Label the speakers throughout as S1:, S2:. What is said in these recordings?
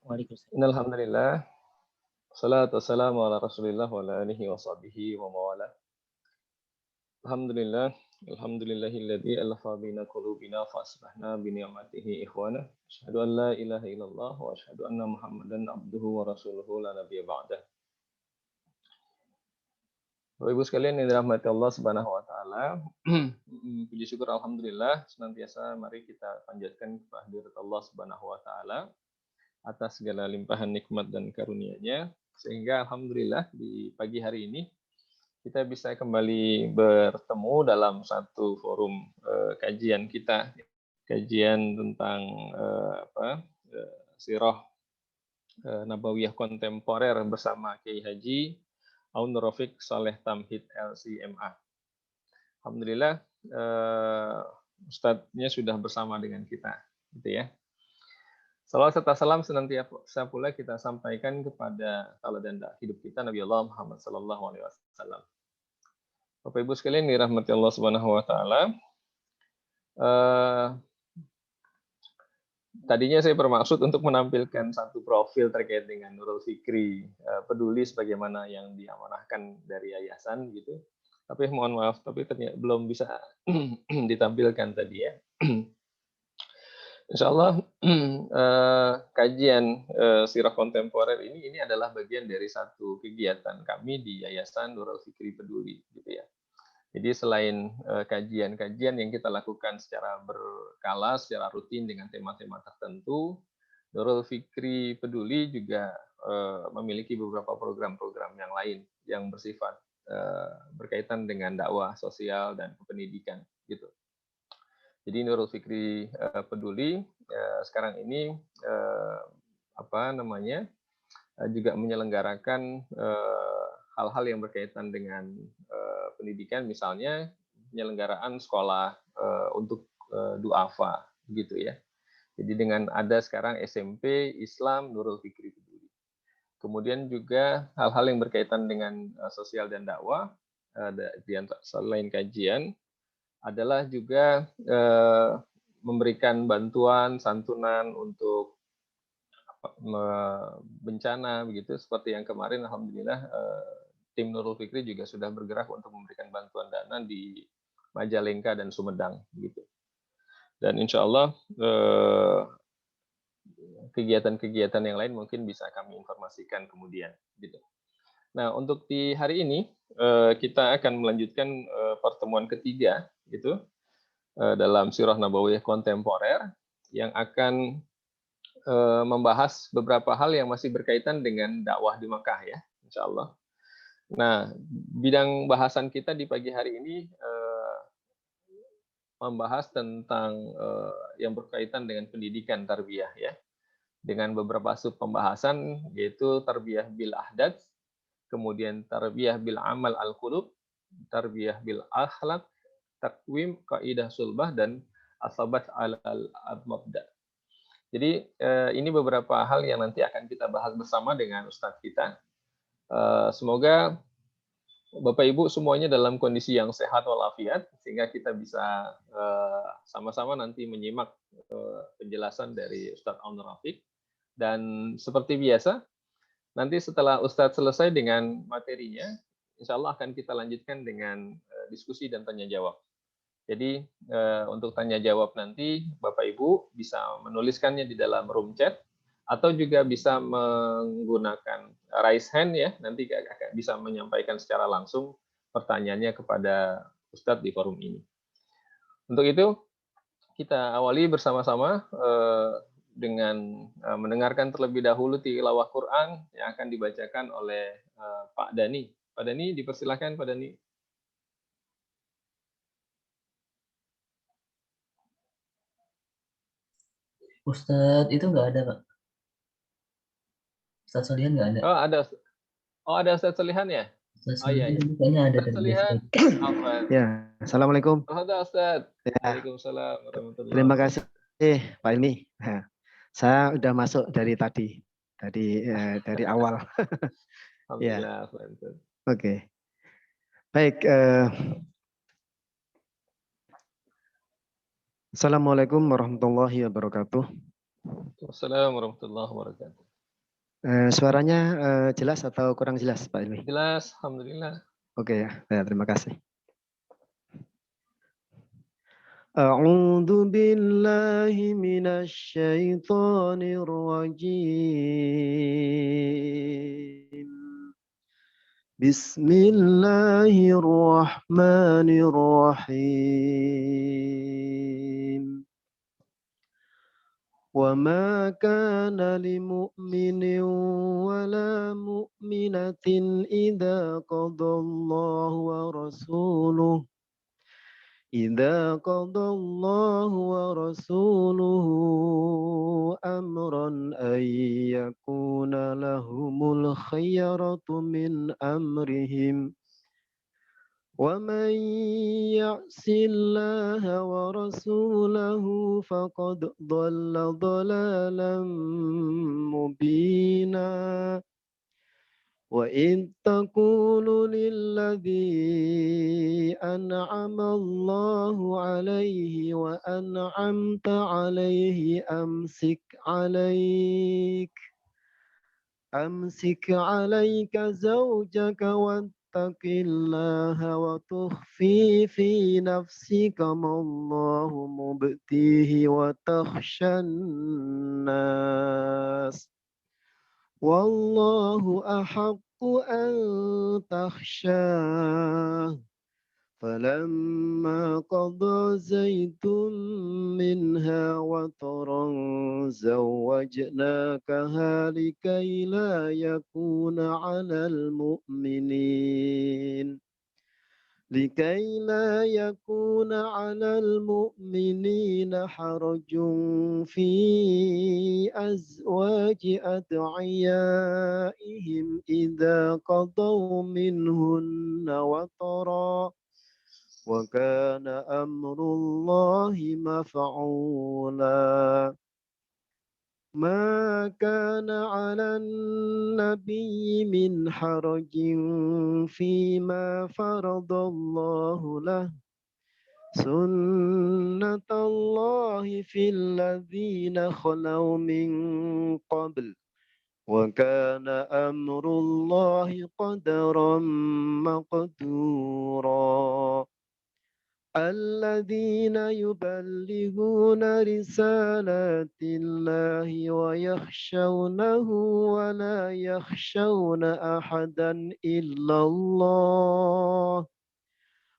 S1: Waalaikumsalam.
S2: Innal hamdalillah, wassalatu wassalamu ala Rasulillah wa ala alihi wa sahbihi wa mawala. Alhamdulillah, alhamdulillahilladzi alafa baina qulubina fa asbahna bi ni'matihi ikhwana. Asyhadu an la ilaha illallah wa asyhadu anna Muhammadan abduhu wa rasuluhu la nabiyya ba'dah. Bapak Ibu sekalian yang dirahmati Allah Subhanahu wa taala, puji syukur alhamdulillah senantiasa mari kita panjatkan kehadirat Allah Subhanahu wa taala atas segala limpahan nikmat dan karunia-Nya, sehingga alhamdulillah di pagi hari ini kita bisa kembali bertemu dalam satu forum kajian kita, kajian tentang sirah nabawiyah kontemporer bersama Kiai Haji Aun Rafiq Saleh Tamhid LCMA. Alhamdulillah Ustadznya sudah bersama dengan kita, gitu ya. Salawat serta salam senantiasa pula kita sampaikan kepada tauladan hidup kita Nabi Allah Muhammad sallallahu alaihi wasallam. Bapak Ibu sekalian dirahmati Allah Subhanahu wa taala. Tadinya saya bermaksud untuk menampilkan satu profil terkait dengan Nurul Fikri peduli sebagaimana yang diamanahkan dari yayasan gitu. Tapi mohon maaf, tapi ternyata belum bisa ditampilkan tadi ya. Insya Allah kajian sirah kontemporer ini adalah bagian dari satu kegiatan kami di Yayasan Nurul Fikri Peduli, gitu ya. Jadi selain kajian-kajian yang kita lakukan secara berkala, secara rutin dengan tema-tema tertentu, Nurul Fikri Peduli juga memiliki beberapa program-program yang lain yang bersifat berkaitan dengan dakwah sosial dan pendidikan, gitu. Jadi Nurul Fikri Peduli sekarang ini juga menyelenggarakan hal-hal yang berkaitan dengan pendidikan, misalnya penyelenggaraan sekolah untuk duafa, gitu ya. Jadi dengan ada sekarang SMP Islam Nurul Fikri Peduli. Kemudian juga hal-hal yang berkaitan dengan sosial dan dakwah, selain kajian, adalah juga memberikan bantuan santunan untuk bencana begitu, seperti yang kemarin alhamdulillah tim Nurul Fikri juga sudah bergerak untuk memberikan bantuan dana di Majalengka dan Sumedang gitu. Dan insya Allah kegiatan-kegiatan yang lain mungkin bisa kami informasikan kemudian gitu. Nah, untuk di hari ini kita akan melanjutkan pertemuan ketiga gitu dalam Sirah Nabawiyah kontemporer yang akan membahas beberapa hal yang masih berkaitan dengan dakwah di Makkah ya, insya Allah. Nah, bidang bahasan kita di pagi hari ini membahas tentang yang berkaitan dengan pendidikan tarbiyah ya, dengan beberapa sub pembahasan yaitu tarbiyah bil ahdad, kemudian tarbiyah bil amal al qulub, tarbiyah bil akhlak, takwim kaidah sulbah, dan asabat al mabda. Jadi ini beberapa hal yang nanti akan kita bahas bersama dengan Ustadz kita. Semoga Bapak Ibu semuanya dalam kondisi yang sehat walafiat, sehingga kita bisa sama-sama nanti menyimak penjelasan dari Ustadz Aun Rafiq. Dan seperti biasa, nanti setelah Ustadz selesai dengan materinya, insya Allah akan kita lanjutkan dengan diskusi dan tanya jawab. Jadi untuk tanya jawab nanti Bapak Ibu bisa menuliskannya di dalam room chat, atau juga bisa menggunakan raise hand ya, nanti bisa menyampaikan secara langsung pertanyaannya kepada Ustadz di forum ini. Untuk itu kita awali bersama-sama dengan mendengarkan terlebih dahulu tilawah Quran yang akan dibacakan oleh Pak Dani. Pak Dani, dipersilakan Pak Dani.
S1: Ustadz itu nggak ada, Pak. Ustadz Solihan nggak ada.
S2: Ada Ustadz Solihan ya?
S1: Ustadz Solihan kayaknya ada
S2: Ustadz
S1: dari
S2: Solihan.
S3: Ya, assalamualaikum.
S2: Ada Ustadz.
S3: Ya.
S2: Waalaikumsalam warahmatullahi wabarakatuh.
S3: Terima kasih Pak ini. Saya udah masuk dari tadi, dari awal.
S2: Alhamdulillah.
S3: Ya. Oke. Baik. Assalamualaikum warahmatullahi wabarakatuh.
S2: Assalamualaikum warahmatullahi wabarakatuh.
S3: Suaranya jelas atau kurang jelas, Pak Ilmi?
S2: Jelas, alhamdulillah.
S3: Oke ya, terima kasih. A'udzu billahi minasy syaithanir rajim. Bismillahirrahmanirrahim. وما كان لمؤمن ولا مؤمنة إذا قضى الله ورسوله أمرا أن يكون لهم الخيرة من أمرهم ومن يعص الله ورسوله فقد ضل ضلالا مبينا وإذ تقول للذي أنعم الله عليه وأنعمت عليه أمسك عليك زوجك واتق الله وتخفي في نفسك ما الله مبديه وتخشى الناس والله أحق أن تخشاه فلما قضى زيد منها وطرا زوجناكها لكي لا يكون على المؤمنين حرج في أزواج أدعيائهم إذا قضوا منهن وطرا وكان أمر الله مفعولا ما كان على النبي من حرج فيما فرض الله له سنة الله في الذين خلوا من قبل وكان أمر الله قدرا مقدورا الذين يبلغون رسالات الله ويخشونه ولا يخشون أحدا إلا الله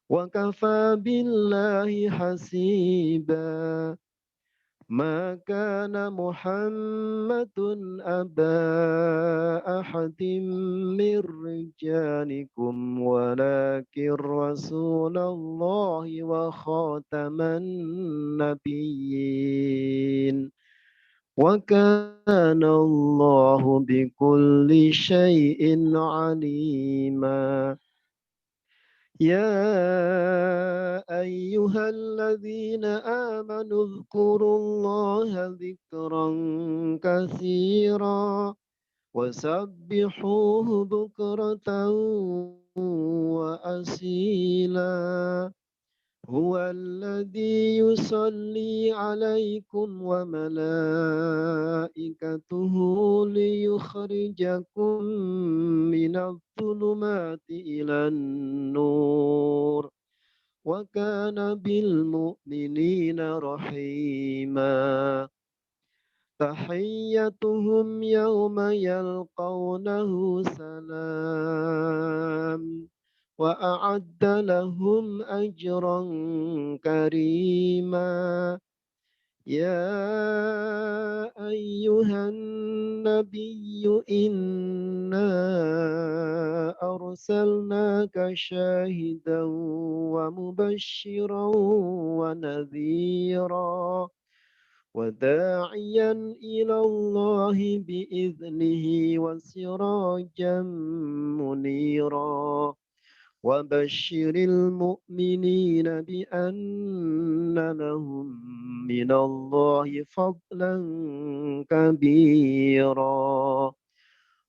S3: وكفى بالله حسيبا ما كان محمد أبا أحد من رجالكم ولكن رسول الله وخاتم النبيين وكان الله بكل شيء عليما يا أيها الذين آمنوا اذكروا الله ذكرا كثيرا وسبحوه بكرة وأصيلا هو الذي يصلي عليكم وملائكته ليخرجكم من الظلمات إلى النور وكان بالمؤمنين رحيما تحيتهم يوم يلقونه سلام وأعد لهم أجرا كريما يا أيها النبي إنا أرسلناك شاهدا ومبشرا ونذيرا وداعيا إلى الله بإذنه وسراجا منيرا وبشر المؤمنين بأن لهم من الله فضلا كبيرا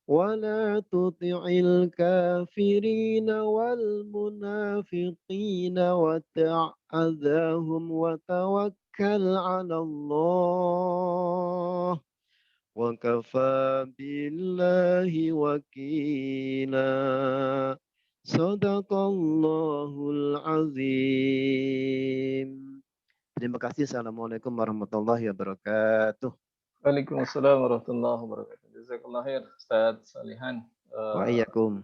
S3: ولا تطع الكافرين والمنافقين ودع أذاهم وتوكل على الله وكفى بالله وكيلا صدق الله العظيم. Terima kasih. Assalamualaikum warahmatullahi wabarakatuh.
S2: Waalaikumsalam warahmatullahi wabarakatuh. Jazakallah khair Ustaz Salihan.
S3: Wa iyyakum.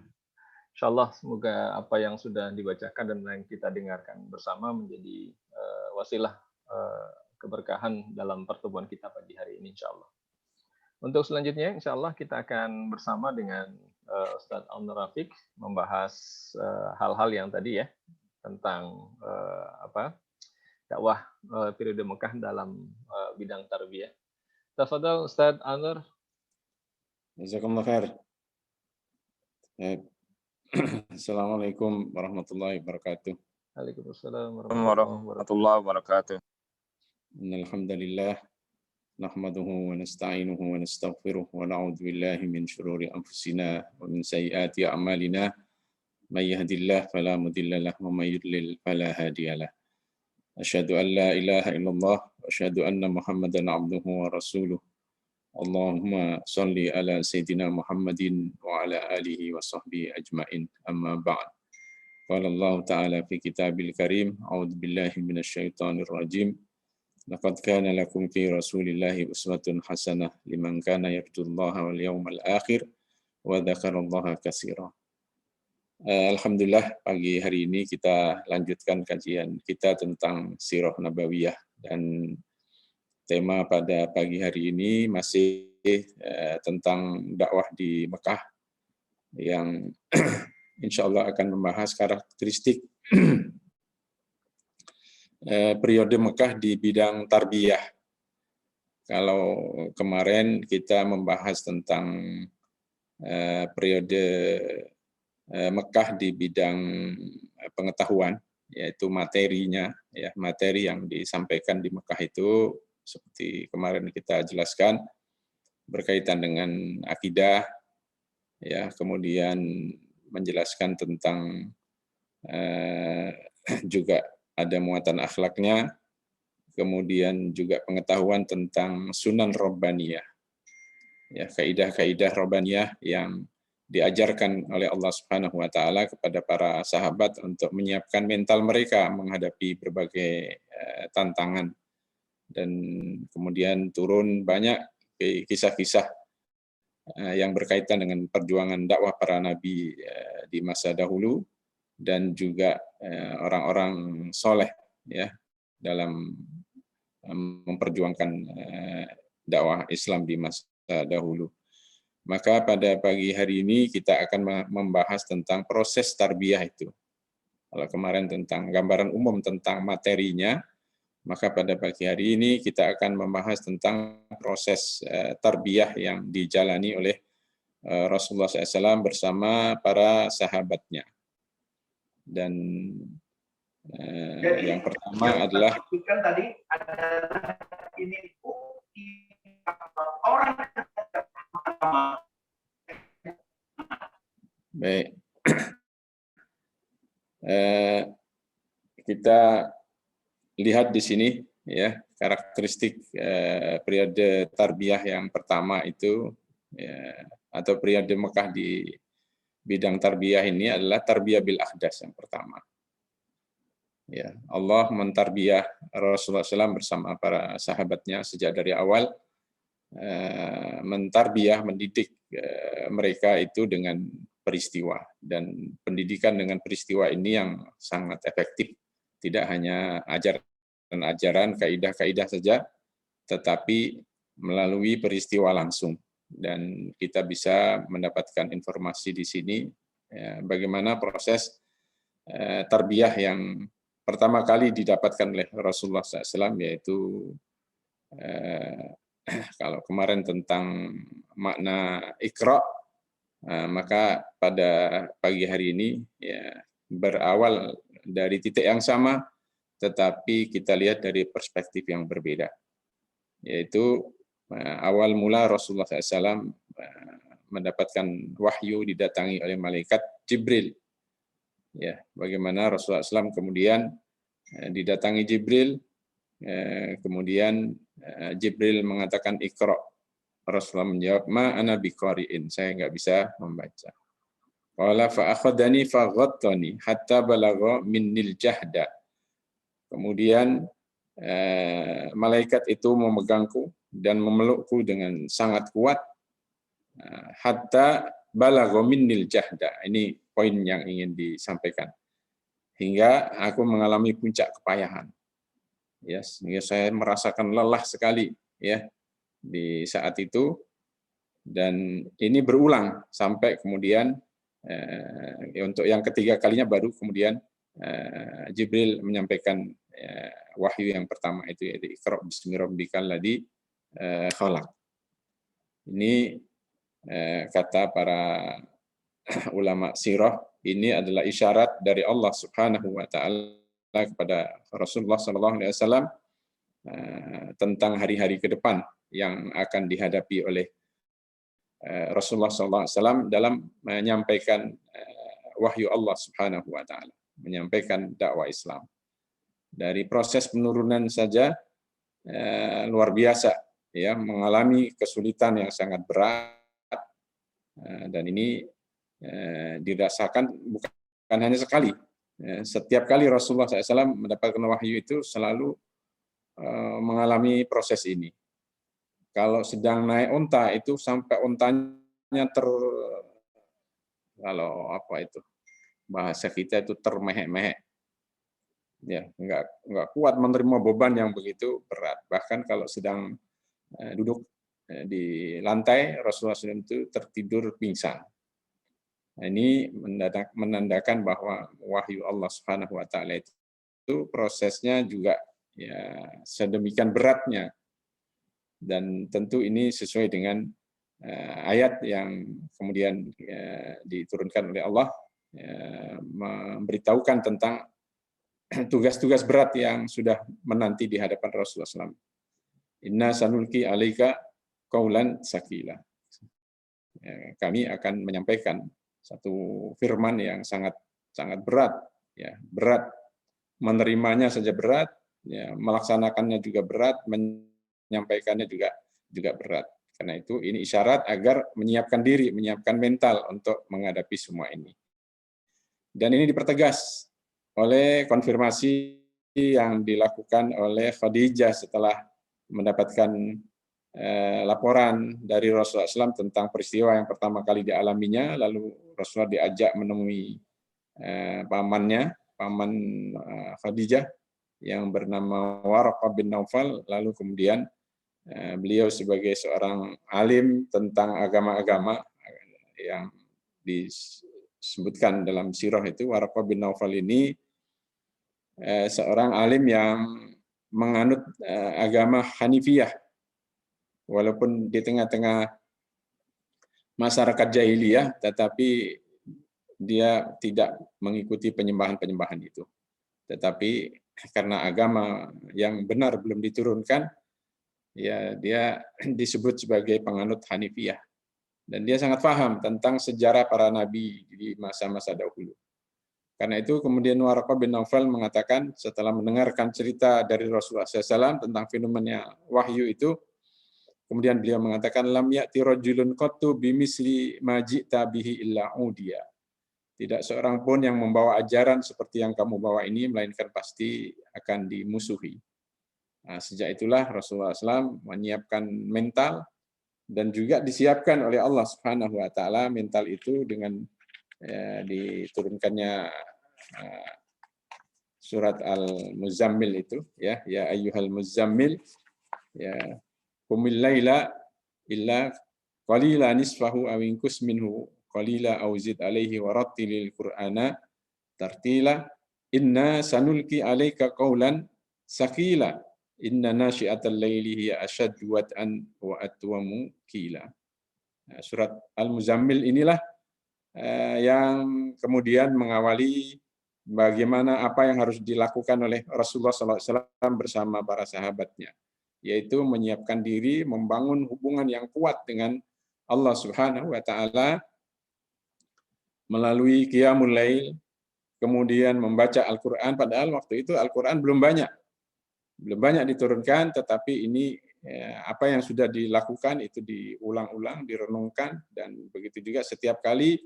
S2: Insyaallah semoga apa yang sudah dibacakan dan yang kita dengarkan bersama menjadi wasilah keberkahan dalam pertemuan kita pagi hari ini insyaallah. Untuk selanjutnya insyaallah kita akan bersama dengan Ustaz Al-Nur Rafiq membahas hal-hal yang tadi ya tentang dakwah periode Mekah dalam bidang tarbiyah. Tafadhal Ustaz Al-Nur.
S4: Jazakumullah khair. Assalamualaikum warahmatullahi wabarakatuh.
S2: Waalaikumsalam
S4: Warahmatullahi wabarakatuh. Innal hamdalillah nahmaduhu wa nasta'inuhu wa nastaghfiruh wa na'udzu billahi min shururi anfusina wa min sayyiati a'malina. May yahdihillahu fala mudilla lahu wa may yudlil fala hadiyalah. Asyhadu an la ilaha illallah wa asyhadu anna Muhammadan 'abduhu wa rasuluh. Allahumma salli ala Sayyidina Muhammadin wa ala alihi wa sahbihi ajma'in. Amma ba'd. Qala Allah Ta'ala fi kitabil karim. A'udzu billahi minasyaitonir rajim. Laqad kana lakum fi Rasulillahi uswatun hasanah liman kana yarjullaha wal yawmal akhir wa dzakarallaha katsira. Alhamdulillah pagi hari ini kita lanjutkan kajian kita tentang Sirah Nabawiyah, dan tema pada pagi hari ini masih tentang dakwah di Mekah yang insya Allah akan membahas karakteristik periode Mekah di bidang tarbiyah. Kalau kemarin kita membahas tentang periode Mekah di bidang pengetahuan, yaitu materinya, ya materi yang disampaikan di Mekah itu seperti kemarin kita jelaskan berkaitan dengan akidah, ya kemudian menjelaskan tentang juga ada muatan akhlaknya, kemudian juga pengetahuan tentang sunan robbaniyah, ya kaidah-kaidah robbaniyah yang diajarkan oleh Allah Subhanahu wa taala kepada para sahabat untuk menyiapkan mental mereka menghadapi berbagai tantangan. Dan kemudian turun banyak kisah-kisah yang berkaitan dengan perjuangan dakwah para nabi di masa dahulu dan juga orang-orang soleh ya dalam memperjuangkan dakwah Islam di masa dahulu. Maka pada pagi hari ini kita akan membahas tentang proses tarbiyah itu. Kalau kemarin tentang gambaran umum tentang materinya, maka pada pagi hari ini kita akan membahas tentang proses tarbiyah yang dijalani oleh Rasulullah SAW bersama para sahabatnya. Dan yang pertama adalah
S5: tadi adalah ini orang
S4: baik. Kita lihat di sini ya karakteristik periode tarbiyah yang pertama itu ya, atau periode Mekah di bidang tarbiyah ini adalah tarbiyah bil ahdas yang pertama. Ya, Allah mentarbiyah Rasulullah SAW bersama para sahabatnya sejak dari awal, mentarbiyah, mendidik mereka itu dengan peristiwa, dan pendidikan dengan peristiwa ini yang sangat efektif. Tidak hanya ajaran, kaidah-kaidah saja, tetapi melalui peristiwa langsung. Dan kita bisa mendapatkan informasi di sini ya, bagaimana proses tarbiyah yang pertama kali didapatkan oleh Rasulullah SAW, yaitu kalau kemarin tentang makna Iqra, maka pada pagi hari ini ya berawal dari titik yang sama, tetapi kita lihat dari perspektif yang berbeda. Yaitu awal mula Rasulullah SAW mendapatkan wahyu didatangi oleh malaikat Jibril. Ya, bagaimana Rasulullah SAW kemudian didatangi Jibril, kemudian Jibril mengatakan Iqra, Rasulullah menjawab, ma ana biqari'in, saya nggak bisa membaca. Qala fa akhadani fa ghattani hatta balagha minnil jahda. Kemudian malaikat itu memegangku dan memelukku dengan sangat kuat hatta balagha minnil jahda. Ini poin yang ingin disampaikan. Hingga aku mengalami puncak kepayahan. Ya, sehingga saya merasakan lelah sekali ya di saat itu, dan ini berulang sampai kemudian untuk yang ketiga kalinya baru kemudian Jibril menyampaikan wahyu yang pertama itu, yaitu Iqra bismi rabbikal ladzi khalaq. Ini kata para ulama sirah, ini adalah isyarat dari Allah Subhanahu wa taala kepada Rasulullah sallallahu alaihi wasallam tentang hari-hari ke depan yang akan dihadapi oleh Rasulullah sallallahu alaihi wasallam dalam menyampaikan wahyu Allah Subhanahu wa taala, menyampaikan dakwah Islam. Dari proses penurunan saja luar biasa ya, mengalami kesulitan yang sangat berat, dan ini dirasakan bukan hanya sekali. Setiap kali Rasulullah SAW mendapatkan wahyu itu selalu mengalami proses ini. Kalau sedang naik unta itu sampai untanya kalau apa itu bahasa kita itu termehek-mehek, ya nggak kuat menerima beban yang begitu berat. Bahkan kalau sedang duduk di lantai, Rasulullah SAW itu tertidur pingsan. Nah, ini menandakan bahwa wahyu Allah Subhanahu wa taala itu prosesnya juga ya sedemikian beratnya, dan tentu ini sesuai dengan ayat yang kemudian diturunkan oleh Allah memberitahukan tentang tugas-tugas berat yang sudah menanti di hadapan Rasulullah SAW. Inna sanulki alaika qaulan sakila. Kami akan menyampaikan satu firman yang sangat berat, ya berat, menerimanya saja berat, ya melaksanakannya juga berat, menyampaikannya juga berat. Karena itu ini isyarat agar menyiapkan diri, menyiapkan mental untuk menghadapi semua ini. Dan ini dipertegas oleh konfirmasi yang dilakukan oleh Khadijah setelah mendapatkan laporan dari Rasulullah SAW tentang peristiwa yang pertama kali dialaminya. Lalu Rasulullah diajak menemui paman Khadijah yang bernama Waraqah bin Naufal. Lalu kemudian beliau sebagai seorang alim tentang agama-agama yang disebutkan dalam sirah itu, Waraqah bin Naufal ini seorang alim yang menganut agama Hanifiyah, walaupun di tengah-tengah masyarakat jahiliyah, tetapi dia tidak mengikuti penyembahan-penyembahan itu. Tetapi karena agama yang benar belum diturunkan, ya dia disebut sebagai penganut Hanifiyah. Dan dia sangat paham tentang sejarah para nabi di masa-masa dahulu. Karena itu kemudian Waraqah bin Naufal mengatakan setelah mendengarkan cerita dari Rasulullah SAW tentang fenomena wahyu itu, kemudian beliau mengatakan, lam ya'ti rajulun qattu bimisli ma ji'ta bihi illa udiya. Tidak seorang pun yang membawa ajaran seperti yang kamu bawa ini, melainkan pasti akan dimusuhi. Nah, sejak itulah Rasulullah SAW menyiapkan mental, dan juga disiapkan oleh Allah Subhanahu wa taala mental itu dengan diturunkannya surat Al-Muzammil itu, ya ayyuhal muzammil, ya qumil laila illa qalila nisfahu aw inqus minhu qalila aw zid alaihi warattilil qur'ana tartila inna sanulqi alaika qaulan sakila inna nasyi'atal laili hiya asyaddu wat'an wa atwamu qila. Surat Al-Muzammil inilah yang kemudian mengawali bagaimana apa yang harus dilakukan oleh Rasulullah SAW bersama para sahabatnya, yaitu menyiapkan diri, membangun hubungan yang kuat dengan Allah Subhanahu wa taala melalui qiyamul lail, kemudian membaca Al-Qur'an, padahal waktu itu Al-Qur'an belum banyak diturunkan, tetapi ini apa yang sudah dilakukan itu diulang-ulang, direnungkan, dan begitu juga setiap kali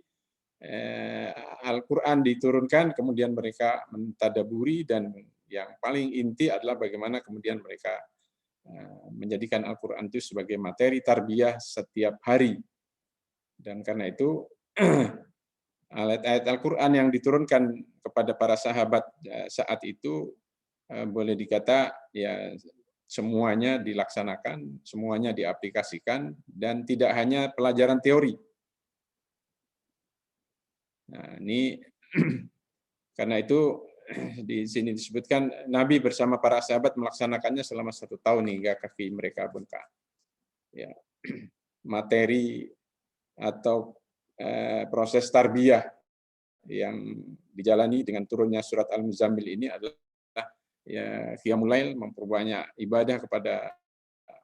S4: Al-Quran diturunkan, kemudian mereka mentadaburi, dan yang paling inti adalah bagaimana kemudian mereka menjadikan Al-Quran itu sebagai materi tarbiyah setiap hari. Dan karena itu ayat-ayat Al-Quran yang diturunkan kepada para sahabat saat itu boleh dikata ya semuanya dilaksanakan, semuanya diaplikasikan, dan tidak hanya pelajaran teori. Nah, ini karena itu di sini disebutkan Nabi bersama para sahabat melaksanakannya selama 1 tahun hingga kaki mereka bengkak. Ya, materi atau proses tarbiyah yang dijalani dengan turunnya surat Al-Muzammil ini adalah ya qiyamul lail, memperbanyak ibadah kepada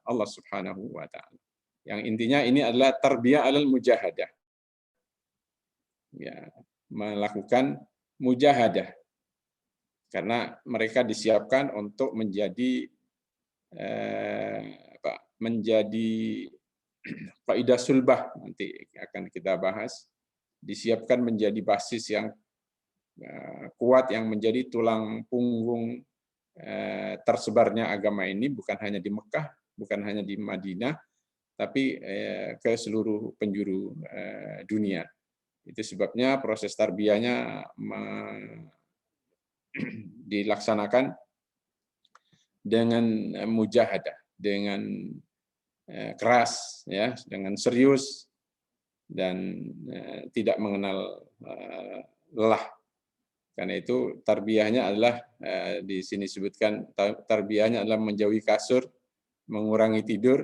S4: Allah Subhanahu wa taala. Yang intinya ini adalah tarbiyah alal mujahadah. Ya, melakukan mujahadah. Karena mereka disiapkan untuk menjadi menjadi kaidah sulbah, nanti akan kita bahas, disiapkan menjadi basis yang kuat yang menjadi tulang punggung tersebarnya agama ini, bukan hanya di Mekah, bukan hanya di Madinah, tapi ke seluruh penjuru dunia. Itu sebabnya proses tarbiyahnya dilaksanakan dengan mujahadah, dengan keras, ya, dengan serius, dan tidak mengenal lelah. Karena itu tarbiyahnya adalah di sini disebutkan tarbiyahnya adalah menjauhi kasur, mengurangi tidur,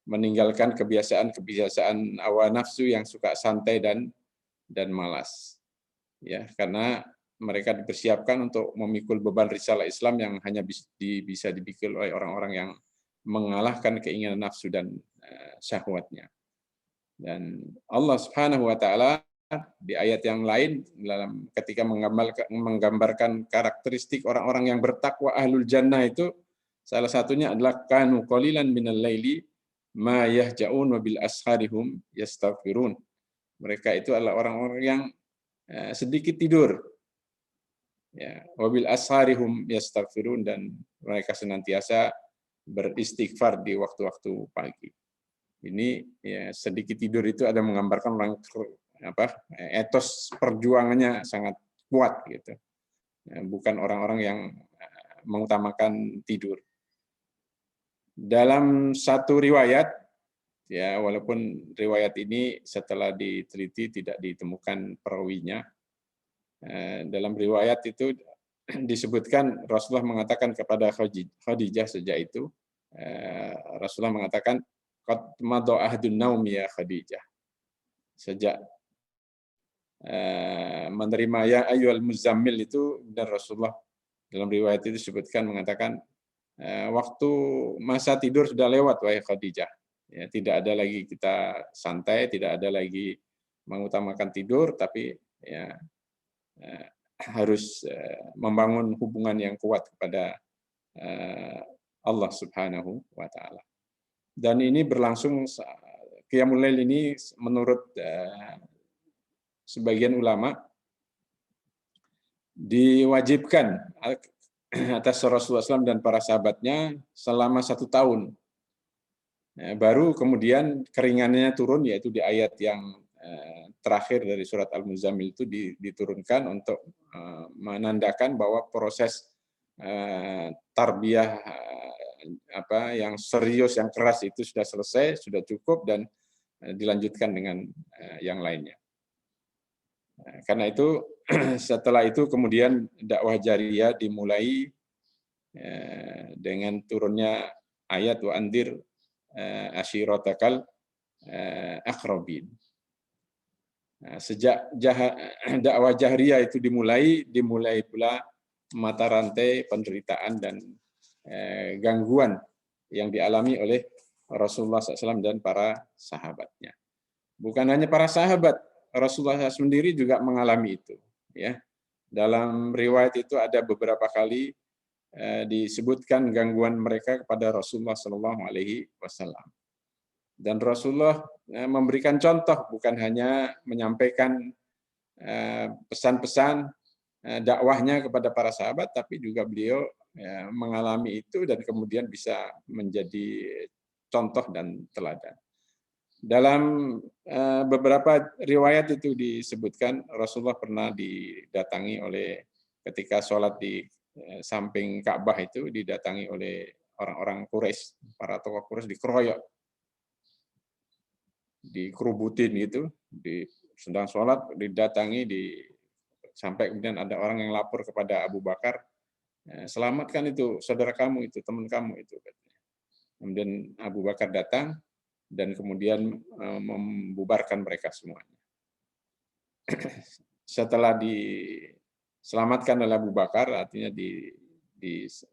S4: meninggalkan kebiasaan-kebiasaan hawa nafsu yang suka santai dan malas. Ya, karena mereka dipersiapkan untuk memikul beban risalah Islam yang hanya bisa dipikul oleh orang-orang yang mengalahkan keinginan nafsu dan syahwatnya. Dan Allah Subhanahu wa taala di ayat yang lain dalam ketika menggambarkan karakteristik orang-orang yang bertakwa ahlul jannah itu, salah satunya adalah kanu qalilan minal laili ma yahja'un wa bil asharihum yastaghfirun. Mereka itu adalah orang-orang yang sedikit tidur. Ya, wa bil asharihum yastaghfirun, dan mereka senantiasa beristighfar di waktu-waktu pagi. Ini ya, sedikit tidur itu ada menggambarkan orang etos perjuangannya sangat kuat gitu. Bukan orang-orang yang mengutamakan tidur. Dalam satu riwayat, ya walaupun riwayat ini setelah diteliti tidak ditemukan perawinya, dalam riwayat itu disebutkan Rasulullah mengatakan kepada Khadijah sejak itu, Rasulullah mengatakan qad madha ahdun naum ya Khadijah. Sejak menerima ya ayyuhal muzammil itu, dan Rasulullah dalam riwayat itu disebutkan mengatakan waktu masa tidur sudah lewat wahai Khadijah. Ya, tidak ada lagi kita santai, tidak ada lagi mengutamakan tidur, tapi ya harus membangun hubungan yang kuat kepada Allah Subhanahu wa taala. Dan ini berlangsung, qiyamul lail ini menurut sebagian ulama diwajibkan atas Rasulullah SAW dan para sahabatnya selama 1 tahun. Baru kemudian keringanannya turun, yaitu di ayat yang terakhir dari surat Al-Muzammil itu diturunkan untuk menandakan bahwa proses tarbiyah yang serius, yang keras itu sudah selesai, sudah cukup, dan dilanjutkan dengan yang lainnya. Karena itu setelah itu kemudian dakwah jariyah dimulai dengan turunnya ayat wa andir ashiratakal aqrabin. Sejak dakwah jahriyah itu dimulai pula mata rantai penderitaan dan gangguan yang dialami oleh Rasulullah SAW dan para sahabatnya. Bukan hanya para sahabat, Rasulullah SAW sendiri juga mengalami itu. Ya, dalam riwayat itu ada beberapa kali disebutkan gangguan mereka kepada Rasulullah Shallallahu Alaihi Wasallam. Dan Rasulullah memberikan contoh, bukan hanya menyampaikan pesan-pesan dakwahnya kepada para sahabat, tapi juga beliau mengalami itu dan kemudian bisa menjadi contoh dan teladan. Dalam beberapa riwayat itu disebutkan Rasulullah pernah didatangi oleh, ketika sholat di samping Ka'bah itu didatangi oleh orang-orang Quraisy, para tokoh Quraisy dikeroyok, dikerubutin gitu, sedang sholat didatangi, sampai kemudian ada orang yang lapor kepada Abu Bakar, selamatkan itu saudara kamu itu, teman kamu itu. Kemudian Abu Bakar datang dan kemudian membubarkan mereka semuanya. Setelah diselamatkan oleh Abu Bakar, artinya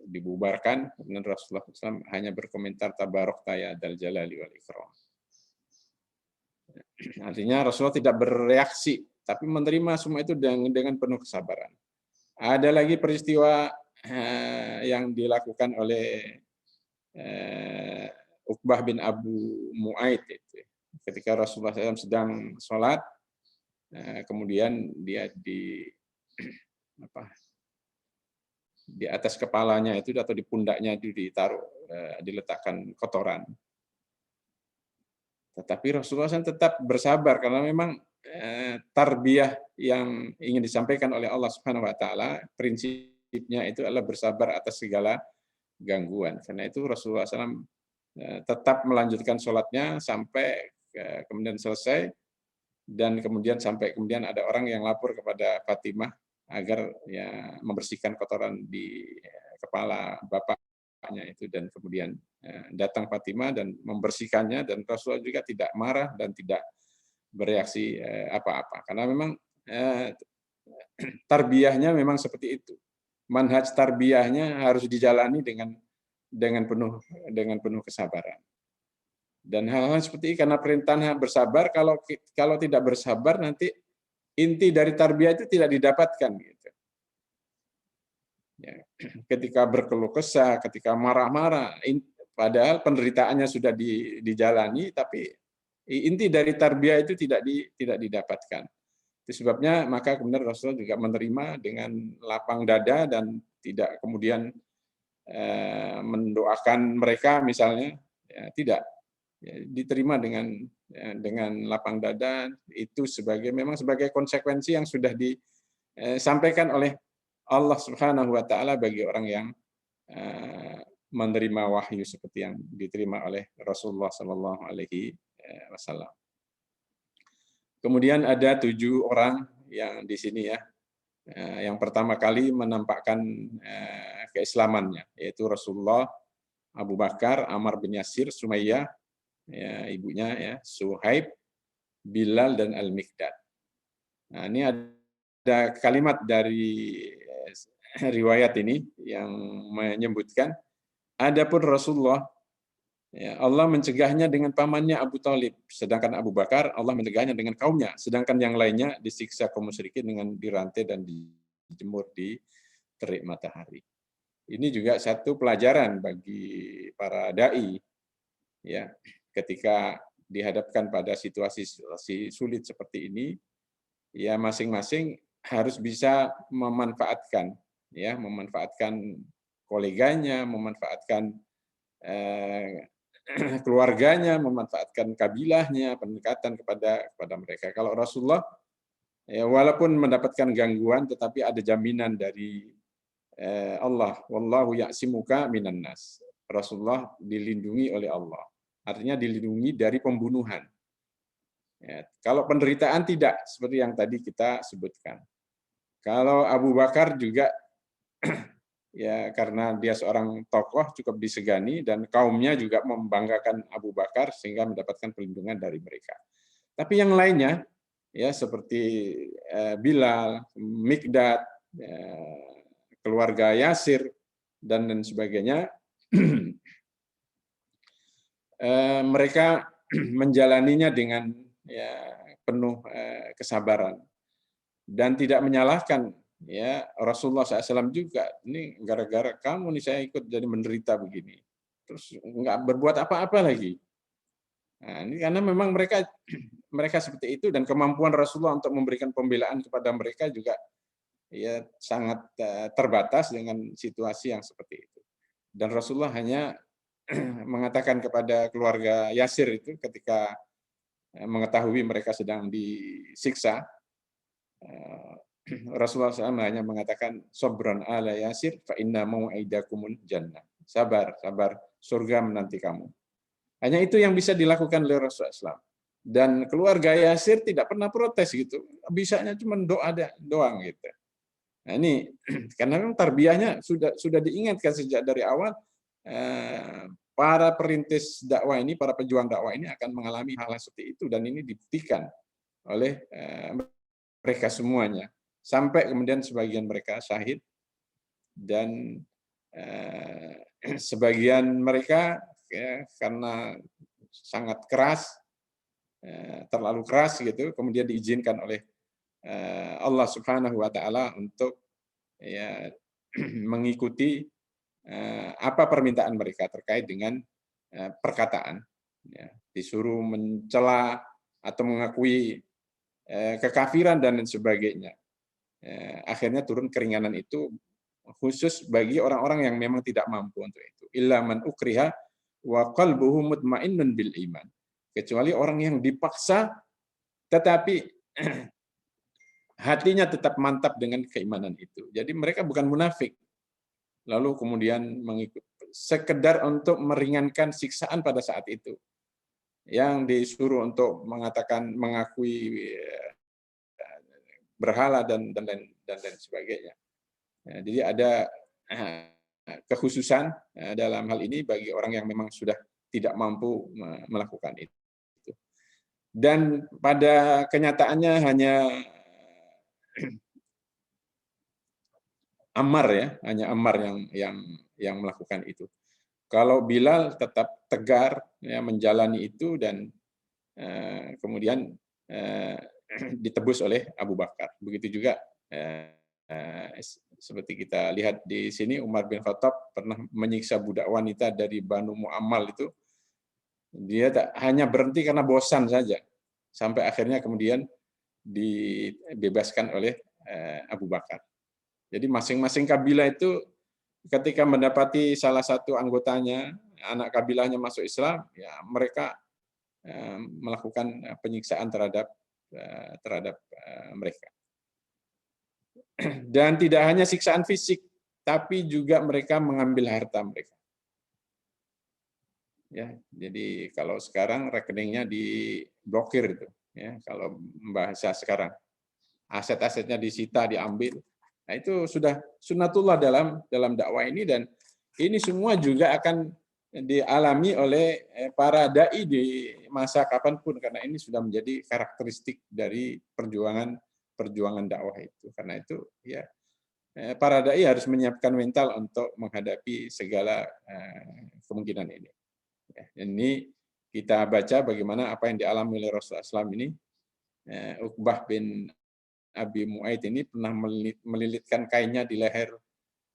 S4: dibubarkan, kemudian Rasulullah SAW hanya berkomentar tabarokta ya dzal jalali wal ikram. Artinya Rasulullah tidak bereaksi, tapi menerima semua itu dengan penuh kesabaran. Ada lagi peristiwa yang dilakukan oleh Uqbah bin Abu Mu'aid itu. Ketika Rasulullah SAW sedang sholat, kemudian dia di atas kepalanya itu atau di pundaknya itu diletakkan kotoran. Tetapi Rasulullah SAW tetap bersabar karena memang tarbiyah yang ingin disampaikan oleh Allah Subhanahu Wa Taala, prinsipnya itu adalah bersabar atas segala gangguan. Karena itu Rasulullah SAW tetap melanjutkan sholatnya sampai kemudian selesai, dan kemudian sampai kemudian ada orang yang lapor kepada Fatimah agar ya membersihkan kotoran di kepala bapaknya itu, dan kemudian datang Fatimah dan membersihkannya, dan Rasulullah juga tidak marah dan tidak bereaksi apa-apa, karena memang tarbiyahnya memang seperti itu. Manhaj tarbiyahnya harus dijalani dengan penuh kesabaran. Dan hal-hal seperti ini karena perintahnya bersabar, kalau tidak bersabar nanti inti dari tarbiyah itu tidak didapatkan gitu. Ya, ketika berkeluh kesah, ketika marah-marah, padahal penderitaannya sudah dijalani, tapi inti dari tarbiyah itu tidak didapatkan. Itu sebabnya maka kemudian Rasulullah juga menerima dengan lapang dada dan tidak kemudian mendoakan mereka misalnya, ya, tidak, ya, diterima dengan lapang dada, itu memang sebagai konsekuensi yang sudah disampaikan oleh Allah Subhanahu Wa Taala bagi orang yang menerima wahyu seperti yang diterima oleh Rasulullah Sallallahu Alaihi Wasallam. Kemudian ada 7 orang yang di sini ya, yang pertama kali menampakkan keislamannya, yaitu Rasulullah, Abu Bakar, Ammar bin Yasir, Sumayyah, ya, ibunya ya, Suhaib, Bilal dan Al-Miqdad. Nah, ini ada kalimat dari riwayat ini yang menyebutkan, adapun Rasulullah, ya, Allah mencegahnya dengan pamannya Abu Thalib, sedangkan Abu Bakar Allah mencegahnya dengan kaumnya, sedangkan yang lainnya disiksa kaum musyrikin dengan dirantai dan dijemur di terik matahari. Ini juga satu pelajaran bagi para dai, ya, ketika dihadapkan pada situasi sulit seperti ini, ya masing-masing harus bisa memanfaatkan koleganya, memanfaatkan keluarganya, memanfaatkan kabilahnya, pendekatan kepada mereka. Kalau Rasulullah, ya, walaupun mendapatkan gangguan, tetapi ada jaminan dari Allah, wallahu ya'simuka minan nas. Rasulullah dilindungi oleh Allah, artinya dilindungi dari pembunuhan. Ya, kalau penderitaan tidak, seperti yang tadi kita sebutkan. Kalau Abu Bakar juga ya karena dia seorang tokoh cukup disegani, dan kaumnya juga membanggakan Abu Bakar sehingga mendapatkan perlindungan dari mereka. Tapi yang lainnya ya seperti Bilal, Miqdad, keluarga Yasir dan sebagainya, mereka menjalaninya dengan ya penuh kesabaran dan tidak menyalahkan ya Rasulullah SAW juga, ini gara-gara kamu nih saya ikut jadi menderita begini. Terus nggak berbuat apa-apa lagi. Nah, ini karena memang mereka seperti itu, dan kemampuan Rasulullah untuk memberikan pembelaan kepada mereka juga ya sangat terbatas dengan situasi yang seperti itu. Dan Rasulullah hanya mengatakan kepada keluarga Yasir itu ketika mengetahui mereka sedang disiksa, Rasulullah SAW hanya mengatakan sobron ala Yasir fa inna mau'idakumul jannah. Sabar, sabar, surga menanti kamu. Hanya itu yang bisa dilakukan oleh Rasulullah SAW. Dan keluarga Yasir tidak pernah protes gitu. Bisanya cuma doa doang gitu. Nah ini karena memang tarbiyahnya sudah diingatkan sejak dari awal, para perintis dakwah ini, para pejuang dakwah ini akan mengalami hal seperti itu, dan ini dibuktikan oleh mereka semuanya. Sampai kemudian sebagian mereka syahid, dan sebagian mereka ya, karena sangat keras, terlalu keras gitu, kemudian diizinkan oleh Allah Subhanahu wa taala untuk ya mengikuti apa permintaan mereka terkait dengan perkataan, ya, disuruh mencela atau mengakui kekafiran dan lain sebagainya. Akhirnya turun keringanan itu khusus bagi orang-orang yang memang tidak mampu untuk itu. Illa man ukriha wa qalbuhu mutmainnun bil iman. Kecuali orang yang dipaksa tetapi hatinya tetap mantap dengan keimanan itu. Jadi mereka bukan munafik. Lalu kemudian mengikut sekedar untuk meringankan siksaan pada saat itu. Yang disuruh untuk mengatakan mengakui berhala dan lain sebagainya. Jadi ada kekhususan dalam hal ini bagi orang yang memang sudah tidak mampu melakukan itu. Dan pada kenyataannya hanya Ammar ya, hanya Ammar yang melakukan itu. Kalau Bilal tetap tegar ya, menjalani itu, dan kemudian ditebus oleh Abu Bakar. Begitu juga seperti kita lihat di sini, Umar bin Khattab pernah menyiksa budak wanita dari Banu Mu'ammal itu. Dia hanya berhenti karena bosan saja, sampai akhirnya kemudian dibebaskan oleh Abu Bakar. Jadi masing-masing kabilah itu ketika mendapati salah satu anggotanya, anak kabilahnya masuk Islam, ya mereka melakukan penyiksaan terhadap mereka. Dan tidak hanya siksaan fisik, tapi juga mereka mengambil harta mereka. Ya, jadi kalau sekarang rekeningnya diblokir itu, ya kalau bahasa sekarang, aset-asetnya disita, diambil. Nah, itu sudah sunnatullah dalam dakwah ini, dan ini semua juga akan dialami oleh para dai di masa kapanpun, karena ini sudah menjadi karakteristik dari perjuangan dakwah itu. Karena itu ya para dai harus menyiapkan mental untuk menghadapi segala kemungkinan ini. Ya, ini kita baca bagaimana apa yang dialami oleh Rasulullah SAW ini. Uqbah bin Abi Mu'aid ini pernah melilitkan kainnya di leher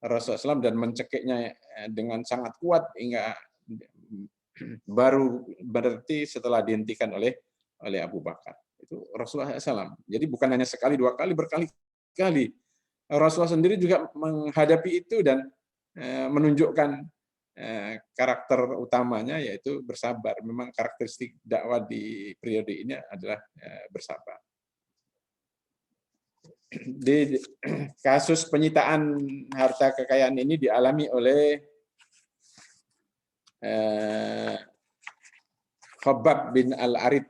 S4: Rasulullah SAW dan mencekiknya dengan sangat kuat hingga baru berarti setelah dihentikan oleh Abu Bakar. Itu Rasulullah SAW. Jadi bukan hanya sekali, dua kali, berkali-kali. Rasulullah sendiri juga menghadapi itu dan menunjukkan karakter utamanya, yaitu bersabar. Memang karakteristik dakwah di periode ini adalah bersabar. Di kasus penyitaan harta kekayaan ini dialami oleh Khabbab bin Al-Arid.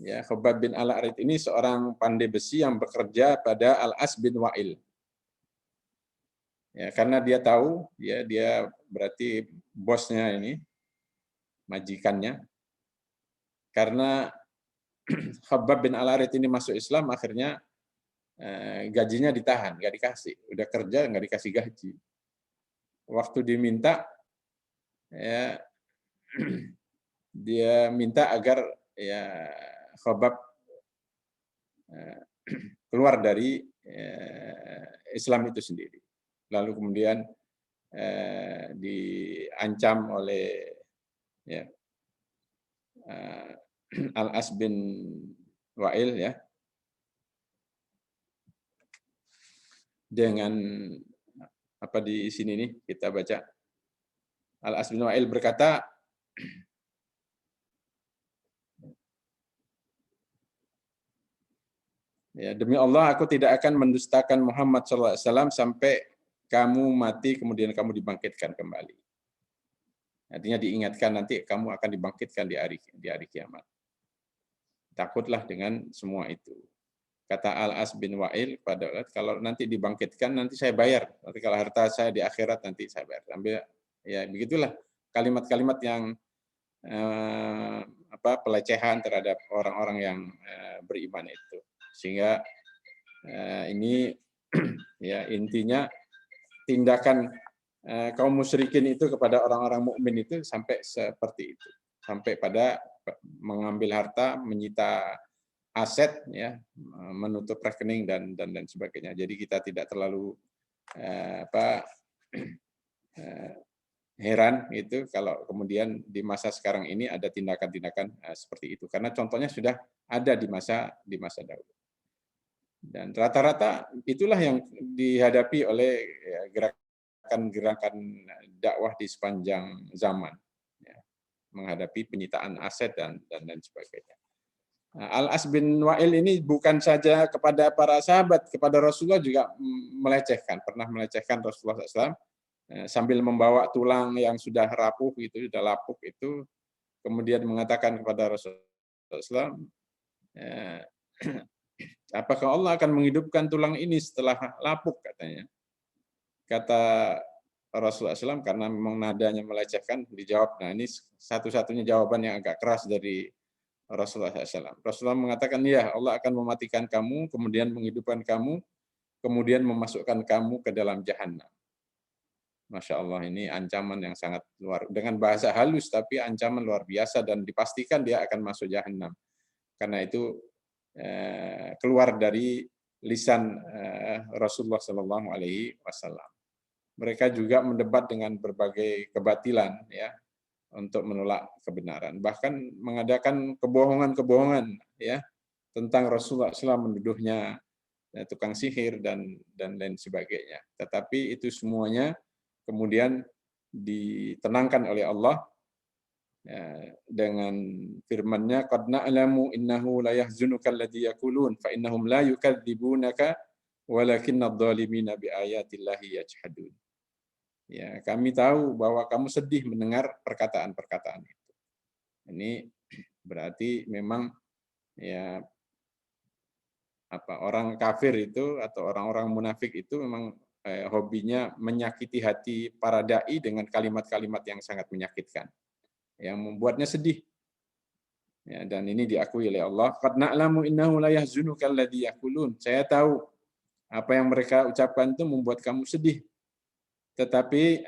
S4: Ya, Khabbab bin Al-Arid ini seorang pandai besi yang bekerja pada Al-As bin Wa'il. Ya, karena dia tahu, ya dia berarti bosnya ini, majikannya. Karena Khabbab bin Al-Arid ini masuk Islam, akhirnya gajinya ditahan, nggak dikasih. Udah kerja nggak dikasih gaji. Waktu diminta, ya dia minta agar ya Khabbab keluar dari Islam itu sendiri. Lalu kemudian diancam oleh ya, Al-As bin Wa'il ya, dengan apa di sini nih kita baca. Al-As bin Wa'il berkata, ya, demi Allah aku tidak akan mendustakan Muhammad SAW sampai kamu mati kemudian kamu dibangkitkan kembali. Artinya diingatkan nanti kamu akan dibangkitkan di hari kiamat. Takutlah dengan semua itu. Kata Al-As bin Wa'il kepada Allah, kalau nanti dibangkitkan nanti saya bayar. Nanti kalau harta saya di akhirat nanti saya bayar. Sambil ya begitulah kalimat-kalimat yang pelecehan terhadap orang-orang yang beriman itu. Sehingga ini ya intinya tindakan kaum musyrikin itu kepada orang-orang mukmin itu sampai seperti itu, sampai pada mengambil harta, menyita aset, ya, menutup rekening dan sebagainya. Jadi kita tidak terlalu heran itu kalau kemudian di masa sekarang ini ada tindakan-tindakan seperti itu, karena contohnya sudah ada di masa dahulu. Dan rata-rata itulah yang dihadapi oleh gerakan-gerakan dakwah di sepanjang zaman, ya, menghadapi penyitaan aset dan sebagainya. Al-As bin Wa'il ini bukan saja kepada para sahabat, kepada Rasulullah juga melecehkan, pernah melecehkan Rasulullah SAW sambil membawa tulang yang sudah rapuh itu, sudah lapuk itu, kemudian mengatakan kepada Rasulullah SAW, apakah Allah akan menghidupkan tulang ini setelah lapuk, katanya. Kata Rasulullah SAW, karena memang nadanya melecehkan, dijawab, nah ini satu-satunya jawaban yang agak keras dari Rasulullah SAW. Rasulullah mengatakan, ya Allah akan mematikan kamu, kemudian menghidupkan kamu, kemudian memasukkan kamu ke dalam jahanam. Masya Allah, ini ancaman yang sangat luar, dengan bahasa halus, tapi ancaman luar biasa, dan dipastikan dia akan masuk jahanam. Karena itu keluar dari lisan Rasulullah SAW. Mereka juga mendebat dengan berbagai kebatilan, ya, untuk menolak kebenaran, bahkan mengadakan kebohongan-kebohongan, ya, tentang Rasulullah SAW, menuduhnya tukang sihir dan lain sebagainya. Tetapi itu semuanya kemudian ditenangkan oleh Allah dengan firman-Nya, qad na'lamu innahu la yahzunuka alladhi yaqulun fa innahum la yukadzibunaka walakinna adh-dhalimina biayatillahi yajhadun. Ya, kami tahu bahwa kamu sedih mendengar perkataan-perkataan itu. Ini berarti memang ya orang kafir itu atau orang-orang munafik itu memang hobinya menyakiti hati para dai dengan kalimat-kalimat yang sangat menyakitkan, yang membuatnya sedih. Ya, dan ini diakui oleh Allah, qad na'lamu innahu la yahzunuka alladhi yaqulun. Saya tahu apa yang mereka ucapkan itu membuat kamu sedih. Tetapi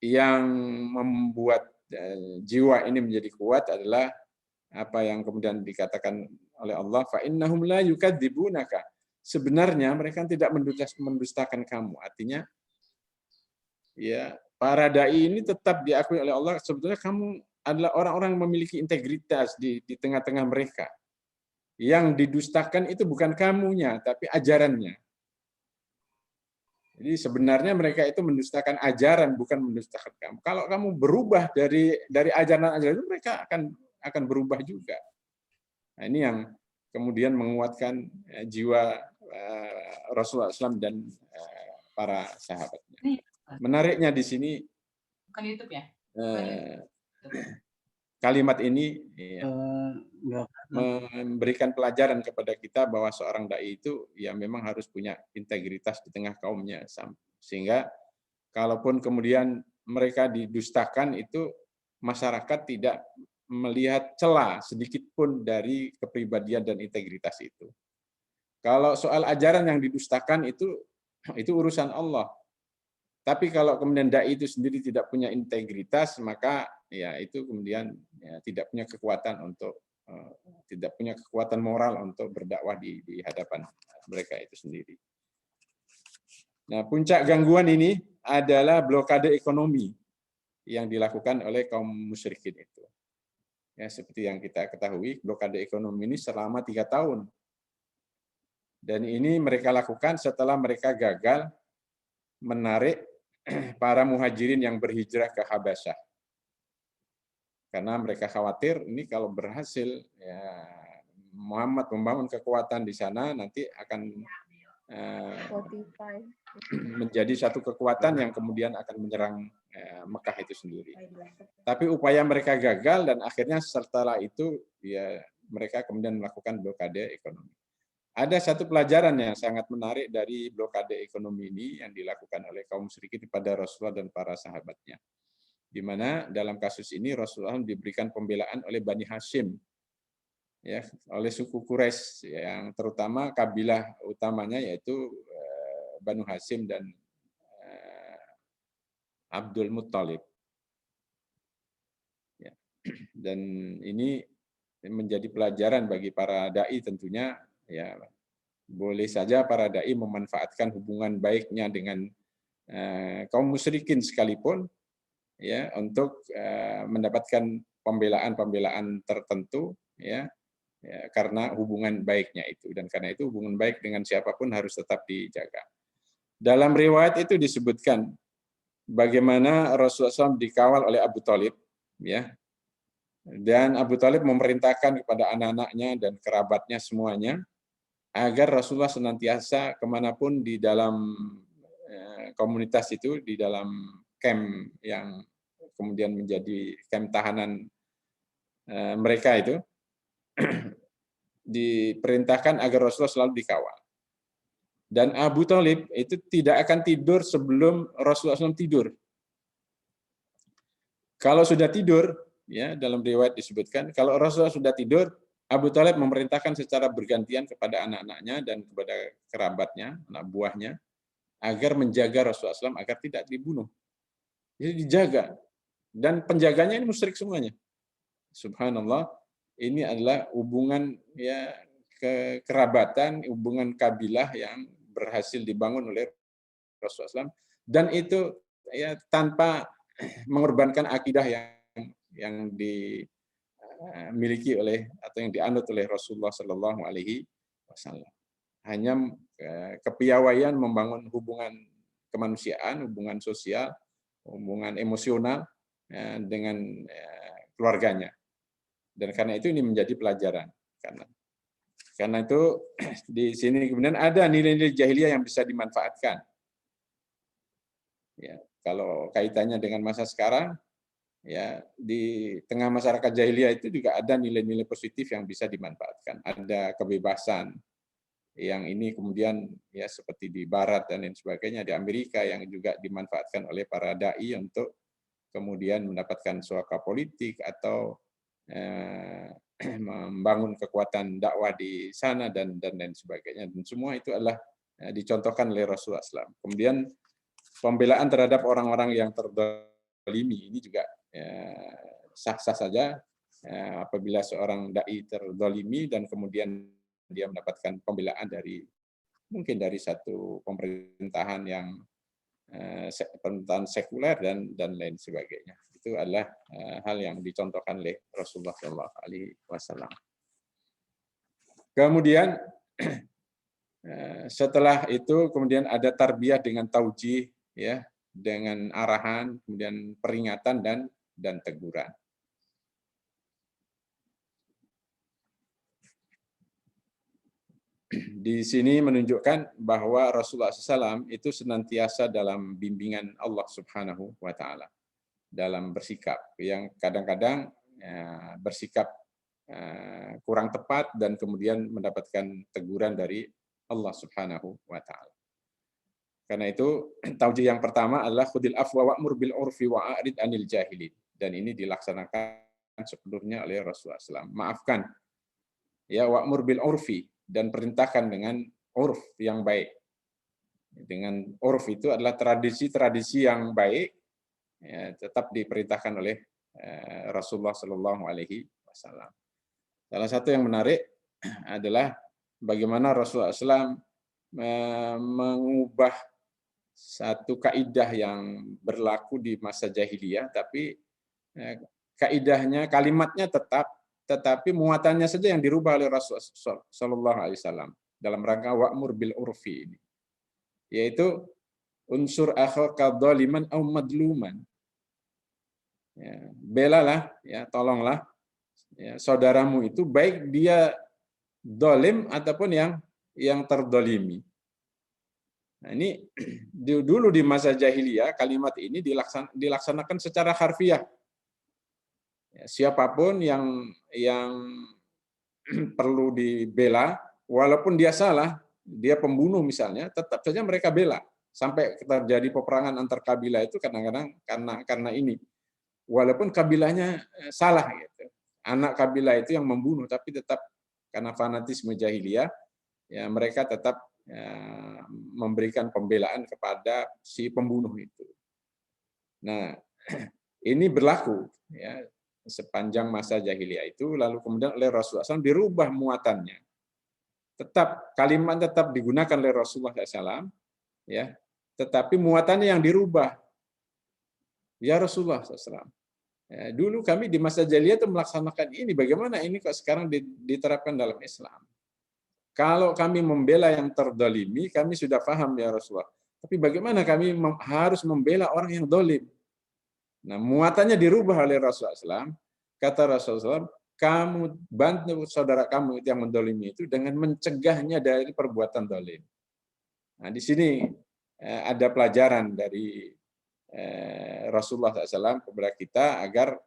S4: yang membuat jiwa ini menjadi kuat adalah apa yang kemudian dikatakan oleh Allah, fa innahum la yukadzibunaka. Sebenarnya mereka tidak mendustakan kamu. Artinya ya, para dai ini tetap diakui oleh Allah, sebetulnya kamu adalah orang-orang yang memiliki integritas di tengah-tengah mereka. Yang didustakan itu bukan kamunya, tapi ajarannya. Jadi sebenarnya mereka itu mendustakan ajaran, bukan mendustakan kamu. Kalau kamu berubah dari ajaran-ajaran itu, mereka akan berubah juga. Nah, ini yang kemudian menguatkan jiwa Rasulullah SAW dan para sahabatnya. Menariknya di sini,
S6: bukan YouTube ya?
S4: kalimat ini memberikan pelajaran kepada kita bahwa seorang dai itu ya memang harus punya integritas di tengah kaumnya, sehingga kalaupun kemudian mereka didustakan itu masyarakat tidak melihat celah sedikit pun dari kepribadian dan integritas itu. Kalau soal ajaran yang didustakan itu urusan Allah. Tapi kalau kemudian dai itu sendiri tidak punya integritas, maka ya itu kemudian ya, tidak punya kekuatan moral untuk berdakwah di hadapan mereka itu sendiri. Nah, puncak gangguan ini adalah blokade ekonomi yang dilakukan oleh kaum musyrikin itu. Ya, seperti yang kita ketahui, blokade ekonomi ini selama 3 tahun. Dan ini mereka lakukan setelah mereka gagal menarik para muhajirin yang berhijrah ke Habasyah. Karena mereka khawatir ini kalau berhasil, ya, Muhammad membangun kekuatan di sana, nanti akan menjadi satu kekuatan yang kemudian akan menyerang Mekah itu sendiri. Tapi upaya mereka gagal dan akhirnya setelah itu ya mereka kemudian melakukan blokade ekonomi. Ada satu pelajaran yang sangat menarik dari blokade ekonomi ini yang dilakukan oleh kaum musyrikin kepada Rasulullah dan para sahabatnya. Di mana dalam kasus ini Rasulullah diberikan pembelaan oleh Bani Hashim, ya, oleh suku Quraisy yang terutama kabilah utamanya yaitu Banu Hashim dan Abdul Muttalib. Ya. Dan ini menjadi pelajaran bagi para dai tentunya, ya boleh saja para dai memanfaatkan hubungan baiknya dengan kaum musyrikin sekalipun, ya, untuk mendapatkan pembelaan-pembelaan tertentu, ya, karena hubungan baiknya itu, dan karena itu hubungan baik dengan siapapun harus tetap dijaga. Dalam riwayat itu disebutkan bagaimana Rasulullah SAW dikawal oleh Abu Thalib, ya, dan Abu Thalib memerintahkan kepada anak-anaknya dan kerabatnya semuanya agar Rasulullah senantiasa kemanapun di dalam komunitas itu, di dalam camp yang kemudian menjadi camp tahanan mereka itu, diperintahkan agar Rasulullah selalu dikawal. Dan Abu Thalib itu tidak akan tidur sebelum Rasulullah SAW tidur. Kalau sudah tidur, ya, dalam riwayat disebutkan, kalau Rasulullah sudah tidur, Abu Thalib memerintahkan secara bergantian kepada anak-anaknya dan kepada kerabatnya, anak buahnya, agar menjaga Rasulullah SAW agar tidak dibunuh. Jadi dijaga. Dan penjaganya ini musyrik semuanya. Subhanallah, ini adalah hubungan, ya, kekerabatan, hubungan kabilah yang berhasil dibangun oleh Rasulullah SAW, dan itu ya tanpa mengorbankan akidah yang dimiliki oleh atau yang dianut oleh Rasulullah Shallallahu Alaihi Wasallam. Hanya kepiawaian membangun hubungan kemanusiaan, hubungan sosial, hubungan emosional dengan keluarganya. Dan karena itu ini menjadi pelajaran. Karena itu di sini kemudian ada nilai-nilai jahiliyah yang bisa dimanfaatkan. Ya, kalau kaitannya dengan masa sekarang, ya di tengah masyarakat jahiliyah itu juga ada nilai-nilai positif yang bisa dimanfaatkan. Ada kebebasan yang ini kemudian ya seperti di Barat dan lain sebagainya, di Amerika yang juga dimanfaatkan oleh para dai untuk kemudian mendapatkan suaka politik atau membangun kekuatan dakwah di sana dan lain sebagainya, dan semua itu adalah dicontohkan oleh Rasulullah SAW. Kemudian pembelaan terhadap orang-orang yang terdolimi ini juga sah-sah saja apabila seorang dai terdolimi dan kemudian dia mendapatkan pembelaan dari mungkin dari satu pemerintahan yang pemerintahan sekuler dan lain sebagainya. Itu adalah hal yang dicontohkan oleh Rasulullah SAW. Kemudian setelah itu kemudian ada tarbiyah dengan taujih, ya, dengan arahan, kemudian peringatan dan teguran. Di sini menunjukkan bahwa Rasulullah SAW itu senantiasa dalam bimbingan Allah Subhanahu wa Ta'ala dalam bersikap, yang kadang-kadang bersikap kurang tepat dan kemudian mendapatkan teguran dari Allah Subhanahu wa Ta'ala. Karena itu taujih yang pertama adalah khudil afwa wa'mur bil urfi wa'arid anil jahilin, dan ini dilaksanakan sepenuhnya oleh Rasulullah SAW. Maafkan, ya, wa'mur bil urfi, dan perintahkan dengan urf yang baik. Dengan urf itu adalah tradisi-tradisi yang baik, ya, tetap diperintahkan oleh Rasulullah Shallallahu Alaihi Wasallam. Salah satu yang menarik adalah bagaimana Rasulullah SAW mengubah satu kaidah yang berlaku di masa jahiliyah, tapi kaidahnya, kalimatnya tetap, tetapi muatannya saja yang dirubah oleh Rasulullah Shallallahu Alaihi Wasallam dalam rangka wa'mur bil urfi ini, yaitu unsur akhaka dzaliman au madluman. Ya, belalah, ya, tolonglah ya, saudaramu itu, baik dia dolim ataupun yang terdolimi. Nah, ini dulu di masa jahiliyah kalimat ini dilaksanakan secara harfiah. Ya, siapapun yang perlu dibela, walaupun dia salah, dia pembunuh misalnya, tetap saja mereka bela. Sampai terjadi peperangan antar kabilah itu kadang-kadang karena ini. Walaupun kabilahnya salah, gitu. Anak kabilah itu yang membunuh, tapi tetap karena fanatisme jahiliyah, ya mereka tetap memberikan pembelaan kepada si pembunuh itu. Nah, ini berlaku ya sepanjang masa jahiliyah itu, lalu kemudian oleh Rasulullah SAW dirubah muatannya. Tetap kalimat tetap digunakan oleh Rasulullah SAW, ya, tetapi muatannya yang dirubah. Ya Rasulullah SAW. Ya, dulu kami di masa jahiliyah itu melaksanakan ini, bagaimana ini kok sekarang diterapkan dalam Islam? Kalau kami membela yang terdolimi, kami sudah paham ya Rasulullah. Tapi bagaimana kami harus membela orang yang dolim? Nah, muatannya dirubah oleh Rasulullah SAW. Kata Rasulullah SAW, kamu bantu saudara kamu yang mendolimi itu dengan mencegahnya dari perbuatan dolim. Nah, di sini ada pelajaran dari Rasulullah SAW kepada kita agar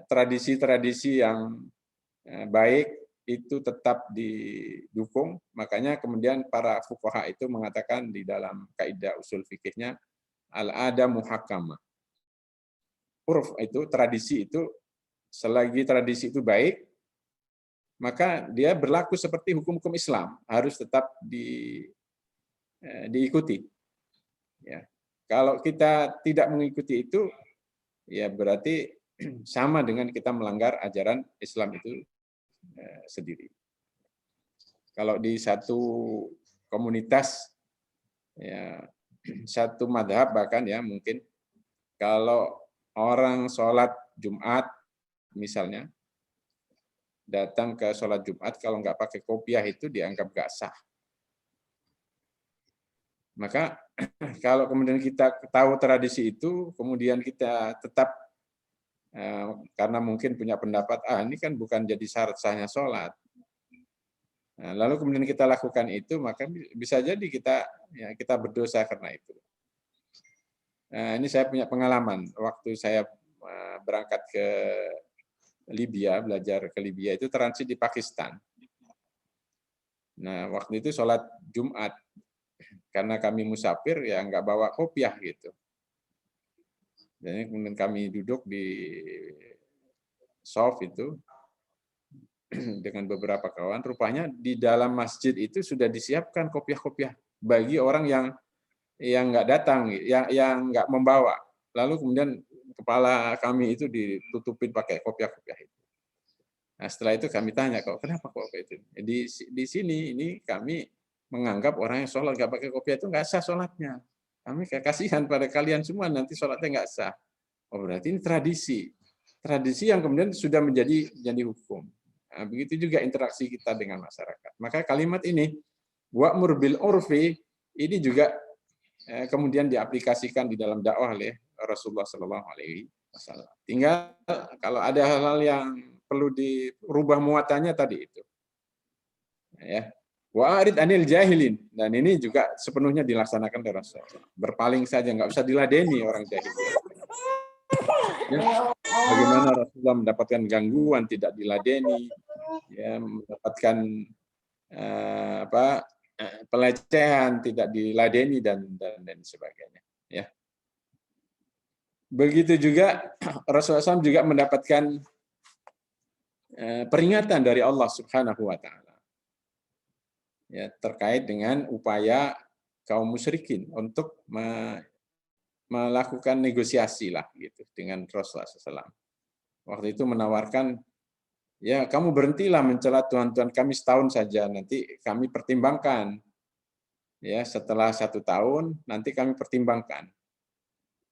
S4: tradisi-tradisi yang baik itu tetap didukung. Makanya kemudian para fuqaha itu mengatakan di dalam kaidah usul fikihnya al-ada muhakkamah. Urf itu, tradisi itu, selagi tradisi itu baik, maka dia berlaku seperti hukum-hukum Islam, harus tetap diikuti. Ya. Kalau kita tidak mengikuti itu, ya berarti sama dengan kita melanggar ajaran Islam itu sendiri. Kalau di satu komunitas, ya satu madhab bahkan ya mungkin kalau orang sholat Jumat misalnya, datang ke sholat Jumat kalau nggak pakai kopiah itu dianggap nggak sah. Maka kalau kemudian kita tahu tradisi itu, kemudian kita tetap karena mungkin punya pendapat, ini kan bukan jadi syarat sahnya sholat. Nah, lalu kemudian kita lakukan itu, maka bisa jadi kita berdosa karena itu. Nah, ini saya punya pengalaman waktu saya berangkat ke Libya, belajar ke Libya itu transit di Pakistan. Nah, waktu itu sholat Jumat. Karena kami musafir, ya nggak bawa kopiah gitu. Jadi kemudian kami duduk di shaf itu dengan beberapa kawan. Rupanya di dalam masjid itu sudah disiapkan kopiah-kopiah bagi orang yang nggak datang, yang nggak membawa. Lalu kemudian kepala kami itu ditutupin pakai kopiah-kopiah itu. Nah, setelah itu kami tanya, kenapa kok itu? Di sini ini kami menganggap orang yang sholat nggak pakai kopiah itu nggak sah sholatnya. Kami kasihan pada kalian semua, nanti sholatnya nggak sah. Oh, berarti ini tradisi. Tradisi yang kemudian sudah menjadi hukum. Nah, begitu juga interaksi kita dengan masyarakat. Maka kalimat ini, wa'mur bil urfi, ini juga kemudian diaplikasikan di dalam dakwah oleh Rasulullah SAW. Tinggal kalau ada hal-hal yang perlu dirubah muatannya tadi itu. Ya. Wa'arid anil jahilin, dan ini juga sepenuhnya dilaksanakan oleh Rasulullah. Berpaling saja, nggak usah diladeni orang jahil. Ya. Bagaimana Rasulullah mendapatkan gangguan, tidak diladeni, ya, mendapatkan pelecehan, tidak diladeni dan sebagainya. Ya. Begitu juga Rasulullah SAW juga mendapatkan peringatan dari Allah Subhanahu Wa Taala. Ya, terkait dengan upaya kaum musyrikin untuk melakukan negosiasi lah gitu dengan Rasulullah SAW. Waktu itu menawarkan, ya kamu berhentilah mencela Tuhan-Tuhan kami setahun saja, nanti kami pertimbangkan. Ya, setelah 1 tahun nanti kami pertimbangkan.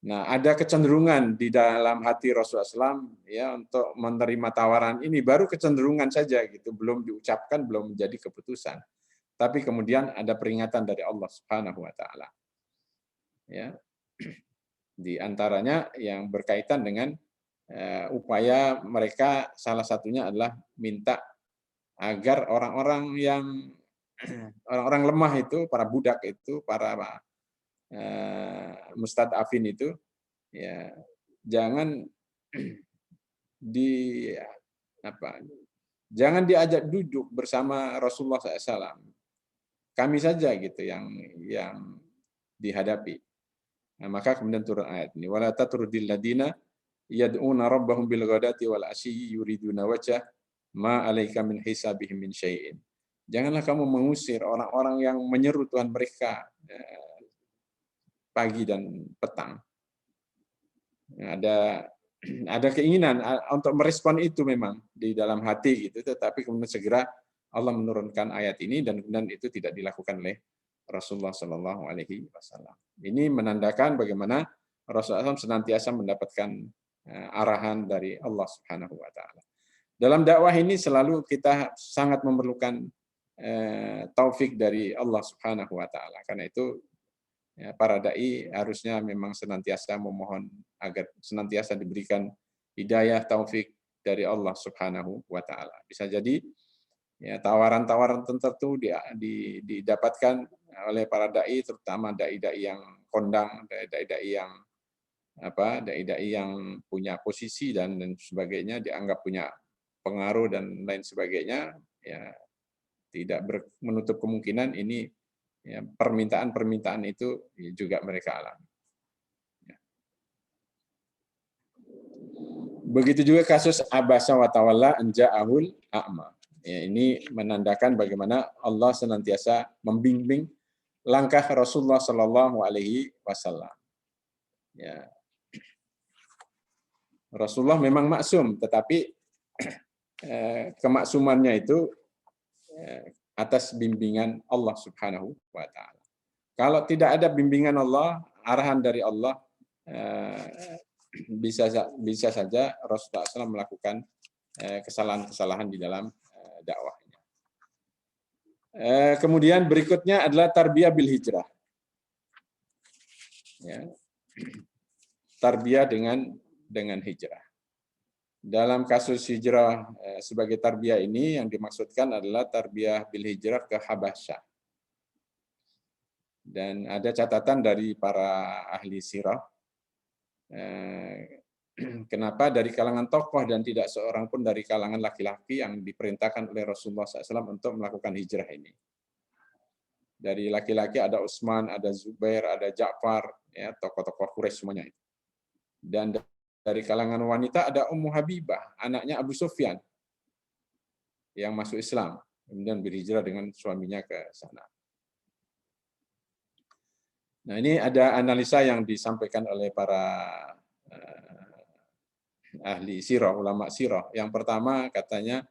S4: Nah, ada kecenderungan di dalam hati Rasulullah SAW ya untuk menerima tawaran ini, baru kecenderungan saja gitu, belum diucapkan, belum menjadi keputusan. Tapi kemudian ada peringatan dari Allah Subhanahu wa taala. Ya. Di antaranya yang berkaitan dengan upaya mereka, salah satunya adalah minta agar orang-orang yang orang-orang lemah itu, para budak itu, para mustad'afin itu, ya jangan di jangan diajak duduk bersama Rasulullah SAW. Kami saja gitu yang dihadapi. Nah, maka kemudian turun ayat ini, wala tatrudil ladina yad'una rabbahum bil ghadati wal asyi yuriduna wajha ma 'alaika min hisabihim min syai'in. Janganlah kamu mengusir orang-orang yang menyeru Tuhan mereka pagi dan petang. Ada keinginan untuk merespon itu memang di dalam hati gitu, tetapi kemudian segera Allah menurunkan ayat ini dan kemudian itu tidak dilakukan oleh Rasulullah Shallallahu Alaihi Wasallam. Ini menandakan bagaimana Rasulullah SAW senantiasa mendapatkan arahan dari Allah Subhanahu Wa Taala. Dalam dakwah ini selalu kita sangat memerlukan taufik dari Allah Subhanahu Wa Taala. Karena itu ya, para dai harusnya memang senantiasa memohon agar senantiasa diberikan hidayah taufik dari Allah Subhanahu wa taala. Bisa jadi ya tawaran-tawaran tertentu didapatkan oleh para dai, terutama dai-dai yang kondang, dai-dai yang punya posisi dan sebagainya, dianggap punya pengaruh dan lain sebagainya, ya tidak menutup kemungkinan ini ya, permintaan itu juga mereka alami. Ya. Begitu juga kasus Abasa wa Tawalla an ja'ahul a'ma. Ya, ini menandakan bagaimana Allah senantiasa membimbing langkah Rasulullah Shallallahu Alaihi Wasallam. Ya. Rasulullah memang maksum, tetapi kemaksumannya itu atas bimbingan Allah Subhanahu wa taala. Kalau tidak ada bimbingan Allah, arahan dari Allah, bisa saja Rasulullah SAW melakukan kesalahan-kesalahan di dalam dakwahnya. Kemudian berikutnya adalah tarbiyah bil hijrah. Ya. Tarbiyah dengan hijrah. Dalam kasus hijrah sebagai tarbiyah ini yang dimaksudkan adalah tarbiyah bil hijrah ke Habasyah. Dan ada catatan dari para ahli sirah, kenapa dari kalangan tokoh dan tidak seorang pun dari kalangan laki-laki yang diperintahkan oleh Rasulullah SAW untuk melakukan hijrah ini. Dari laki-laki ada Utsman, ada Zubair, ada Ja'far, ya, tokoh-tokoh Quraisy semuanya itu. Dan dari kalangan wanita ada Ummu Habibah, anaknya Abu Sufyan, yang masuk Islam, kemudian berhijrah dengan suaminya ke sana. Nah, ini ada analisa yang disampaikan oleh para ahli sirah, ulama sirah. Yang pertama katanya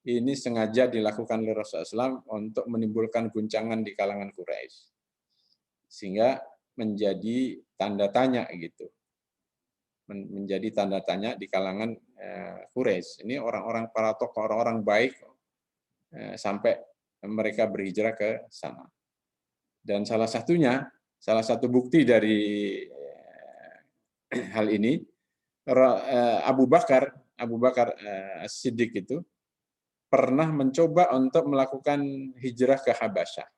S4: ini sengaja dilakukan oleh Rasulullah SAW untuk menimbulkan guncangan di kalangan Quraisy, sehingga menjadi tanda tanya gitu. Menjadi tanda tanya di kalangan Quraisy. Ini orang-orang para tokoh, orang-orang baik sampai mereka berhijrah ke sana. Dan salah satu bukti dari hal ini, Abu Bakar As-Siddiq itu pernah mencoba untuk melakukan hijrah ke Habasyah.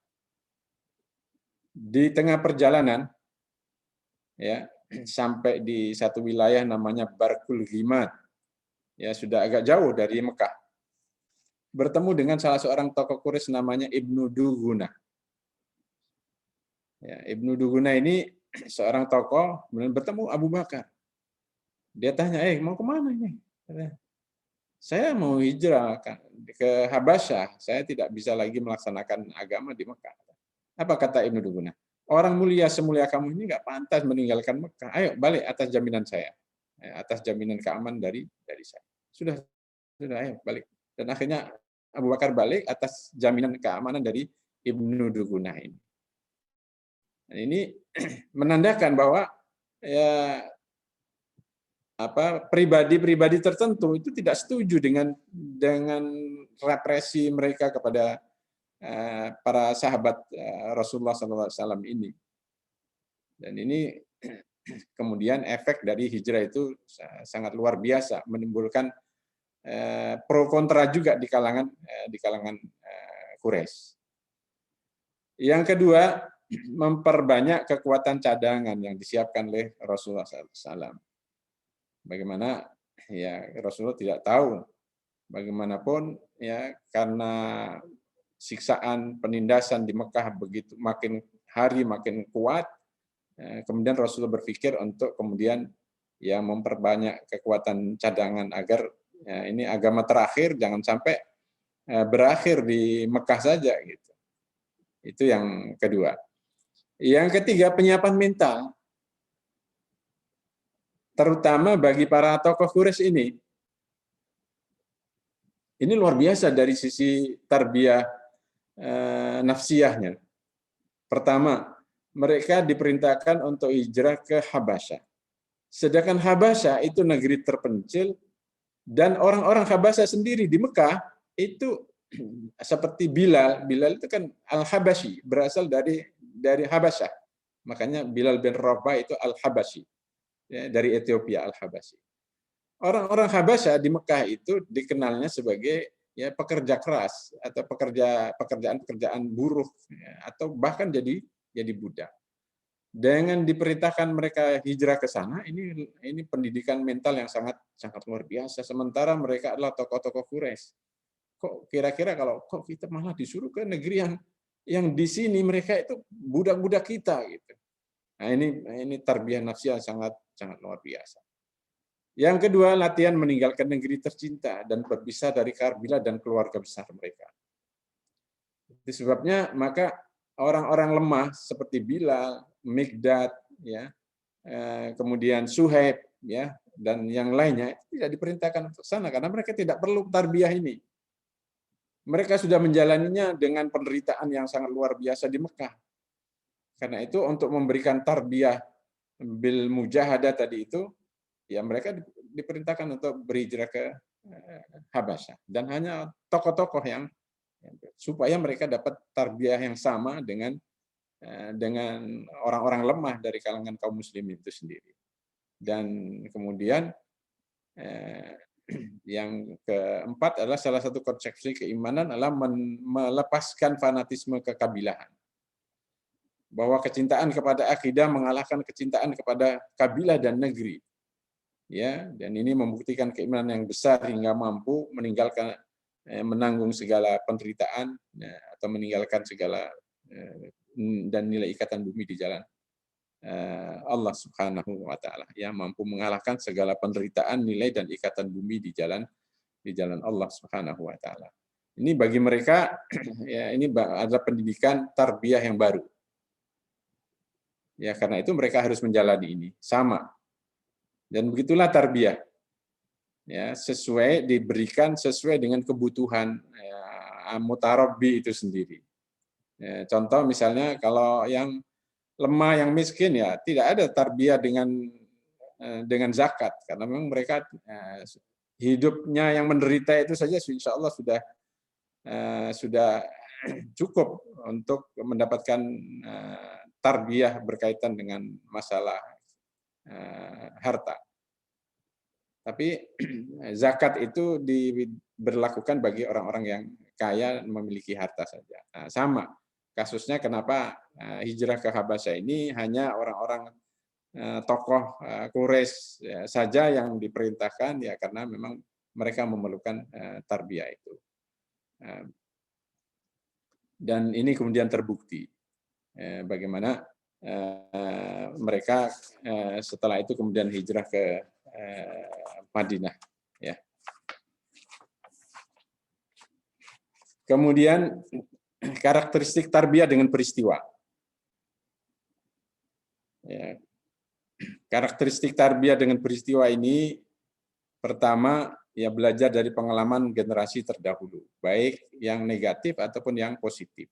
S4: Di tengah perjalanan, ya, sampai di satu wilayah namanya Barkul Ghimad, ya sudah agak jauh dari Mekah, bertemu dengan salah seorang tokoh Quraisy namanya Ibnu Dughunah. Ya, Ibnu Dughunah ini seorang tokoh, kemudian bertemu Abu Bakar. Dia tanya, mau kemana ini? Saya mau hijrah ke Habasyah, saya tidak bisa lagi melaksanakan agama di Mekah. Apa kata Ibnu Dughunah? Orang mulia semulia kamu ini nggak pantas meninggalkan Mekah. Ayo balik atas jaminan saya, atas jaminan keamanan dari saya. Sudah, ayo balik. Dan akhirnya Abu Bakar balik atas jaminan keamanan dari Ibnu Dughunah ini. Ini menandakan bahwa ya pribadi-pribadi tertentu itu tidak setuju dengan represi mereka kepada para sahabat Rasulullah SAW ini. Dan ini kemudian efek dari hijrah itu sangat luar biasa, menimbulkan pro kontra juga di kalangan Quraisy. Yang kedua, memperbanyak kekuatan cadangan yang disiapkan oleh Rasulullah SAW. Bagaimana ya Rasulullah tidak tahu bagaimanapun ya karena siksaan penindasan di Mekah begitu makin hari makin kuat, kemudian Rasulullah berpikir untuk kemudian ya memperbanyak kekuatan cadangan agar ya, ini agama terakhir jangan sampai berakhir di Mekah saja gitu. Itu yang kedua. Yang ketiga, penyiapan mental. Terutama bagi para tokoh Quraisy ini. Ini luar biasa dari sisi tarbiyah nafsiyahnya. Pertama, mereka diperintahkan untuk hijrah ke Habasyah. Sedangkan Habasyah itu negeri terpencil dan orang-orang Habasyah sendiri di Mekah itu seperti Bilal. Bilal itu kan Al-Habasyi, berasal dari Habasyah. Makanya Bilal bin Rabah itu Al-Habasyi. Ya, dari Ethiopia Al-Habasyi. Orang-orang Habasyah di Mekah itu dikenalnya sebagai ya pekerja keras atau pekerjaan buruh ya, atau bahkan jadi budak. Dengan diperintahkan mereka hijrah ke sana, ini pendidikan mental yang sangat luar biasa. Sementara mereka adalah tokoh-tokoh Quraisy. Kok kira-kira kok kita malah disuruh ke negeri yang di sini mereka itu budak-budak kita gitu. Nah, ini tarbiyah nafsiyah sangat luar biasa. Yang kedua, latihan meninggalkan negeri tercinta dan berpisah dari kabilah dan keluarga besar mereka. Itu sebabnya maka orang-orang lemah seperti Bilal, Mikdad, ya, kemudian Suhaib, ya, dan yang lainnya tidak diperintahkan untuk sana karena mereka tidak perlu tarbiyah ini. Mereka sudah menjalaninya dengan penderitaan yang sangat luar biasa di Mekah. Karena itu untuk memberikan tarbiyah bil mujahadah tadi itu, ya mereka diperintahkan untuk berhijrah ke Habasyah dan hanya tokoh-tokoh yang supaya mereka dapat tarbiyah yang sama dengan orang-orang lemah dari kalangan kaum muslimin itu sendiri. Dan kemudian yang keempat adalah salah satu konsepsi keimanan adalah melepaskan fanatisme kekabilahan. Bahwa kecintaan kepada akidah mengalahkan kecintaan kepada kabilah dan negeri. Ya, dan ini membuktikan keimanan yang besar hingga mampu menanggung segala penderitaan ya, atau meninggalkan segala dan nilai ikatan bumi di jalan Allah Subhanahu wa taala. Ya, mampu mengalahkan segala penderitaan, nilai dan ikatan bumi di jalan Allah Subhanahu wa taala. Ini bagi mereka ya ini adalah pendidikan tarbiyah yang baru. Ya, karena itu mereka harus menjalani ini sama. Dan begitulah tarbiyah. Ya, diberikan sesuai dengan kebutuhan mutarabbi itu sendiri. Ya, contoh misalnya kalau yang lemah, yang miskin ya tidak ada tarbiyah dengan zakat karena memang mereka hidupnya yang menderita itu saja insya Allah sudah cukup untuk mendapatkan tarbiyah berkaitan dengan masalah harta. Tapi zakat itu diberlakukan bagi orang-orang yang kaya memiliki harta saja. Nah, sama kasusnya kenapa hijrah ke Habasyah ini hanya orang-orang tokoh Quraisy saja yang diperintahkan ya karena memang mereka memerlukan tarbiyah itu. Dan ini kemudian terbukti bagaimana mereka setelah itu kemudian hijrah ke Madinah. Ya. Kemudian karakteristik tarbiyah dengan peristiwa. Ya. Karakteristik tarbiyah dengan peristiwa ini pertama ya belajar dari pengalaman generasi terdahulu, baik yang negatif ataupun yang positif.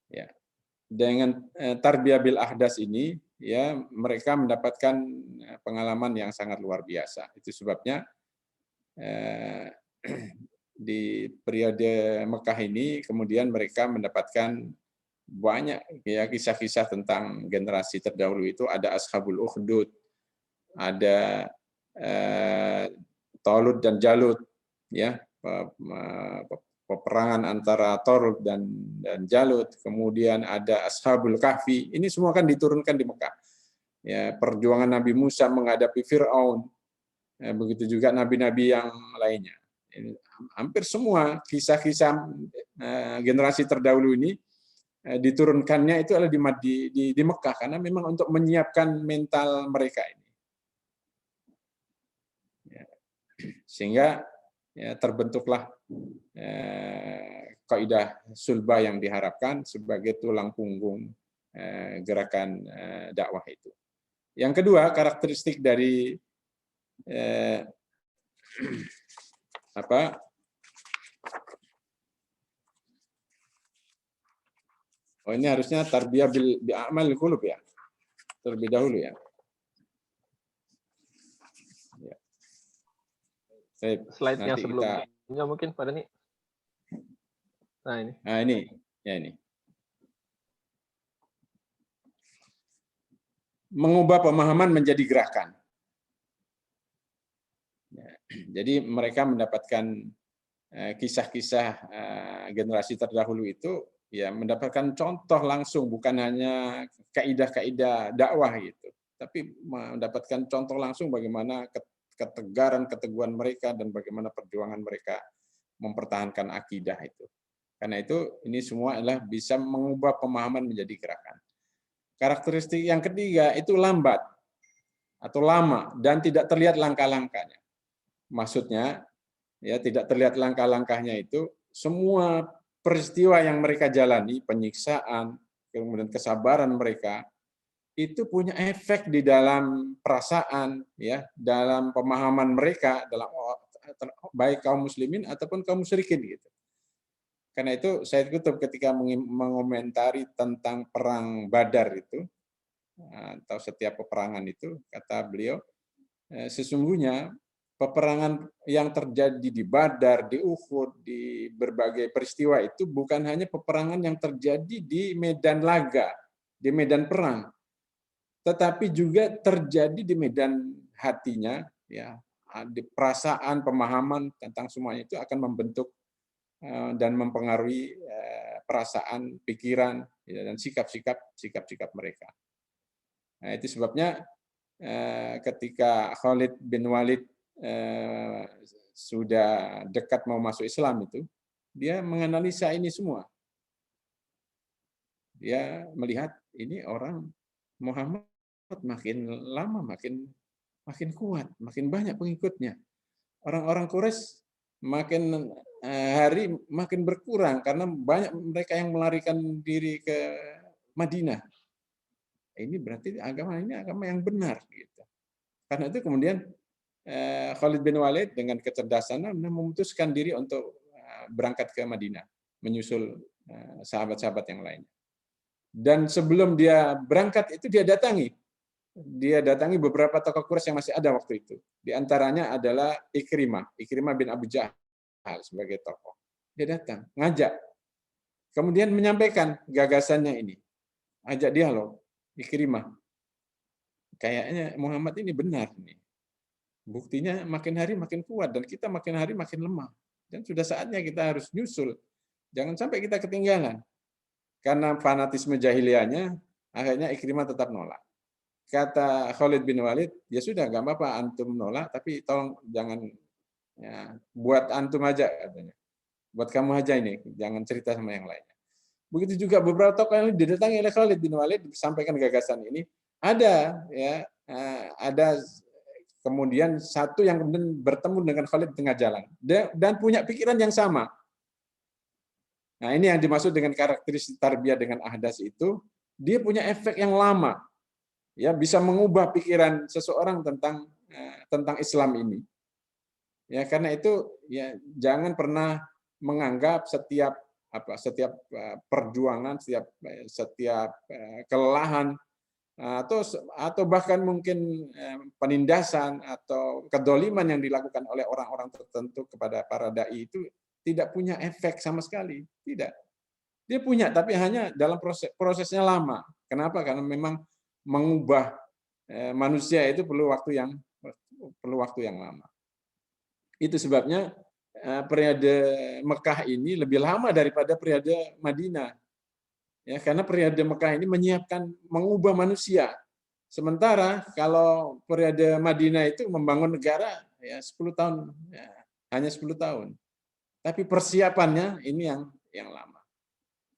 S4: Ya. dengan tarbiyah bil ahdas ini, ya mereka mendapatkan pengalaman yang sangat luar biasa. Itu sebabnya di periode Mekah ini kemudian mereka mendapatkan banyak ya kisah-kisah tentang generasi terdahulu. Itu ada Ashabul Ukhdud, ada Talut dan Jalut, ya peperangan antara Talut dan Jalut. Kemudian ada Ashabul Kahfi. Ini semua kan diturunkan di Mekah. Ya, perjuangan Nabi Musa menghadapi Fir'aun. Begitu juga nabi-nabi yang lainnya. Hampir semua kisah-kisah generasi terdahulu ini diturunkannya itu adalah di Mekah, karena memang untuk menyiapkan mental mereka ini. Sehingga ya, terbentuklah kaidah sulbah yang diharapkan sebagai tulang punggung gerakan dakwah itu. Yang kedua, karakteristik dari Oh, ini harusnya tarbiyah bil amal qulub ya. Terlebih dahulu ya.
S2: Slide-nya
S4: Nanti
S2: sebelumnya mungkin pada nih. Nah ini.
S4: Nah ini, ya ini. Mengubah pemahaman menjadi gerakan. Jadi mereka mendapatkan kisah-kisah generasi terdahulu itu ya mendapatkan contoh langsung, bukan hanya kaidah-kaidah dakwah gitu, tapi mendapatkan contoh langsung bagaimana ketegaran, keteguhan mereka dan bagaimana perjuangan mereka mempertahankan akidah itu. Karena itu ini semua adalah bisa mengubah pemahaman menjadi gerakan. Karakteristik yang ketiga itu lambat atau lama dan tidak terlihat langkah-langkahnya. Maksudnya ya tidak terlihat langkah-langkahnya itu semua peristiwa yang mereka jalani, penyiksaan, kemudian kesabaran mereka itu punya efek di dalam perasaan, ya, dalam pemahaman mereka, dalam baik kaum muslimin ataupun kaum musyrikin gitu. Karena itu Sayyid Qutb ketika mengomentari tentang perang Badar itu atau setiap peperangan itu, kata beliau, sesungguhnya peperangan yang terjadi di Badar, di Uhud, di berbagai peristiwa itu bukan hanya peperangan yang terjadi di medan laga, di medan perang, tetapi juga terjadi di medan hatinya, ya, di perasaan, pemahaman tentang semuanya itu akan membentuk dan mempengaruhi perasaan, pikiran, dan sikap-sikap mereka. Nah, itu sebabnya ketika Khalid bin Walid sudah dekat mau masuk Islam itu, dia menganalisa ini semua. Dia melihat ini orang Muhammad makin lama makin kuat, makin banyak pengikutnya. Orang-orang Quraisy makin hari makin berkurang karena banyak mereka yang melarikan diri ke Madinah. Ini berarti agama ini agama yang benar gitu. Karena itu kemudian Khalid bin Walid dengan kecerdasannya memutuskan diri untuk berangkat ke Madinah, menyusul sahabat-sahabat yang lainnya. Dan sebelum dia berangkat itu dia datangi beberapa tokoh Quraisy yang masih ada waktu itu. Di antaranya adalah Ikrimah bin Abu Jahal sebagai tokoh. Dia datang, ngajak. Kemudian menyampaikan gagasannya ini. Ajak dialog, Ikrimah. Kayaknya Muhammad ini benar nih. Buktinya makin hari makin kuat dan kita makin hari makin lemah. Dan sudah saatnya kita harus nyusul. Jangan sampai kita ketinggalan. Karena fanatisme jahiliyahnya, akhirnya Ikrimah tetap nolak. Kata Khalid bin Walid, ya sudah, nggak apa-apa antum nolak, tapi tolong jangan ya, buat antum aja katanya. Buat kamu aja ini, jangan cerita sama yang lainnya. Begitu juga beberapa tokoh yang didatangi oleh Khalid bin Walid disampaikan gagasan ini. Ada kemudian satu yang kemudian bertemu dengan Khalid di tengah jalan dan punya pikiran yang sama. Nah, ini yang dimaksud dengan karakteristik tarbiyah dengan ahdas itu, dia punya efek yang lama. Ya, bisa mengubah pikiran seseorang tentang Islam ini. Ya, karena itu ya jangan pernah menganggap setiap setiap perjuangan, setiap kelelahan atau bahkan mungkin penindasan atau kedoliman yang dilakukan oleh orang-orang tertentu kepada para dai itu tidak punya efek sama sekali. Tidak. Dia punya, tapi hanya dalam prosesnya lama. Kenapa? Karena memang mengubah manusia itu perlu waktu yang lama. Itu sebabnya periode Mekah ini lebih lama daripada periode Madinah. Ya, karena periode Mekah ini mengubah manusia. Sementara kalau periode Madinah itu membangun negara ya 10 tahun, ya, hanya 10 tahun. Tapi persiapannya ini yang lama.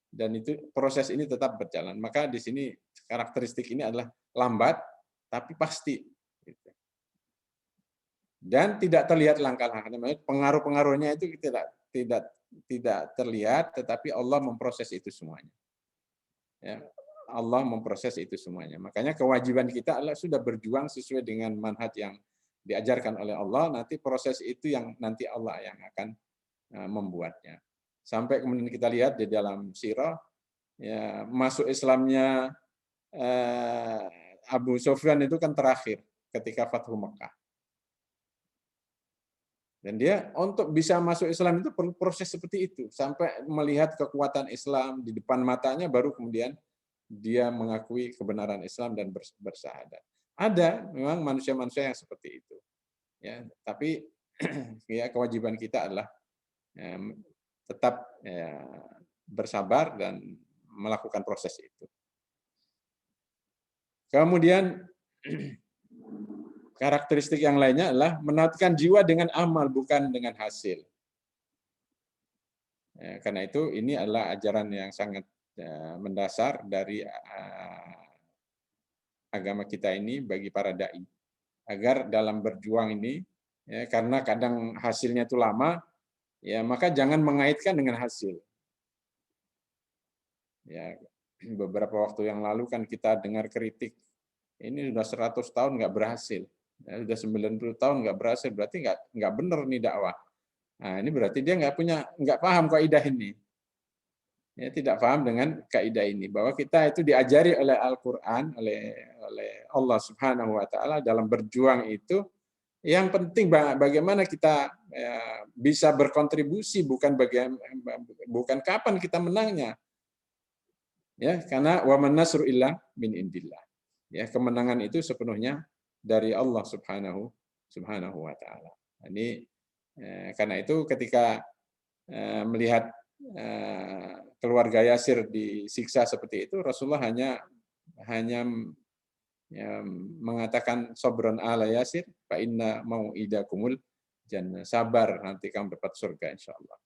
S4: Dan itu proses ini tetap berjalan. Maka di sini karakteristik ini adalah lambat tapi pasti. Dan tidak terlihat langkah-langkahnya. Pengaruh-pengaruhnya itu tidak terlihat, tetapi Allah memproses itu semuanya. Ya, Allah memproses itu semuanya. Makanya kewajiban kita adalah sudah berjuang sesuai dengan manhaj yang diajarkan oleh Allah. Nanti proses itu yang nanti Allah yang akan membuatnya. Sampai kemudian kita lihat di dalam sirah, ya, masuk Islamnya Abu Sufyan itu kan terakhir ketika Fathu Mekah. Dan dia untuk bisa masuk Islam itu perlu proses seperti itu. Sampai melihat kekuatan Islam di depan matanya, baru kemudian dia mengakui kebenaran Islam dan bersyahadat. Ada memang manusia-manusia yang seperti itu. Ya, tapi ya, kewajiban kita adalah tetap bersabar dan melakukan proses itu. Kemudian karakteristik yang lainnya adalah menaatkan jiwa dengan amal, bukan dengan hasil. Karena itu ini adalah ajaran yang sangat mendasar dari agama kita ini bagi para dai. Agar dalam berjuang ini, ya, karena kadang hasilnya itu lama, ya maka jangan mengaitkan dengan hasil. Ya, beberapa waktu yang lalu kan kita dengar kritik, ini sudah 100 tahun nggak berhasil, ya, sudah 90 tahun nggak berhasil, berarti nggak benar nih dakwah. Nah, ini berarti dia nggak paham kaidah ini. Ya, tidak paham dengan kaidah ini, bahwa kita itu diajari oleh Al-Quran, oleh Allah Subhanahu Wa Taala dalam berjuang itu. Yang penting bagaimana kita bisa berkontribusi, bukan kapan kita menangnya. Ya, karena wa man nasru illa min indillah. Ya, kemenangan itu sepenuhnya dari Allah Subhanahu Wa Taala. Ini karena itu ketika melihat keluarga Yasir disiksa seperti itu, Rasulullah hanya mengatakan sabron ala Yasir fa inna mau'idakumul jannah, sabar nanti kamu dapat surga insyaallah.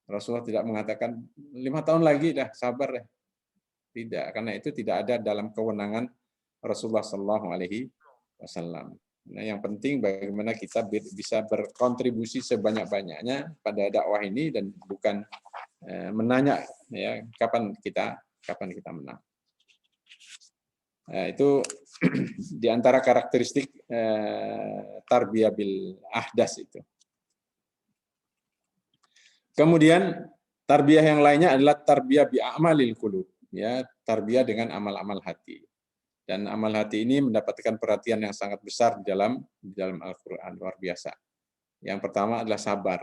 S4: Rasulullah tidak mengatakan 5 tahun lagi dah sabar deh. Tidak, karena itu tidak ada dalam kewenangan Rasulullah sallallahu alaihi wasallam. Nah, yang penting bagaimana kita bisa berkontribusi sebanyak-banyaknya pada dakwah ini dan bukan menanya ya kapan kita menang. Nah, itu di antara karakteristik tarbiyah bil ahdas itu. Kemudian tarbiyah yang lainnya adalah tarbiyah bi a'malil qulub, ya, tarbiyah dengan amal-amal hati. Dan amal hati ini mendapatkan perhatian yang sangat besar di dalam Al-Qur'an, luar biasa. Yang pertama adalah sabar.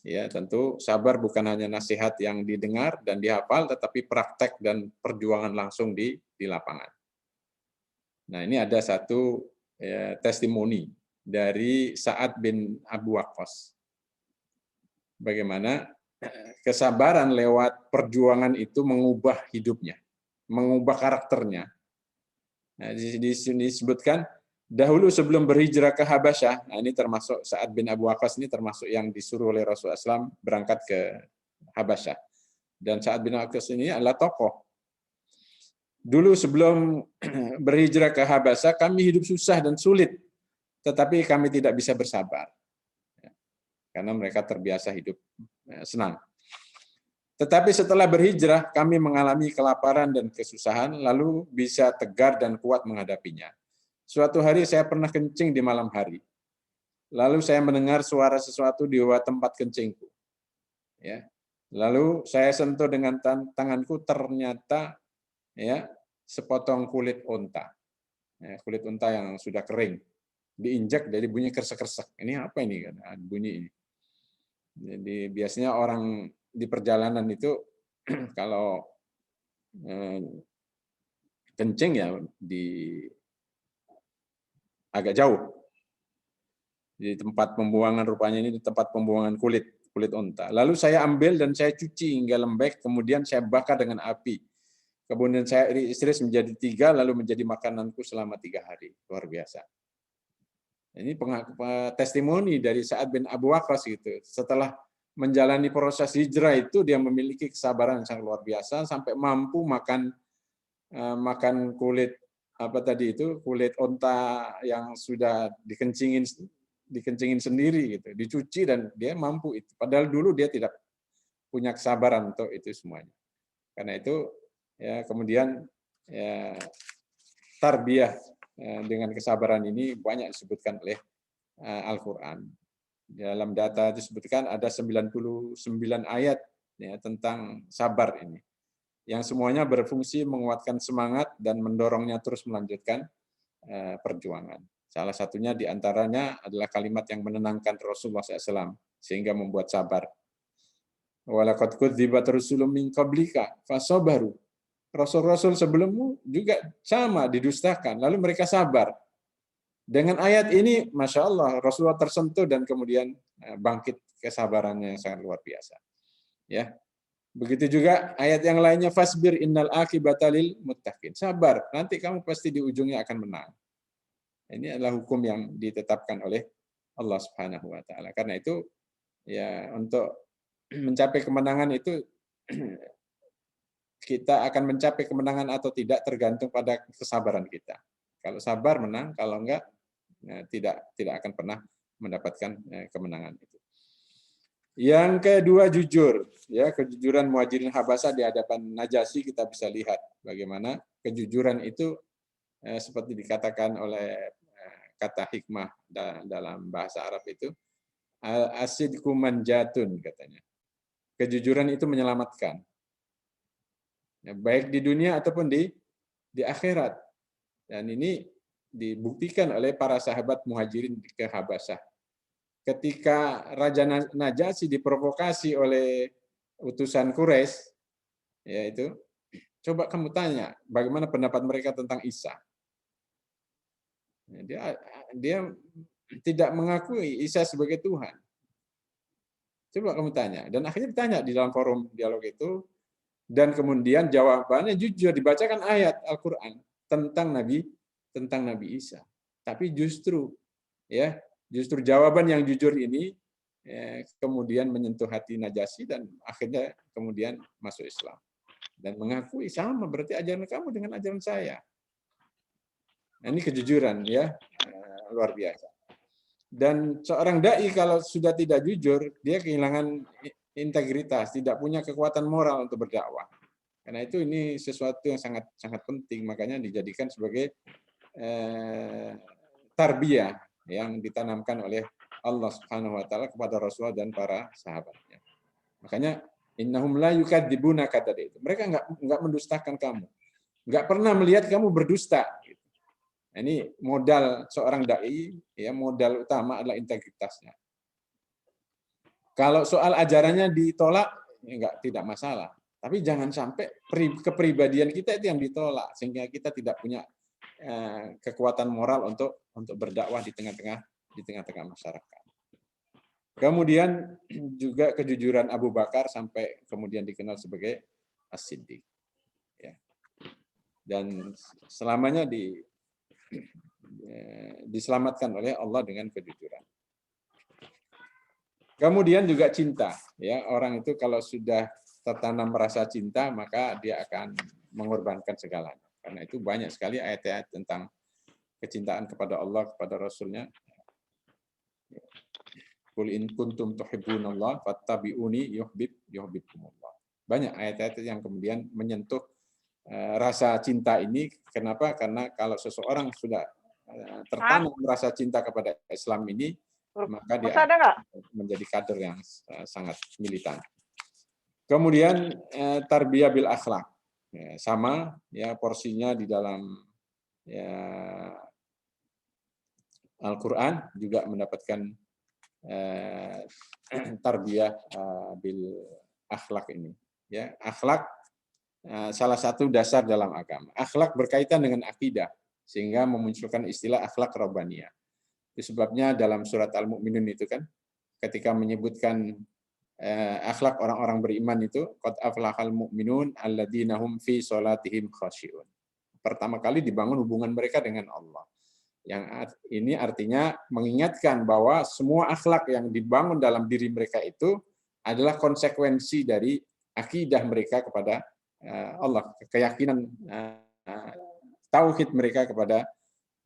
S4: Ya, tentu sabar bukan hanya nasihat yang didengar dan dihafal, tetapi praktek dan perjuangan langsung di lapangan. Nah, ini ada satu testimoni dari Sa'ad bin Abu Waqqas. Bagaimana kesabaran lewat perjuangan itu mengubah hidupnya, mengubah karakternya. Nah, disebutkan dahulu sebelum berhijrah ke Habasyah, nah ini termasuk Sa'ad bin Abu Waqqas ini termasuk yang disuruh oleh Rasulullah SAW berangkat ke Habasyah. Dan Sa'ad bin Abu Waqqas ini adalah tokoh. Dulu sebelum berhijrah ke Habasyah, kami hidup susah dan sulit, tetapi kami tidak bisa bersabar. Karena mereka terbiasa hidup senang. Tetapi setelah berhijrah, kami mengalami kelaparan dan kesusahan, lalu bisa tegar dan kuat menghadapinya. Suatu hari saya pernah kencing di malam hari. Lalu saya mendengar suara sesuatu di bawah tempat kencingku. Ya. Lalu saya sentuh dengan tanganku, ternyata ya sepotong kulit unta. Ya, kulit unta yang sudah kering. Diinjak dari bunyi kresek-kresek. Ini apa ini kan? Bunyi ini. Jadi biasanya orang di perjalanan itu kalau kencing ya di agak jauh. Di tempat pembuangan, rupanya ini di tempat pembuangan kulit unta. Lalu saya ambil dan saya cuci hingga lembek, kemudian saya bakar dengan api. Kemudian saya iris menjadi 3, lalu menjadi makananku selama 3 hari. Luar biasa. Ini testimoni dari Sa'ad bin Abu Waqqas gitu. Setelah menjalani proses hijrah itu, dia memiliki kesabaran yang sangat luar biasa sampai mampu makan kulit kulit unta yang sudah dikencingin sendiri gitu, dicuci, dan dia mampu itu. Padahal dulu dia tidak punya kesabaran untuk itu semuanya. Karena itu ya kemudian ya, tarbiyah dengan kesabaran ini banyak disebutkan oleh Al-Qur'an. Dalam data disebutkan ada 99 ayat ya tentang sabar ini, yang semuanya berfungsi menguatkan semangat dan mendorongnya terus melanjutkan perjuangan. Salah satunya diantaranya adalah kalimat yang menenangkan Rasulullah SAW sehingga membuat sabar. Walaqad kudzibat rusulun min qablika fasabaru. Rasul-rasul sebelummu juga sama didustakan, lalu mereka sabar. Dengan ayat ini, Masya Allah, Rasulullah tersentuh dan kemudian bangkit kesabarannya yang sangat luar biasa. Ya, begitu juga ayat yang lainnya, fasbir innal akibata lil muttaqin. Sabar, nanti kamu pasti di ujungnya akan menang. Ini adalah hukum yang ditetapkan oleh Allah Subhanahu wa taala. Karena itu ya untuk mencapai kemenangan itu kita akan mencapai kemenangan atau tidak tergantung pada kesabaran kita. Kalau sabar menang, kalau enggak ya, tidak akan pernah mendapatkan kemenangan itu. Yang kedua, jujur. Ya, kejujuran Muhajirin Habasah di hadapan Najasyi, kita bisa lihat bagaimana kejujuran itu seperti dikatakan oleh kata hikmah dalam bahasa Arab itu, asidku manjatun katanya. Kejujuran itu menyelamatkan. Ya, baik di dunia ataupun di akhirat. Dan ini dibuktikan oleh para sahabat Muhajirin ke Habasah. Ketika Raja Najasyi diprovokasi oleh utusan Quraisy, yaitu, coba kamu tanya bagaimana pendapat mereka tentang Isa. Dia tidak mengakui Isa sebagai Tuhan. Coba kamu tanya. Dan akhirnya ditanya di dalam forum dialog itu, dan kemudian jawabannya jujur, dibacakan ayat Al-Quran tentang Nabi Isa. Tapi justru jawaban yang jujur ini kemudian menyentuh hati Najasyi dan akhirnya kemudian masuk Islam dan mengakui sama, berarti ajaran kamu dengan ajaran saya. Nah, ini kejujuran ya, luar biasa. Dan seorang dai kalau sudah tidak jujur, dia kehilangan integritas, tidak punya kekuatan moral untuk berdakwah. Karena itu ini sesuatu yang sangat sangat penting, makanya dijadikan sebagai tarbiyah yang ditanamkan oleh Allah Subhanahu wa taala kepada Rasulullah dan para sahabatnya. Makanya innahum la yukadzibunaka tadi itu. Mereka enggak mendustakan kamu. Enggak pernah melihat kamu berdusta. Nah, ini modal seorang dai, ya, modal utama adalah integritasnya. Kalau soal ajarannya ditolak, ya tidak masalah. Tapi jangan sampai kepribadian kita itu yang ditolak sehingga kita tidak punya kekuatan moral untuk berdakwah di tengah-tengah masyarakat. Kemudian juga kejujuran Abu Bakar sampai kemudian dikenal sebagai As-Siddiq. Ya. Dan selamanya diselamatkan oleh Allah dengan kejujuran. Kemudian juga cinta, ya, orang itu kalau sudah tertanam rasa cinta maka dia akan mengorbankan segalanya. Karena itu banyak sekali ayat-ayat tentang kecintaan kepada Allah, kepada Rasulnya. Qul in kuntum tuhibbunallah fattabi'uni yuhibbukumullah. Banyak ayat-ayat yang kemudian menyentuh rasa cinta ini. Kenapa? Karena kalau seseorang sudah tertanam rasa cinta kepada Islam ini, maka dia menjadi kader yang sangat militan. Kemudian tarbiyah bil akhlak, ya, sama ya porsinya di dalam ya, Al-Quran juga mendapatkan tarbiyah bil akhlak ini. Ya, akhlak salah satu dasar dalam agama. Akhlak berkaitan dengan akidah sehingga memunculkan istilah akhlak robbaniyah. Itu sebabnya dalam surat Al-Mu'minun itu kan ketika menyebutkan akhlak orang-orang beriman itu qad aflahal mu'minun alladzina hum fi sholatihim khashi'un. Pertama kali dibangun hubungan mereka dengan Allah. Yang ini artinya mengingatkan bahwa semua akhlak yang dibangun dalam diri mereka itu adalah konsekuensi dari akidah mereka kepada Allah, keyakinan tauhid mereka kepada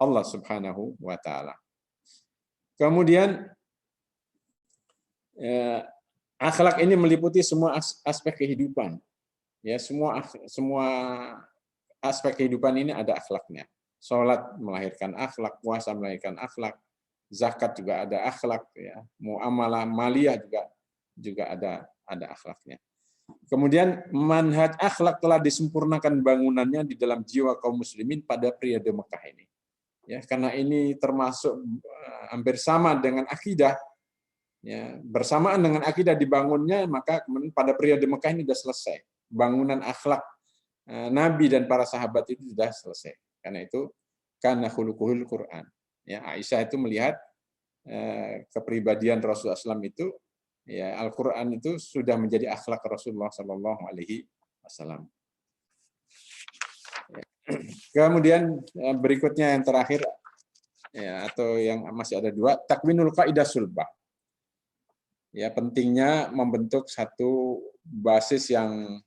S4: Allah Subhanahu wa taala. Kemudian akhlak ini meliputi semua aspek kehidupan. Ya, semua aspek kehidupan ini ada akhlaknya. Salat melahirkan akhlak, puasa melahirkan akhlak, zakat juga ada akhlak, ya. Muamalah maliyah juga ada akhlaknya. Kemudian manhaj akhlak telah disempurnakan bangunannya di dalam jiwa kaum muslimin pada periode Mekah ini. Ya, karena ini termasuk hampir sama dengan akidah. Ya, bersamaan dengan akidah dibangunnya, maka kemudian pada periode Mekah ini sudah selesai. Bangunan akhlak Nabi dan para sahabat itu sudah selesai. Karena itu kana khuluquhul Quran. Ya, Aisyah itu melihat kepribadian Rasulullah SAW itu, ya, Al-Quran itu sudah menjadi akhlak Rasulullah SAW. Kemudian berikutnya yang terakhir, ya, atau yang masih ada dua, takwinul qaidah sulbah. Ya, pentingnya membentuk satu basis yang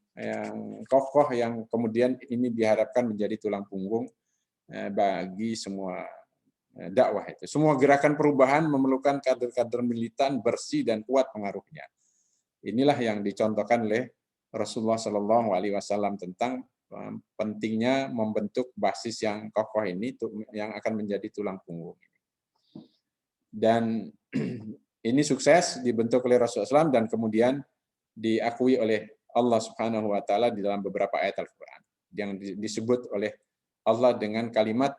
S4: kokoh yang kemudian ini diharapkan menjadi tulang punggung bagi semua dakwah itu. Semua gerakan perubahan memerlukan kader-kader militan bersih dan kuat pengaruhnya. Inilah yang dicontohkan oleh Rasulullah SAW tentang pentingnya membentuk basis yang kokoh ini yang akan menjadi tulang punggung. Dan ini sukses dibentuk oleh Rasulullah SAW dan kemudian diakui oleh Allah Subhanahu wa taala di dalam beberapa ayat Al-Qur'an yang disebut oleh Allah dengan kalimat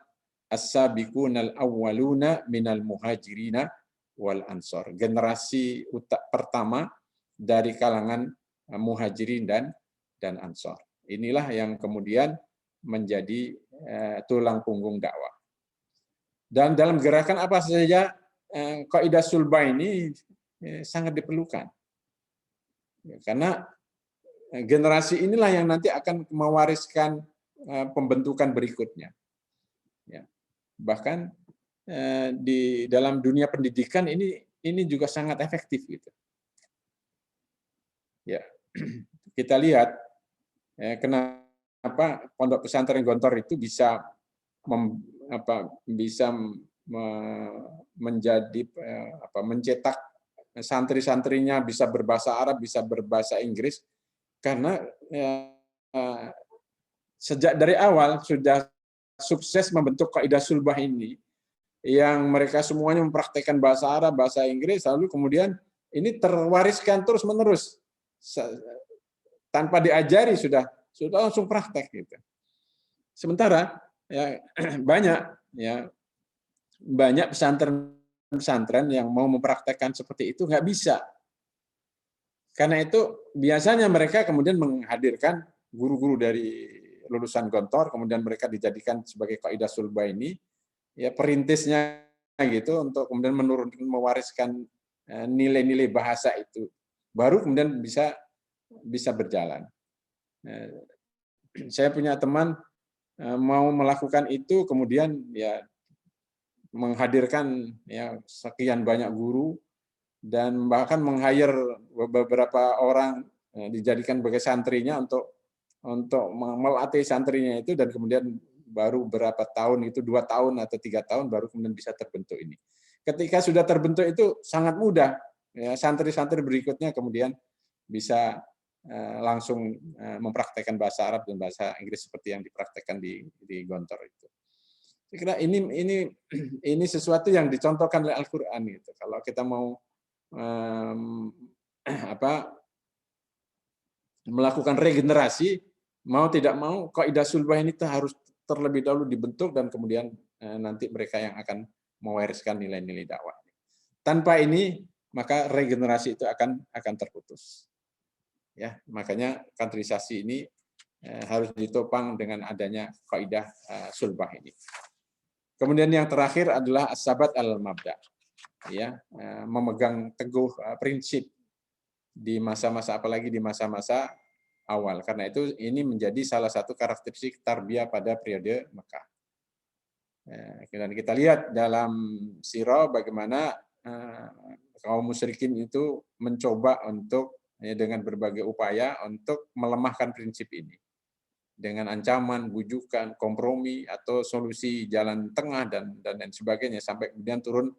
S4: as-sabiqunal awwaluna minal muhajirina wal ansor. Generasi pertama dari kalangan muhajirin dan ansor. Inilah yang kemudian menjadi tulang punggung dakwah. Dan dalam gerakan apa saja kaidah sulbah ini sangat diperlukan. Karena generasi inilah yang nanti akan mewariskan pembentukan berikutnya. Ya. Bahkan di dalam dunia pendidikan ini juga sangat efektif gitu. Ya, kita lihat kenapa Pondok Pesantren Gontor itu bisa menjadi mencetak santri-santrinya bisa berbahasa Arab, bisa berbahasa Inggris, karena sejak dari awal sudah sukses membentuk kaidah sulbah ini, yang mereka semuanya mempraktekkan bahasa Arab, bahasa Inggris, lalu kemudian ini terwariskan terus-menerus tanpa diajari sudah langsung praktek gitu. Sementara ya banyak pesantren yang mau mempraktekkan seperti itu nggak bisa. Karena itu biasanya mereka kemudian menghadirkan guru-guru dari lulusan Gontor, kemudian mereka dijadikan sebagai kaidah sulbah ini, ya perintisnya gitu, untuk kemudian menurunkan, mewariskan nilai-nilai bahasa itu, baru kemudian bisa berjalan. Saya punya teman mau melakukan itu, kemudian ya menghadirkan ya sekian banyak guru dan bahkan meng-hire beberapa orang dijadikan sebagai santrinya untuk melatih santrinya itu, dan kemudian baru berapa tahun itu 2 tahun atau 3 tahun baru kemudian bisa terbentuk ini. Ketika sudah terbentuk itu sangat mudah, ya, santri-santri berikutnya kemudian bisa langsung mempraktekkan bahasa Arab dan bahasa Inggris seperti yang dipraktekkan di Gontor itu. Saya kira ini sesuatu yang dicontohkan oleh Al-Qur'an gitu. Kalau kita mau melakukan regenerasi, mau tidak mau kaidah sulbah ini harus terlebih dahulu dibentuk dan kemudian nanti mereka yang akan mewariskan nilai-nilai dakwah. Tanpa ini maka regenerasi itu akan terputus. Ya, makanya kaderisasi ini harus ditopang dengan adanya kaidah sulbah ini. Kemudian yang terakhir adalah as-sabat al-mabda. Ya, memegang teguh prinsip di masa-masa, apalagi di masa-masa awal. Karena itu ini menjadi salah satu karakteristik tarbiyah pada periode Mekah. Dan kita lihat dalam sirah bagaimana kaum musyrikin itu mencoba untuk dengan berbagai upaya untuk melemahkan prinsip ini. Dengan ancaman, bujukan, kompromi, atau solusi jalan tengah dan lain sebagainya, sampai kemudian turun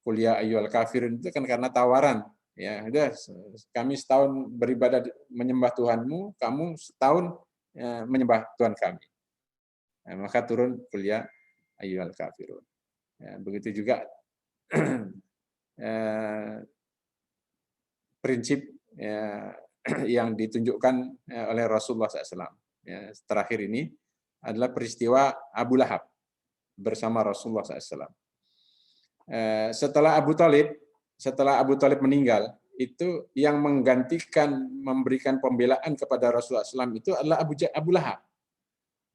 S4: kuliah ayyuhal kafirun itu kan karena tawaran. Ya, udah kami setahun beribadah menyembah Tuhanmu, kamu setahun menyembah Tuhan kami. Nah, maka turun kuliah ayyuhal kafirun. Ya, begitu juga prinsip yang ditunjukkan oleh Rasulullah SAW. Ya, terakhir ini adalah peristiwa Abu Lahab bersama Rasulullah SAW. Setelah Abu Thalib meninggal, itu yang menggantikan memberikan pembelaan kepada Rasulullah SAW itu adalah Abu Lahab.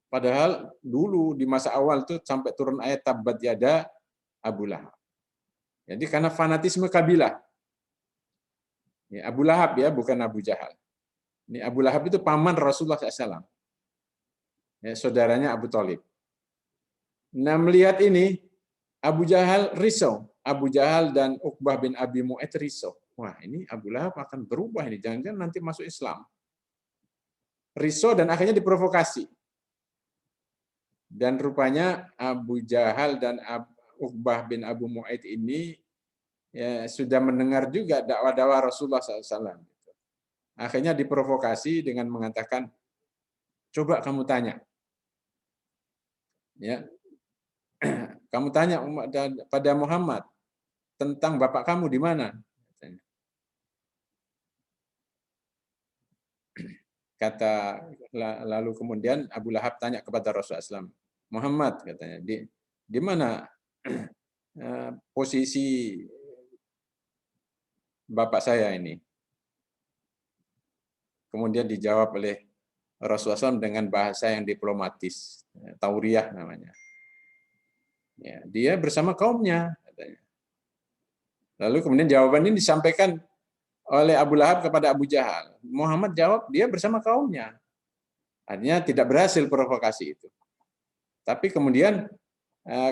S4: Padahal dulu di masa awal itu sampai turun ayat tabbat yada Abu Lahab. Jadi karena fanatisme kabilah. Ya, Abu Lahab ya, bukan Abu Jahal. Ini Abu Lahab itu paman Rasulullah SAW. Ya, saudaranya Abu Thalib. Nah, melihat ini, Abu Jahal risau. Abu Jahal dan Uqbah bin Abi Mu'ayth risau. Wah, ini Abu Lahab akan berubah ini. Jangan-jangan nanti masuk Islam. Risau dan akhirnya diprovokasi. Dan rupanya Abu Jahal dan Uqbah bin Abu Mu'ayth ini ya, sudah mendengar juga dakwah-dakwah Rasulullah SAW. Akhirnya diprovokasi dengan mengatakan, coba kamu tanya. Ya, kamu tanya pada Muhammad tentang bapak kamu di mana? Kata lalu kemudian Abu Lahab tanya kepada Rasulullah SAW, Muhammad katanya, di mana posisi bapak saya ini? Kemudian dijawab oleh Rasulullah SAW dengan bahasa yang diplomatis, tauriyah namanya. Ya, dia bersama kaumnya, katanya. Lalu kemudian jawaban ini disampaikan oleh Abu Lahab kepada Abu Jahal. Muhammad jawab, dia bersama kaumnya. Artinya tidak berhasil provokasi itu. Tapi kemudian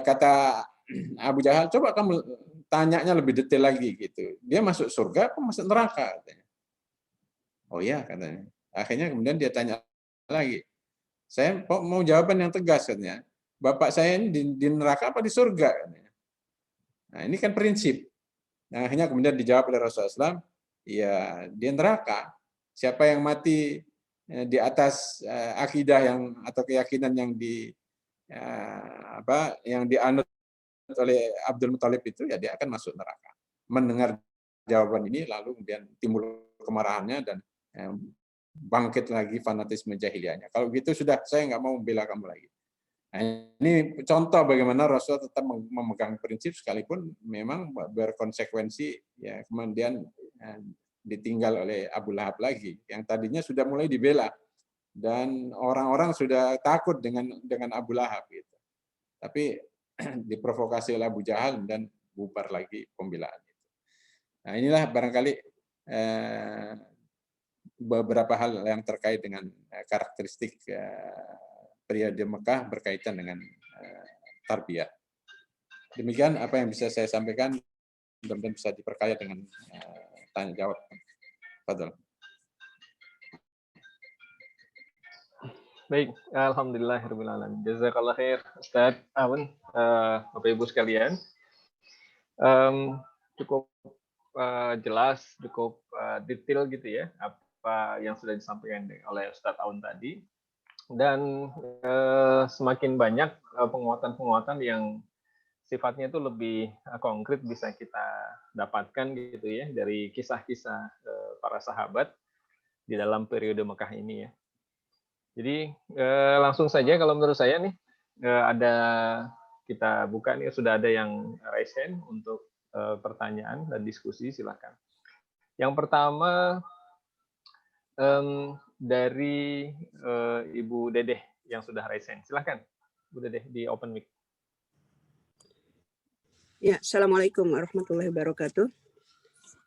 S4: kata Abu Jahal, coba kamu tanyanya lebih detail lagi gitu. Dia masuk surga atau masuk neraka? Katanya. Oh iya, katanya. Akhirnya kemudian dia tanya lagi. Saya mau jawaban yang tegas, katanya. Bapak saya ini di neraka apa di surga? Katanya. Nah, ini kan prinsip. Nah, akhirnya kemudian dijawab oleh Rasulullah SAW, ya dia neraka. Siapa yang mati di atas akidah yang atau keyakinan yang yang dianut oleh Abdul Muthalib itu, ya dia akan masuk neraka. Mendengar jawaban ini lalu kemudian timbul kemarahannya dan bangkit lagi fanatisme jahiliyahnya. Kalau gitu sudah, saya nggak mau membela kamu lagi. Nah, ini contoh bagaimana Rasul tetap memegang prinsip sekalipun memang berkonsekuensi, ya kemudian ditinggal oleh Abu Lahab lagi yang tadinya sudah mulai dibela dan orang-orang sudah takut dengan Abu Lahab gitu. Tapi diprovokasi oleh Abu Jahal dan bubar lagi pembelaan itu. Nah, inilah barangkali beberapa hal yang terkait dengan karakteristik periode Mekah berkaitan dengan tarbiyah. Demikian apa yang bisa saya sampaikan, mudah-mudahan bisa diperkaya dengan tanya jawab. Fadhol.
S2: Baik, alhamdulillahirabbil alamin. Jazakallah khair Ustaz Aun, Bapak Ibu sekalian. Cukup jelas, cukup detail gitu ya apa yang sudah disampaikan oleh Ustaz Aun tadi. Dan semakin banyak penguatan-penguatan yang sifatnya itu lebih konkret bisa kita dapatkan gitu ya dari kisah-kisah para sahabat. di dalam periode Mekah ini ya. Jadi langsung saja kalau menurut saya nih ada kita buka nih, sudah ada yang raise hand untuk pertanyaan dan diskusi, silakan. Yang pertama dari Ibu Dedeh yang sudah raise hand, silakan Bu Dedeh di open mic.
S6: Ya, Assalamualaikum warahmatullahi wabarakatuh.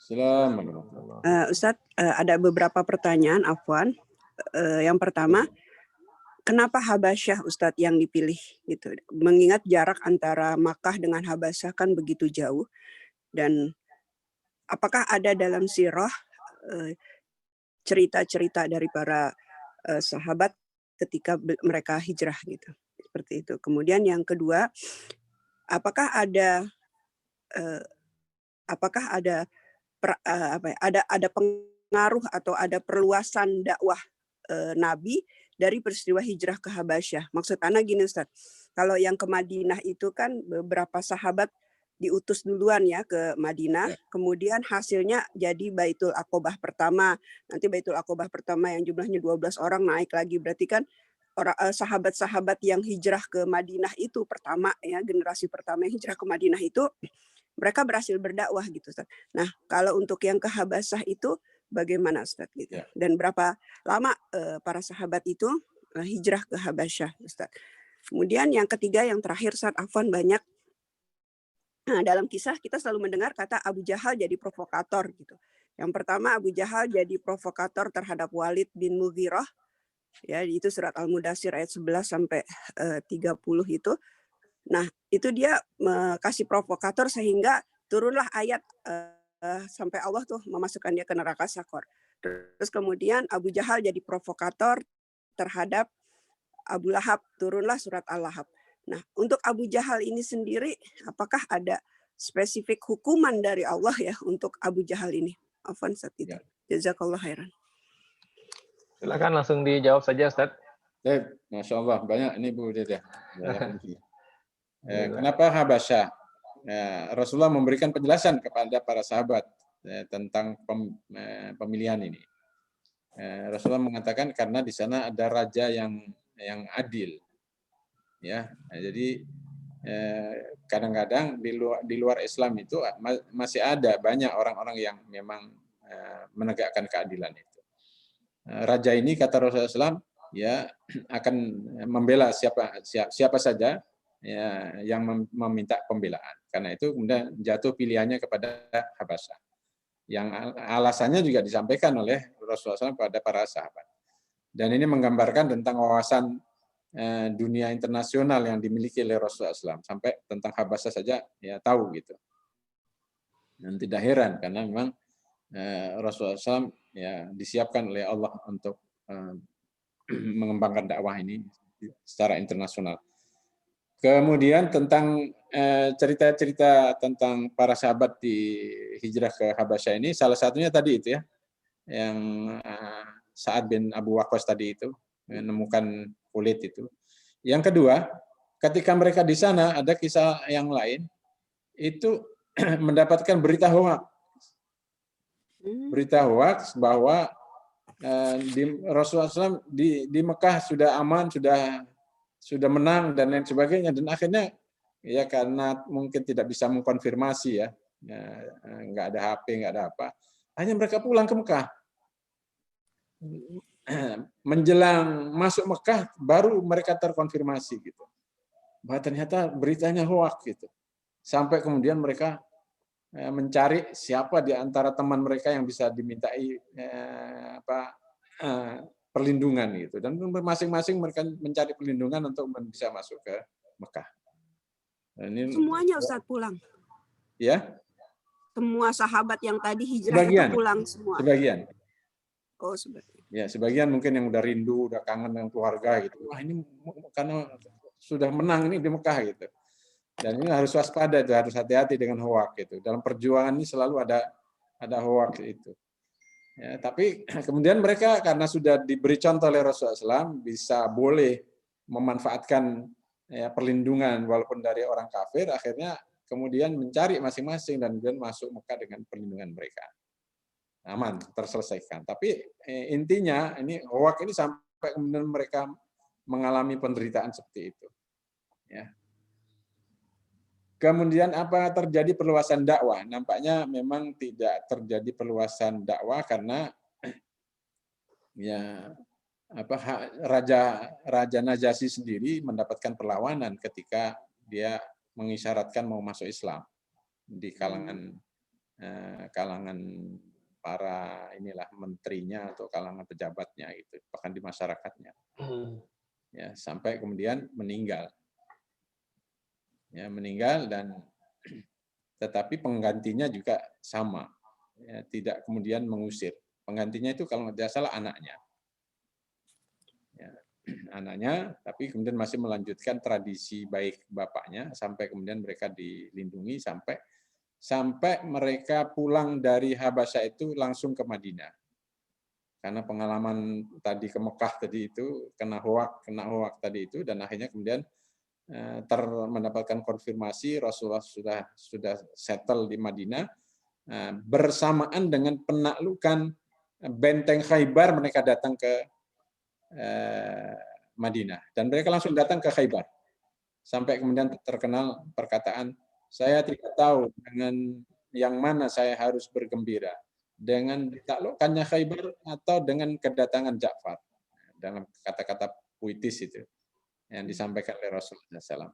S4: Assalamualaikum.
S6: Ustadz, ada beberapa pertanyaan, Afwan. Yang pertama, kenapa Habasyah Ustadz yang dipilih gitu? Mengingat jarak antara Makkah dengan Habasyah kan begitu jauh, dan apakah ada dalam sirah cerita-cerita dari para sahabat ketika mereka hijrah gitu, seperti itu. Kemudian yang kedua, apakah ada pengaruh atau ada perluasan dakwah Nabi dari peristiwa hijrah ke Habasyah? Maksud Ana gini Ustaz, kalau yang ke Madinah itu kan beberapa sahabat diutus duluan ya ke Madinah, kemudian hasilnya jadi Baitul Aqobah pertama. Nanti Baitul Aqobah pertama yang jumlahnya 12 orang naik lagi, berarti kan sahabat-sahabat yang hijrah ke Madinah itu pertama ya, generasi pertama yang hijrah ke Madinah itu mereka berhasil berdakwah gitu Ustaz. Nah, kalau untuk yang ke Habasyah itu bagaimana Ustaz gitu? Dan berapa lama para sahabat itu hijrah ke Habasyah Ustaz? Kemudian yang ketiga, yang terakhir Ustaz Afwan, banyak dalam kisah kita selalu mendengar kata Abu Jahal jadi provokator gitu. Yang pertama, Abu Jahal jadi provokator terhadap Walid bin Mughirah. Ya, itu surat Al-Mudaththir ayat 11 sampai 30 itu. Nah, itu dia kasih provokator sehingga turunlah ayat sampai Allah tuh memasukkan dia ke neraka Sakor. Terus kemudian Abu Jahal jadi provokator terhadap Abu Lahab, turunlah surat Al-Lahab. Nah, untuk Abu Jahal ini sendiri, apakah ada spesifik hukuman dari Allah ya untuk Abu Jahal ini? Afwan Ustaz itu. Jazakallah khairan.
S2: Silakan langsung dijawab saja Ustaz.
S4: Masya Allah, banyak ini Bu Dedeh. Kenapa Habasyah? Rasulullah memberikan penjelasan kepada para sahabat tentang pemilihan ini. Rasulullah mengatakan karena di sana ada raja yang adil. Ya, jadi kadang-kadang di luar Islam itu masih ada banyak orang-orang yang memang menegakkan keadilan itu. Raja ini kata Rasulullah SAW ya akan membela siapa saja ya, yang meminta pembelaan. Karena itu kemudian jatuh pilihannya kepada Habasyah. Yang alasannya juga disampaikan oleh Rasulullah SAW kepada para sahabat. Dan ini menggambarkan tentang wawasan dunia internasional yang dimiliki oleh Rasulullah SAW. Sampai tentang Habasyah saja ya tahu gitu. Dan tidak heran karena memang Rasulullah SAW ya disiapkan oleh Allah untuk mengembangkan dakwah ini secara internasional. Kemudian tentang cerita-cerita tentang para sahabat di hijrah ke Habasyah ini, salah satunya tadi itu ya, yang Sa'ad bin Abu Waqqas tadi itu, menemukan kulit itu. Yang kedua, ketika mereka di sana, ada kisah yang lain, itu mendapatkan berita hoaks. Berita hoaks bahwa di Rasulullah SAW di Mekah sudah aman, sudah menang dan lain sebagainya, dan akhirnya ya karena mungkin tidak bisa mengkonfirmasi ya, nggak ada HP, nggak ada apa, hanya mereka pulang ke Mekah. Menjelang masuk Mekah baru mereka terkonfirmasi gitu, bahwa ternyata beritanya hoaks gitu, sampai kemudian mereka mencari siapa di antara teman mereka yang bisa dimintai perlindungan gitu, dan masing-masing mereka mencari perlindungan untuk bisa masuk ke Mekah. Dan ini,
S6: semuanya Ustaz pulang.
S4: Ya.
S6: Semua sahabat yang tadi hijrah itu pulang semua.
S4: Sebagian.
S6: Oh, sebagian.
S4: Ya, sebagian mungkin yang udah rindu, udah kangen dengan keluarga gitu. Wah, ini karena sudah menang ini di Mekah gitu. Dan ini harus waspada, harus hati-hati dengan hoaks gitu. Dalam perjuangan ini selalu ada hoaks itu. Ya, tapi kemudian mereka karena sudah diberi contoh oleh Rasulullah SAW bisa boleh memanfaatkan ya, perlindungan walaupun dari orang kafir, akhirnya kemudian mencari masing-masing dan kemudian masuk Mekah dengan perlindungan mereka. aman, terselesaikan. Tapi intinya ini hoak ini sampai kemudian mereka mengalami penderitaan seperti itu. Ya. Kemudian apa terjadi perluasan dakwah? Nampaknya memang tidak terjadi perluasan dakwah karena ya Raja Najasyi sendiri mendapatkan perlawanan ketika dia mengisyaratkan mau masuk Islam di kalangan para inilah menterinya atau kalangan pejabatnya gitu, bahkan di masyarakatnya. Ya, sampai kemudian meninggal. Ya, meninggal dan tetapi penggantinya juga sama. Ya, tidak kemudian mengusir. Penggantinya itu kalau tidak salah anaknya. Ya, anaknya, tapi kemudian masih melanjutkan tradisi baik bapaknya sampai kemudian mereka dilindungi sampai mereka pulang dari Habasyah itu langsung ke Madinah. Karena pengalaman tadi ke Mekah tadi itu kena hoak tadi itu dan akhirnya kemudian mendapatkan konfirmasi Rasulullah sudah settle di Madinah bersamaan dengan penaklukan benteng Khaybar, mereka datang ke Madinah dan mereka langsung datang ke Khaybar sampai kemudian terkenal perkataan, saya tidak tahu dengan yang mana saya harus bergembira, dengan ditaklukkannya Khaybar atau dengan kedatangan Ja'far, dalam kata-kata puitis itu yang disampaikan oleh Rasulullah SAW.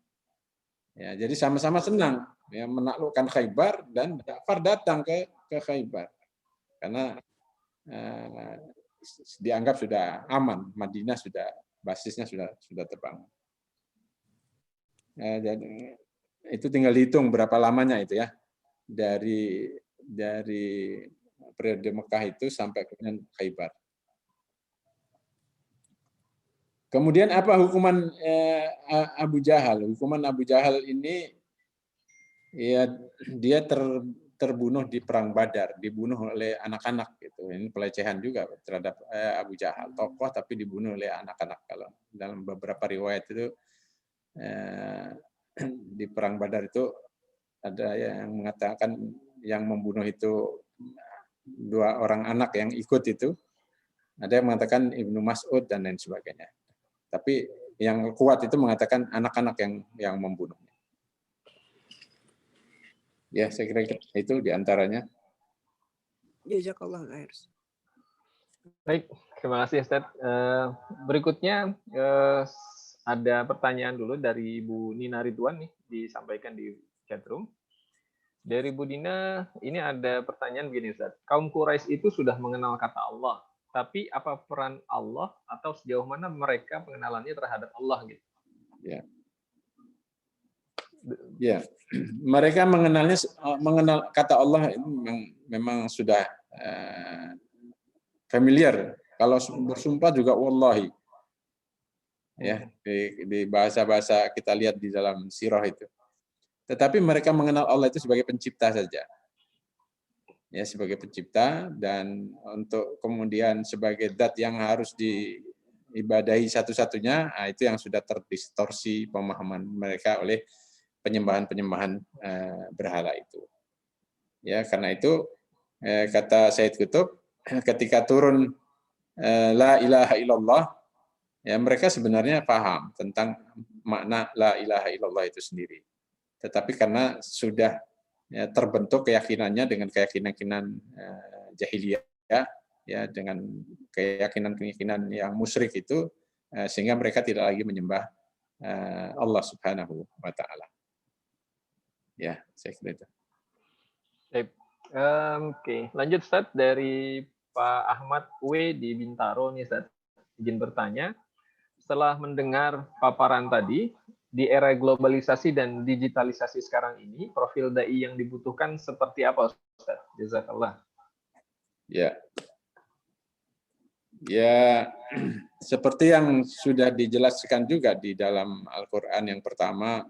S4: Ya, jadi sama-sama senang ya, menaklukkan Khaybar dan Ja'far datang ke Khaybar karena dianggap sudah aman, Madinah sudah basisnya sudah terbangun. Ya, jadi itu tinggal dihitung berapa lamanya itu ya dari periode Mekah itu sampai kemudian Khaybar. Kemudian apa hukuman Abu Jahal? Hukuman Abu Jahal ini ya dia terbunuh di perang Badar, dibunuh oleh anak-anak gitu. Ini pelecehan juga terhadap Abu Jahal, tokoh tapi dibunuh oleh anak-anak. Kalau dalam beberapa riwayat itu di perang Badar itu ada yang mengatakan yang membunuh itu 2 orang anak yang ikut itu. Ada yang mengatakan Ibnu Mas'ud dan lain sebagainya. Tapi yang kuat itu mengatakan anak-anak yang membunuhnya. Ya, saya kira itu diantaranya.
S6: Jazakallah khair.
S2: Baik, terima kasih Ustaz. Berikutnya ada pertanyaan dulu dari Bu Nina Ridwan nih, disampaikan di chatroom. Dari Bu Dina, ini ada pertanyaan begini Ustaz. Kaum Quraisy itu sudah mengenal kata Allah, tapi apa peran Allah atau sejauh mana mereka pengenalannya terhadap Allah gitu?
S4: Ya, mereka mengenal kata Allah itu memang sudah familiar. Kalau bersumpah juga wallahi. Ya, di bahasa-bahasa kita lihat di dalam sirah itu. Tetapi mereka mengenal Allah itu sebagai pencipta saja. Ya, sebagai pencipta dan untuk kemudian sebagai zat yang harus diibadahi satu-satunya, itu yang sudah terdistorsi pemahaman mereka oleh penyembahan-penyembahan berhala itu. Ya, karena itu kata Sayyid Qutb ketika turun la ilaha illallah, ya mereka sebenarnya paham tentang makna la ilaha illallah itu sendiri. Tetapi karena sudah terbentuk keyakinannya dengan keyakinan jahiliyah, ya dengan keyakinan yang musyrik itu, sehingga mereka tidak lagi menyembah Allah Subhanahu wa Ta'ala. Ya, saya kira itu.
S2: Oke, lanjut Ustaz dari Pak Ahmad W di Bintaro nih Ustaz. Izin bertanya, setelah mendengar paparan tadi, di era globalisasi dan digitalisasi sekarang ini, profil dai yang dibutuhkan seperti apa Ustaz? Jazakallah.
S4: Ya. Ya, seperti yang sudah dijelaskan juga di dalam Al-Qur'an yang pertama,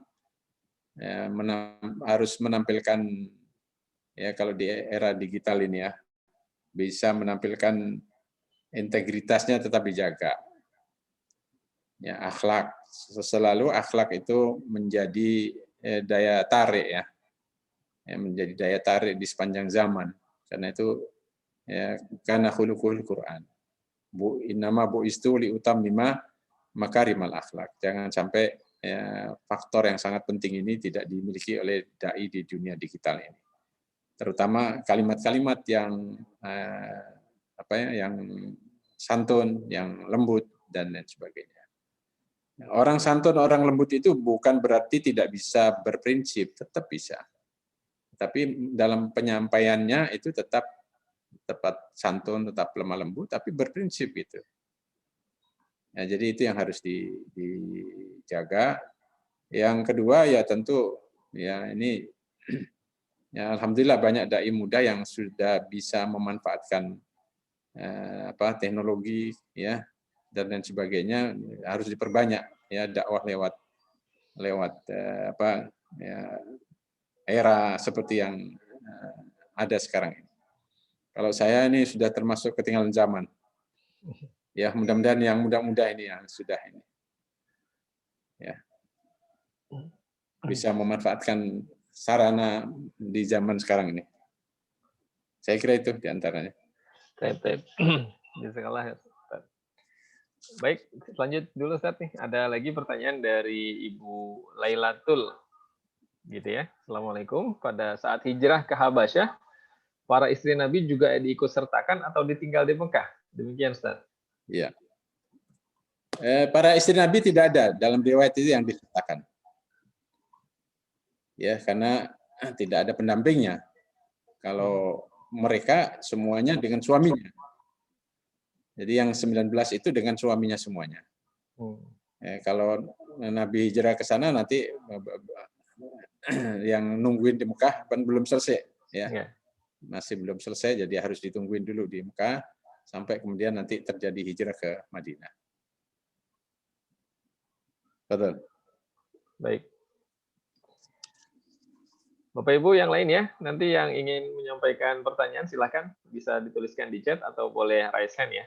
S4: ya, harus menampilkan, ya kalau di era digital ini ya, bisa menampilkan integritasnya tetap dijaga. Ya, akhlak, selalu akhlak itu menjadi daya tarik ya, menjadi daya tarik di sepanjang zaman. Karena itu ya kana khuluqul Quran. Innama bu'istu li utammima makarimal akhlak. Jangan sampai faktor yang sangat penting ini tidak dimiliki oleh dai di dunia digital ini. Terutama kalimat-kalimat yang yang santun, yang lembut dan lain sebagainya. Orang santun, orang lembut itu bukan berarti tidak bisa berprinsip, tetap bisa. Tapi dalam penyampaiannya itu tetap tepat santun, tetap lemah lembut, tapi berprinsip itu. Ya, jadi itu yang harus dijaga. Yang kedua ya tentu ya ini ya alhamdulillah banyak dai muda yang sudah bisa memanfaatkan teknologi ya dan lain sebagainya, harus diperbanyak ya dakwah lewat era seperti yang ada sekarang ini. Kalau saya ini sudah termasuk ketinggalan zaman. Ya, mudah-mudahan yang muda-muda ini yang sudah ini. Ya. Bisa memanfaatkan sarana di zaman sekarang ini. Saya kira itu diantaranya.
S2: Baik, lanjut dulu Ustaz nih. Ada lagi pertanyaan dari Ibu Lailatul. Gitu ya. Assalamualaikum. Pada saat hijrah ke Habasyah, para istri Nabi juga diikut sertakan atau ditinggal di Mekah? Demikian Ustaz.
S4: Iya. Para istri Nabi tidak ada dalam riwayat itu yang disertakan. Ya, karena tidak ada pendampingnya. Kalau mereka semuanya dengan suaminya. Jadi yang 19 itu dengan suaminya semuanya. Kalau Nabi hijrah ke sana nanti yang nungguin di Mekah kan belum selesai, ya. Masih belum selesai, jadi harus ditungguin dulu di Mekah sampai kemudian nanti terjadi hijrah ke Madinah. Betul.
S2: Baik. Bapak Ibu yang lain ya, nanti yang ingin menyampaikan pertanyaan silakan bisa dituliskan di chat atau boleh raise hand ya.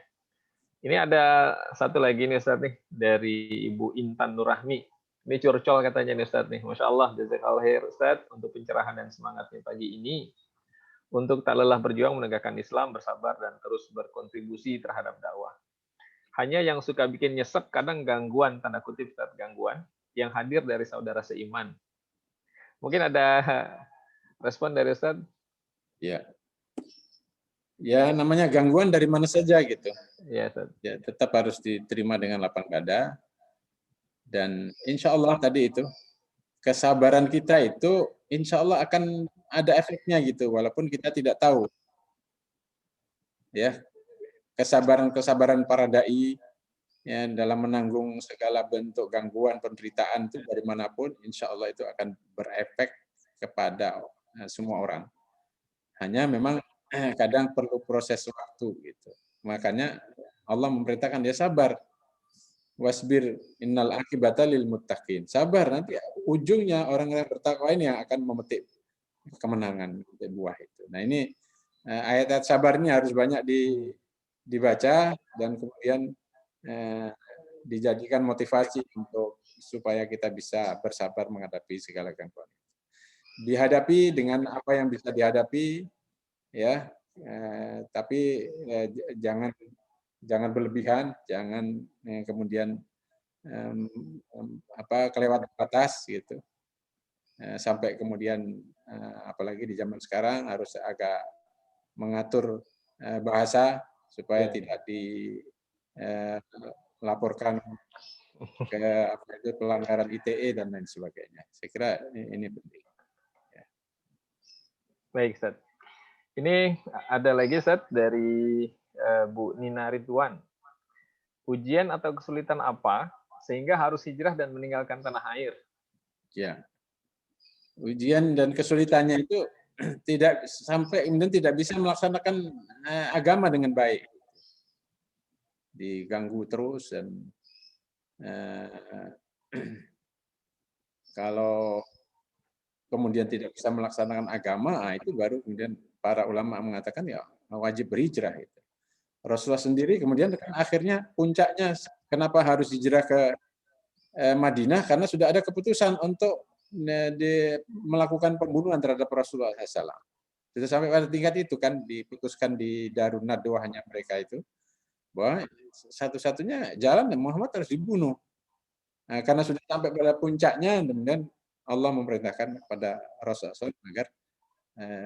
S2: Ini ada satu lagi nih Ustaz nih dari Ibu Intan Nurrahmi. Ini curcol katanya nih Ustaz nih. Masya Allah, jazakallahu khair Ustaz untuk pencerahan dan semangatnya pagi ini. Untuk tak lelah berjuang menegakkan Islam, bersabar dan terus berkontribusi terhadap dakwah. Hanya yang suka bikin nyesek kadang gangguan, tanda kutip Ustaz, gangguan yang hadir dari saudara seiman. Mungkin ada respon dari Ustaz?
S4: Ya. Ya, namanya gangguan dari mana saja gitu.
S2: Ya, Ustaz.
S4: Ya, tetap harus diterima dengan lapang dada. Dan insya Allah tadi itu, kesabaran kita itu insya Allah akan ada efeknya gitu, walaupun kita tidak tahu. Ya, kesabaran para dai ya, dalam menanggung segala bentuk gangguan penderitaan itu dari manapun, insya Allah itu akan berefek kepada semua orang. Hanya memang kadang perlu proses waktu gitu. Makanya Allah memerintahkan dia sabar. Wasbir innal akibata lil muttaqin. Sabar, nanti ujungnya orang-orang bertakwa ini yang akan memetik kemenangan buah itu. Nah, ini ayat-ayat sabar ini harus banyak dibaca dan kemudian dijadikan motivasi untuk supaya kita bisa bersabar menghadapi segala gangguan. Dihadapi dengan apa yang bisa dihadapi, ya, tapi jangan berlebihan, jangan kemudian kelewat batas gitu, sampai kemudian apalagi di zaman sekarang harus agak mengatur bahasa supaya tidak dilaporkan ke pelanggaran ITE dan lain sebagainya. Saya kira ini penting. Ya.
S2: Baik, Ustaz. Ini ada lagi Ustaz dari Bu Nina Ridwan. Ujian atau kesulitan apa sehingga harus hijrah dan meninggalkan tanah air?
S4: Ya. Ujian dan kesulitannya itu tidak sampai kemudian tidak bisa melaksanakan agama dengan baik. Diganggu terus dan kalau kemudian tidak bisa melaksanakan agama, itu baru kemudian para ulama mengatakan ya wajib berhijrah itu. Rasulullah sendiri kemudian akhirnya puncaknya kenapa harus hijrah ke Madinah, karena sudah ada keputusan untuk melakukan pembunuhan terhadap Rasulullah SAW. Sudah sampai pada tingkat itu kan diputuskan di Darun Nadwahnya mereka itu bahwa satu-satunya jalan Muhammad harus dibunuh. Nah, karena sudah sampai pada puncaknya, kemudian Allah memerintahkan kepada Rasulullah agar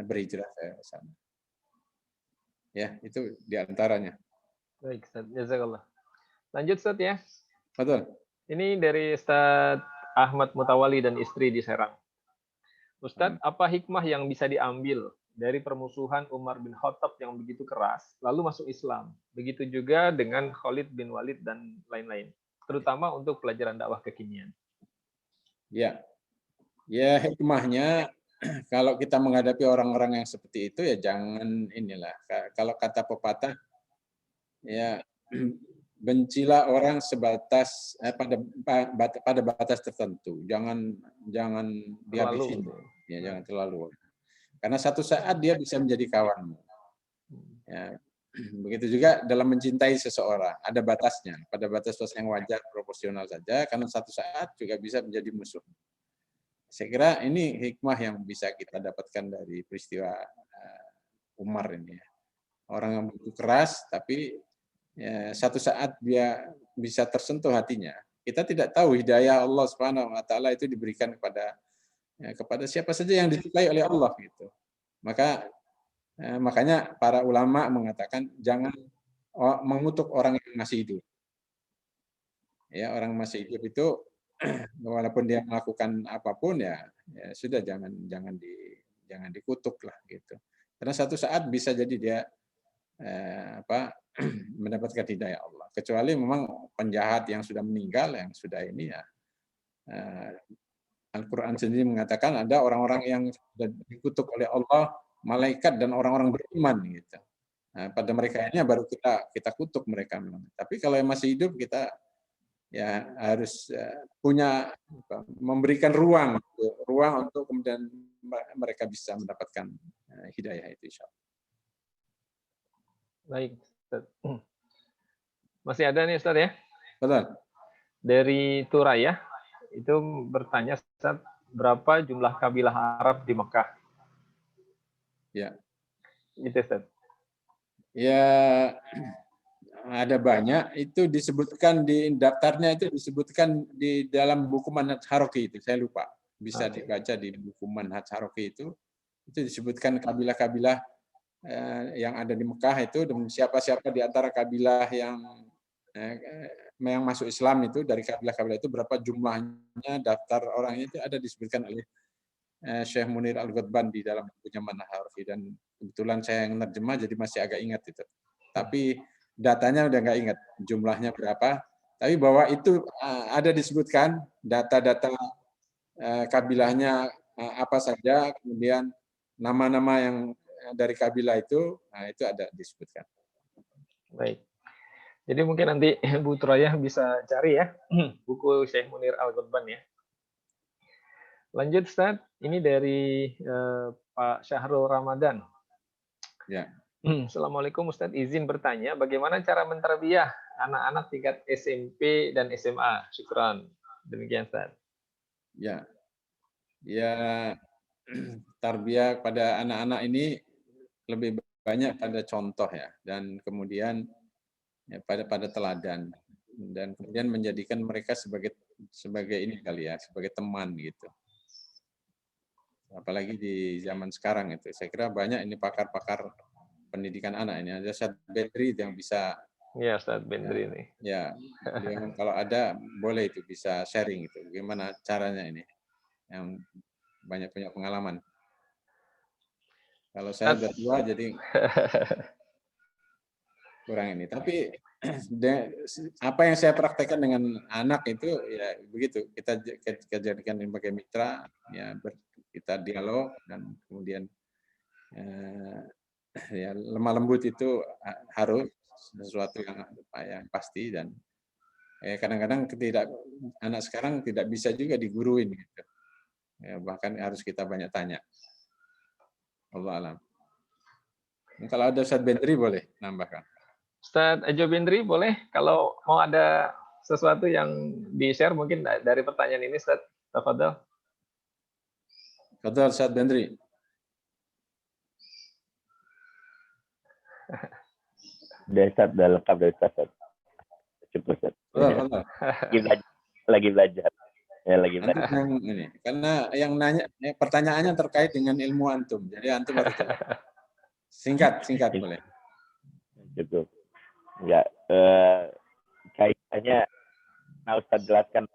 S4: berhijrah ke sana. Ya, itu diantaranya.
S2: Baik, Ustaz. Jazakallah. Lanjut, Ustaz ya.
S4: Betul.
S2: Ini dari Ustaz Ahmad Mutawali dan istri di Serang. Ustaz, apa hikmah yang bisa diambil dari permusuhan Umar bin Khattab yang begitu keras, lalu masuk Islam? Begitu juga dengan Khalid bin Walid dan lain-lain, terutama untuk pelajaran dakwah kekinian.
S4: Ya, ya hikmahnya kalau kita menghadapi orang-orang yang seperti itu ya jangan inilah. Kalau kata pepatah, ya bencilah orang sebatas pada batas tertentu. Jangan dihabisin. Ya, jangan terlalu. Karena satu saat dia bisa menjadi kawanmu. Ya, begitu juga dalam mencintai seseorang, ada batasnya. Pada batas yang wajar, proporsional saja, karena satu saat juga bisa menjadi musuh. Saya kira ini hikmah yang bisa kita dapatkan dari peristiwa Umar ini. Orang yang begitu keras, tapi ya, satu saat dia bisa tersentuh hatinya. Kita tidak tahu hidayah Allah Subhanahu Wa Taala itu diberikan kepada siapa saja yang disukai oleh Allah gitu. Makanya para ulama mengatakan jangan mengutuk orang yang masih hidup. Ya, orang masih hidup itu walaupun dia melakukan apapun ya sudah jangan dikutuk lah gitu. Karena satu saat bisa jadi dia mendapatkan hidayah Allah. Kecuali memang penjahat yang sudah meninggal, yang sudah ini ya. Al-Quran sendiri mengatakan ada orang-orang yang sudah dikutuk oleh Allah, malaikat dan orang-orang beriman gitu. Nah, pada mereka ini baru kita kutuk mereka. Tapi kalau yang masih hidup kita ya harus memberikan ruang untuk kemudian mereka bisa mendapatkan hidayah itu insyaallah.
S2: Baik, Ustaz. Masih ada nih Ustaz ya?
S4: Betul.
S2: Dari Turaya itu bertanya, Ustaz, berapa jumlah kabilah Arab di Mekah?
S4: Ya.
S2: Itu Ustaz.
S4: Ya ada banyak, itu disebutkan di daftarnya, itu disebutkan di dalam buku Manhaj Haroki itu, saya lupa. Bisa dibaca di buku Manhaj Haroki itu disebutkan kabilah-kabilah yang ada di Mekah itu, dan siapa-siapa di antara kabilah yang masuk Islam itu, dari kabilah-kabilah itu berapa jumlahnya, daftar orangnya itu ada disebutkan oleh Syekh Munir Al-Ghadban di dalam bukunya Manhaj Haroki, dan kebetulan saya yang nerjemah jadi masih agak ingat itu. Tapi datanya udah nggak ingat jumlahnya berapa, tapi bahwa itu ada disebutkan data-data kabilahnya apa saja, kemudian nama-nama yang dari kabilah itu ada disebutkan.
S2: Baik. Jadi mungkin nanti Bu Turaya bisa cari ya buku Syekh Munir Al-Ghadban ya. Lanjut Ustaz, ini dari Pak Syahrul Ramadan.
S4: Ya.
S2: Assalamualaikum Ustaz, izin bertanya, bagaimana cara mentarbiyah anak-anak tingkat SMP dan SMA? Syukran. Demikian Ustaz.
S4: Ya, tarbiyah pada anak-anak ini lebih banyak pada contoh ya, dan kemudian ya, pada teladan, dan kemudian menjadikan mereka sebagai ini kali ya, sebagai teman gitu. Apalagi di zaman sekarang itu, saya kira banyak ini pakar-pakar pendidikan anak ini. Ada Ustaz Bedri yang bisa.
S2: Ya, Ustaz Bedri ini.
S4: Ya, kalau ada boleh itu bisa sharing itu. Bagaimana caranya ini? Yang banyak punya pengalaman. Kalau saya udah tua jadi kurang ini. Tapi apa yang saya praktekkan dengan anak itu ya begitu. Kita jadikan sebagai mitra, ya kita dialog, dan kemudian ya lemah lembut itu harus sesuatu yang pasti, dan kadang-kadang anak sekarang tidak bisa juga diguruin gitu. Ya, bahkan harus kita banyak tanya. Allah alam. Kalau ada Ustaz Bendri boleh nambahkan.
S2: Ustaz Ajo Bendri boleh, kalau mau ada sesuatu yang di-share mungkin dari pertanyaan ini Ustaz. Tafadhol.
S4: Betul Ustaz Bendri.
S7: Ustaz, udah lengkap dari Ustaz. Cukup Ustaz.
S4: Allah.
S7: Lagi belajar. Ya, lagi
S4: Antum
S7: belajar.
S4: yang ini, karena yang nanya pertanyaannya terkait dengan ilmu antum. Jadi antum harus jawab. Singkat boleh.
S7: Cukup. Enggak, kaitannya nah Ustaz jelaskan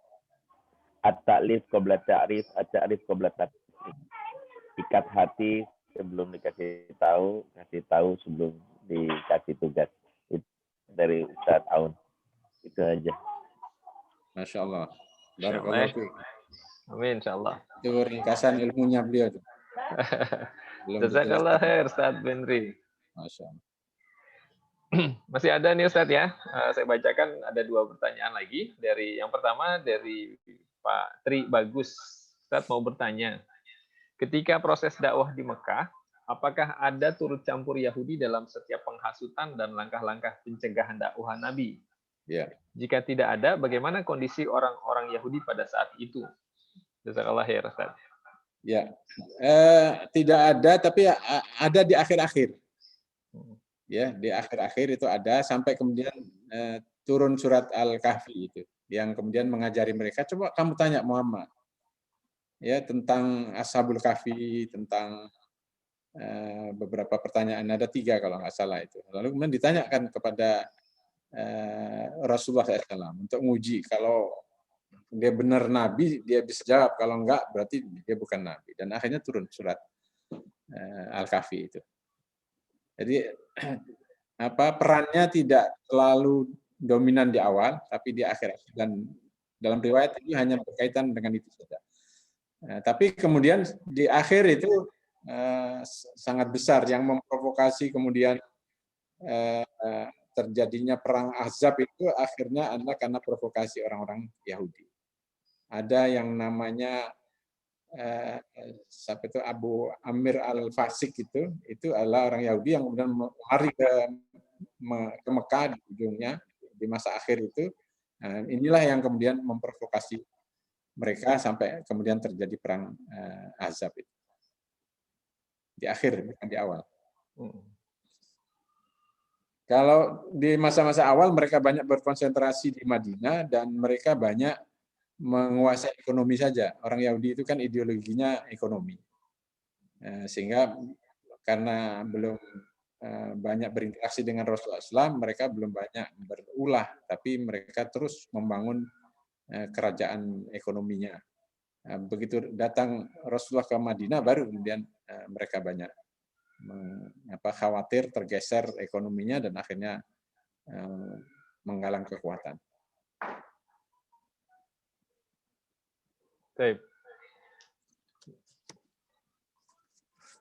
S7: at-ta'lif qabla ta'rif, at-ta'rif qabla ta'rif. Ikat hati sebelum dikasih tahu, kasih tahu sebelum dikasih tugas. Itu dari Ustaz Aun. Itu aja.
S4: Masya Allah. Barakallahu fiik.
S2: Amin, insyaallah.
S4: Itu ringkasan ilmunya beliau. Belum
S2: Jazakallah
S4: dijelaskan.
S2: khair Ustaz Benri.
S4: Masya Allah.
S2: Masih ada nih Ustaz ya. Saya bacakan ada 2 pertanyaan lagi. Dari yang pertama dari Pak Tri Bagus. Ustaz mau bertanya. Ketika proses dakwah di Mekah, apakah ada turut campur Yahudi dalam setiap penghasutan dan langkah-langkah pencegahan dakwah Nabi?
S4: Ya.
S2: Jika tidak ada, bagaimana kondisi orang-orang Yahudi pada saat itu? Jazakallah khair Ustaz.
S4: Ya. Tidak ada, tapi ada di akhir-akhir. Ya, di akhir-akhir itu ada sampai kemudian turun surat Al-Kahfi itu yang kemudian mengajari mereka, coba kamu tanya Muhammad ya tentang Ashabul Kahfi, tentang beberapa pertanyaan, ada 3 kalau nggak salah itu. Lalu kemudian ditanyakan kepada Rasulullah SAW untuk menguji kalau dia benar Nabi, dia bisa jawab, kalau enggak berarti dia bukan Nabi. Dan akhirnya turun surat Al-Kahfi itu. Jadi perannya tidak terlalu dominan di awal, tapi di akhir. Dan dalam riwayat ini hanya berkaitan dengan itu saja. Tapi kemudian di akhir itu sangat besar yang memprovokasi kemudian terjadinya perang Ahzab itu akhirnya adalah karena provokasi orang-orang Yahudi. Ada yang namanya siapa itu Abu Amir al-Fasik itu adalah orang Yahudi yang kemudian lari ke Mekah di ujungnya di masa akhir itu. Nah, inilah yang kemudian memprovokasi mereka sampai kemudian terjadi perang Ahzab itu. Di akhir bukan di awal. Kalau di masa-masa awal mereka banyak berkonsentrasi di Madinah dan mereka banyak menguasai ekonomi saja. Orang Yahudi itu kan ideologinya ekonomi. Sehingga karena belum banyak berinteraksi dengan Rasulullah SAW, mereka belum banyak berulah, tapi mereka terus membangun kerajaan ekonominya. Begitu datang Rasulullah ke Madinah, baru kemudian mereka banyak khawatir tergeser ekonominya dan akhirnya menggalang kekuatan.
S2: Baik.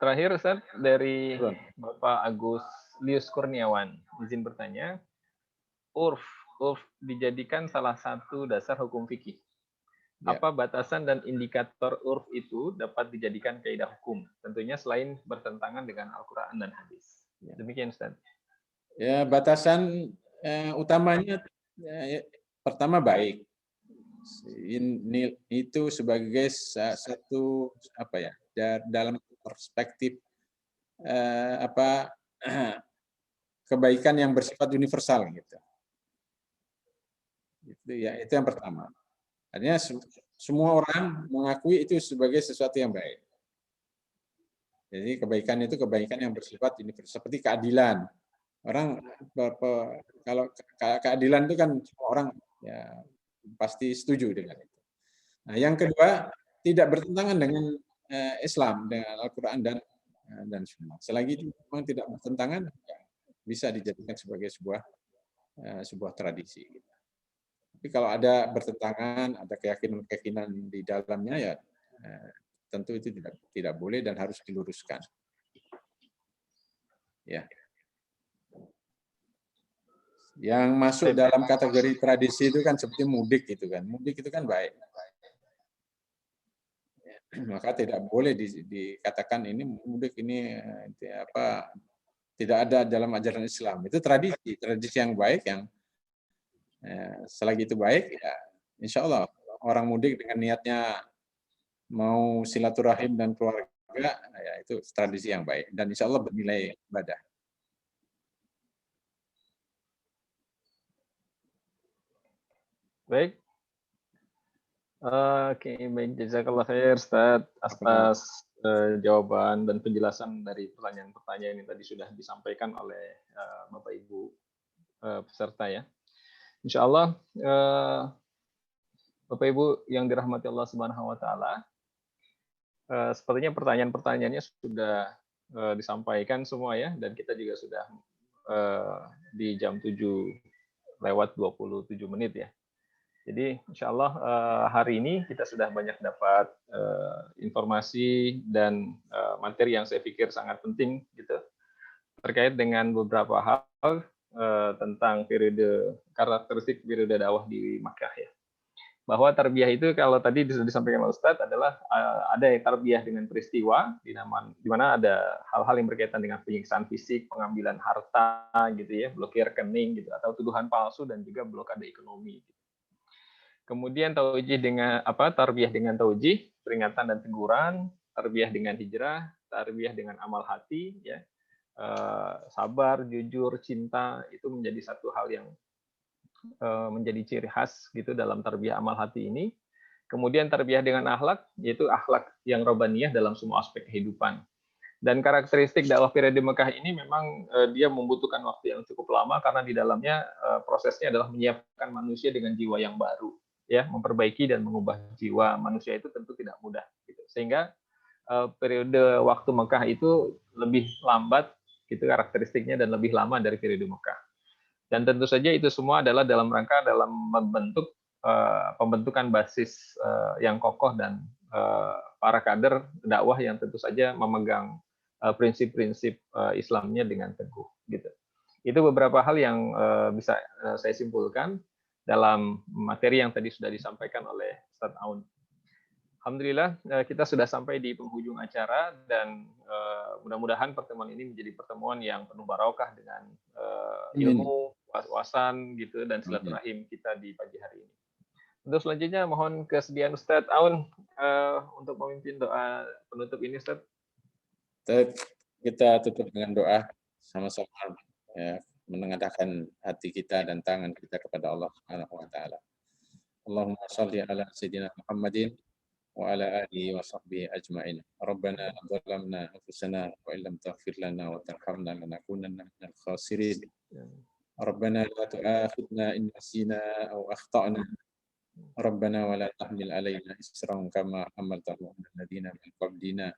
S2: Terakhir Ustaz dari Bapak Agus Lius Kurniawan, izin bertanya, urf dijadikan salah satu dasar hukum fikih. Apa batasan dan indikator urf itu dapat dijadikan kaidah hukum? Tentunya selain bertentangan dengan Al-Quran dan hadis. Demikian Ustaz.
S4: Ya, batasan utamanya pertama baik. Ini itu sebagai satu dalam perspektif kebaikan yang bersifat universal gitu. Itu yang pertama. Artinya semua orang mengakui itu sebagai sesuatu yang baik. Jadi kebaikan itu kebaikan yang bersifat universal, seperti keadilan. Orang kalau keadilan itu kan semua orang ya pasti setuju dengan itu. Nah, yang kedua tidak bertentangan dengan Islam, dengan Al-Quran dan Sunnah. Selagi itu memang tidak bertentangan, ya, bisa dijadikan sebagai sebuah tradisi. Tapi kalau ada bertentangan, ada keyakinan-keyakinan di dalamnya, ya tentu itu tidak boleh dan harus diluruskan. Ya. Yang masuk dalam kategori tradisi itu kan seperti mudik gitu kan. Mudik itu kan baik. Maka tidak boleh dikatakan ini mudik ini tidak ada dalam ajaran Islam. Itu tradisi yang baik yang selagi itu baik ya insya Allah orang mudik dengan niatnya mau silaturahim dan keluarga ya itu tradisi yang baik dan insya Allah bernilai ibadah.
S2: Baik. Oke, baik. Jazakallah khair Ustaz atas jawaban dan penjelasan dari pertanyaan-pertanyaan yang tadi sudah disampaikan oleh Bapak Ibu peserta ya. Insya Allah Bapak Ibu yang dirahmati Allah Subhanahu wa taala, sepertinya pertanyaan-pertanyaannya sudah disampaikan semua ya, dan kita juga sudah di jam 7:27 ya. Jadi insya Allah hari ini kita sudah banyak dapat informasi dan materi yang saya pikir sangat penting gitu terkait dengan beberapa hal tentang karakteristik periode dakwah di Makkah ya. Bahwa tarbiyah itu kalau tadi sudah disampaikan oleh Ustadz adalah ada tarbiyah dengan peristiwa di mana ada hal-hal yang berkaitan dengan penyiksaan fisik, pengambilan harta gitu ya, blokir rekening gitu atau tuduhan palsu dan juga blokade ekonomi. Gitu. Kemudian taujih dengan tarbiyah dengan taujih, peringatan dan teguran, tarbiyah dengan hijrah, tarbiyah dengan amal hati ya. Sabar, jujur, cinta itu menjadi satu hal yang menjadi ciri khas gitu dalam tarbiyah amal hati ini. Kemudian tarbiyah dengan akhlak, yaitu akhlak yang robaniyah dalam semua aspek kehidupan. Dan karakteristik dakwah periode Mekah ini memang dia membutuhkan waktu yang cukup lama karena di dalamnya prosesnya adalah menyiapkan manusia dengan jiwa yang baru, ya, memperbaiki dan mengubah jiwa manusia itu tentu tidak mudah. Gitu. Sehingga periode waktu Mekah itu lebih lambat, gitu karakteristiknya dan lebih lama dari periode Mekah. Dan tentu saja itu semua adalah dalam rangka dalam membentuk pembentukan basis yang kokoh dan para kader dakwah yang tentu saja memegang prinsip-prinsip Islamnya dengan teguh. Gitu. Itu beberapa hal yang bisa saya simpulkan dalam materi yang tadi sudah disampaikan oleh Ustadz Aun. Alhamdulillah kita sudah sampai di penghujung acara dan mudah-mudahan pertemuan ini menjadi pertemuan yang penuh barokah dengan ilmu, wawasan gitu dan silaturahim kita di pagi hari ini. Untuk selanjutnya mohon kesediaan Ustadz Aun untuk memimpin doa penutup ini Ustadz.
S4: Kita tutup dengan doa sama-sama ya, menengadahkan hati kita dan tangan kita kepada Allah Subhanahu wa taala. Allahumma shalli ala sayyidina Muhammadin wa ala alihi wa sahbihi ajma'in. Rabbana zalamna anfusana wa illam taghfir lana wa tarhamna lanakunanna minal khasirin. Rabbana la tu'akhidna in nasina aw akhtana. Rabbana wa la tahmil alaina isran kama hamaltahu 'alal ladzina min qablina.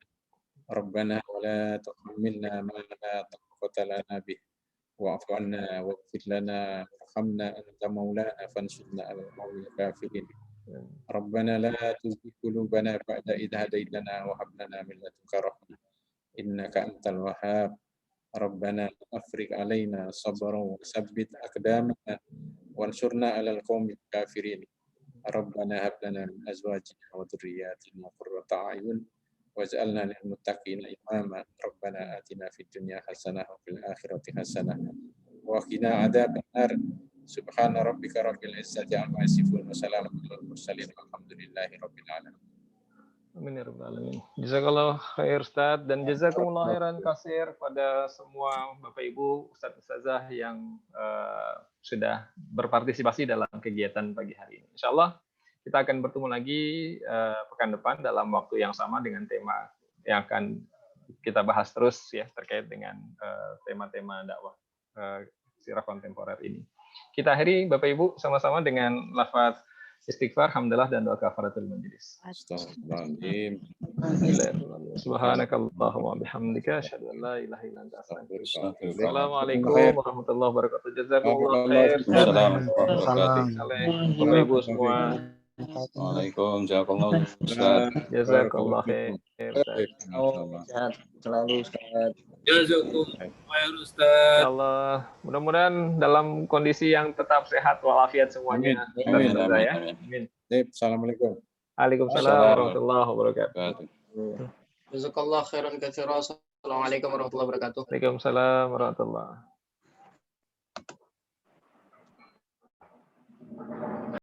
S4: Rabbana wa la tuhammilna ma la taqata lana bih wa'fu 'anna waghfir lana warhamna anta maulana fansurna 'alal qawmil kafirin. Rabbana la tuzigh qulubana ba'da idh hadaytana wa hab lana min ladunka rahmah innaka antal wahhab. Rabbana afrigh 'alaina sabran wa tsabbit aqdamana wansurna 'alal qaumil kafirin. Rabbana hab lana min azwajina wa dhurriyyatina qurrata a'yun waj'alna lil muttaqina imama. Rabbana atina fid dunya hasanah wa fil akhirati hasanah wa qina adzabannar. Subhana rabbika rabbil izzati amma yasifun wa salamun alal mursalin walhamdulillahi rabbil alamin.
S2: Amin ya rabbal alamin. Jazakallahu khair Ustaz dan jazakumullah khairan katsir pada semua Bapak Ibu, Ustaz Ustazah yang sudah berpartisipasi dalam kegiatan pagi hari ini. Insyaallah kita akan bertemu lagi pekan depan dalam waktu yang sama dengan tema yang akan kita bahas terus ya terkait dengan tema-tema dakwah sirah kontemporer ini. Kita akhiri Bapak Ibu sama-sama dengan lafaz istighfar, hamdalah dan doa kafaratul majlis.
S4: Astagfirullahaladzim.
S2: Subhanakallahumma bihamdika asyhadu an la ilaha illa anta astaghfiruka wa atubu ilaik. Assalamualaikum warahmatullahi wabarakatuh. Jazakumullah khair. Bapak Ibu semua.
S8: Waalaikumsalam.
S2: Jazakallah khair.
S1: Sehat selalu Ustaz.
S8: Jazakumullah khair Ustaz.
S2: Allah, mudah-mudahan dalam kondisi yang tetap sehat walafiat semuanya.
S4: Amin.
S2: Amin.
S4: Assalamualaikum.
S2: Waalaikumsalam warahmatullahi wabarakatuh.
S9: Jazakallah khairan katsira. Assalamualaikum warahmatullahi wabarakatuh.
S2: Waalaikumsalam warahmatullahi wabarakatuh.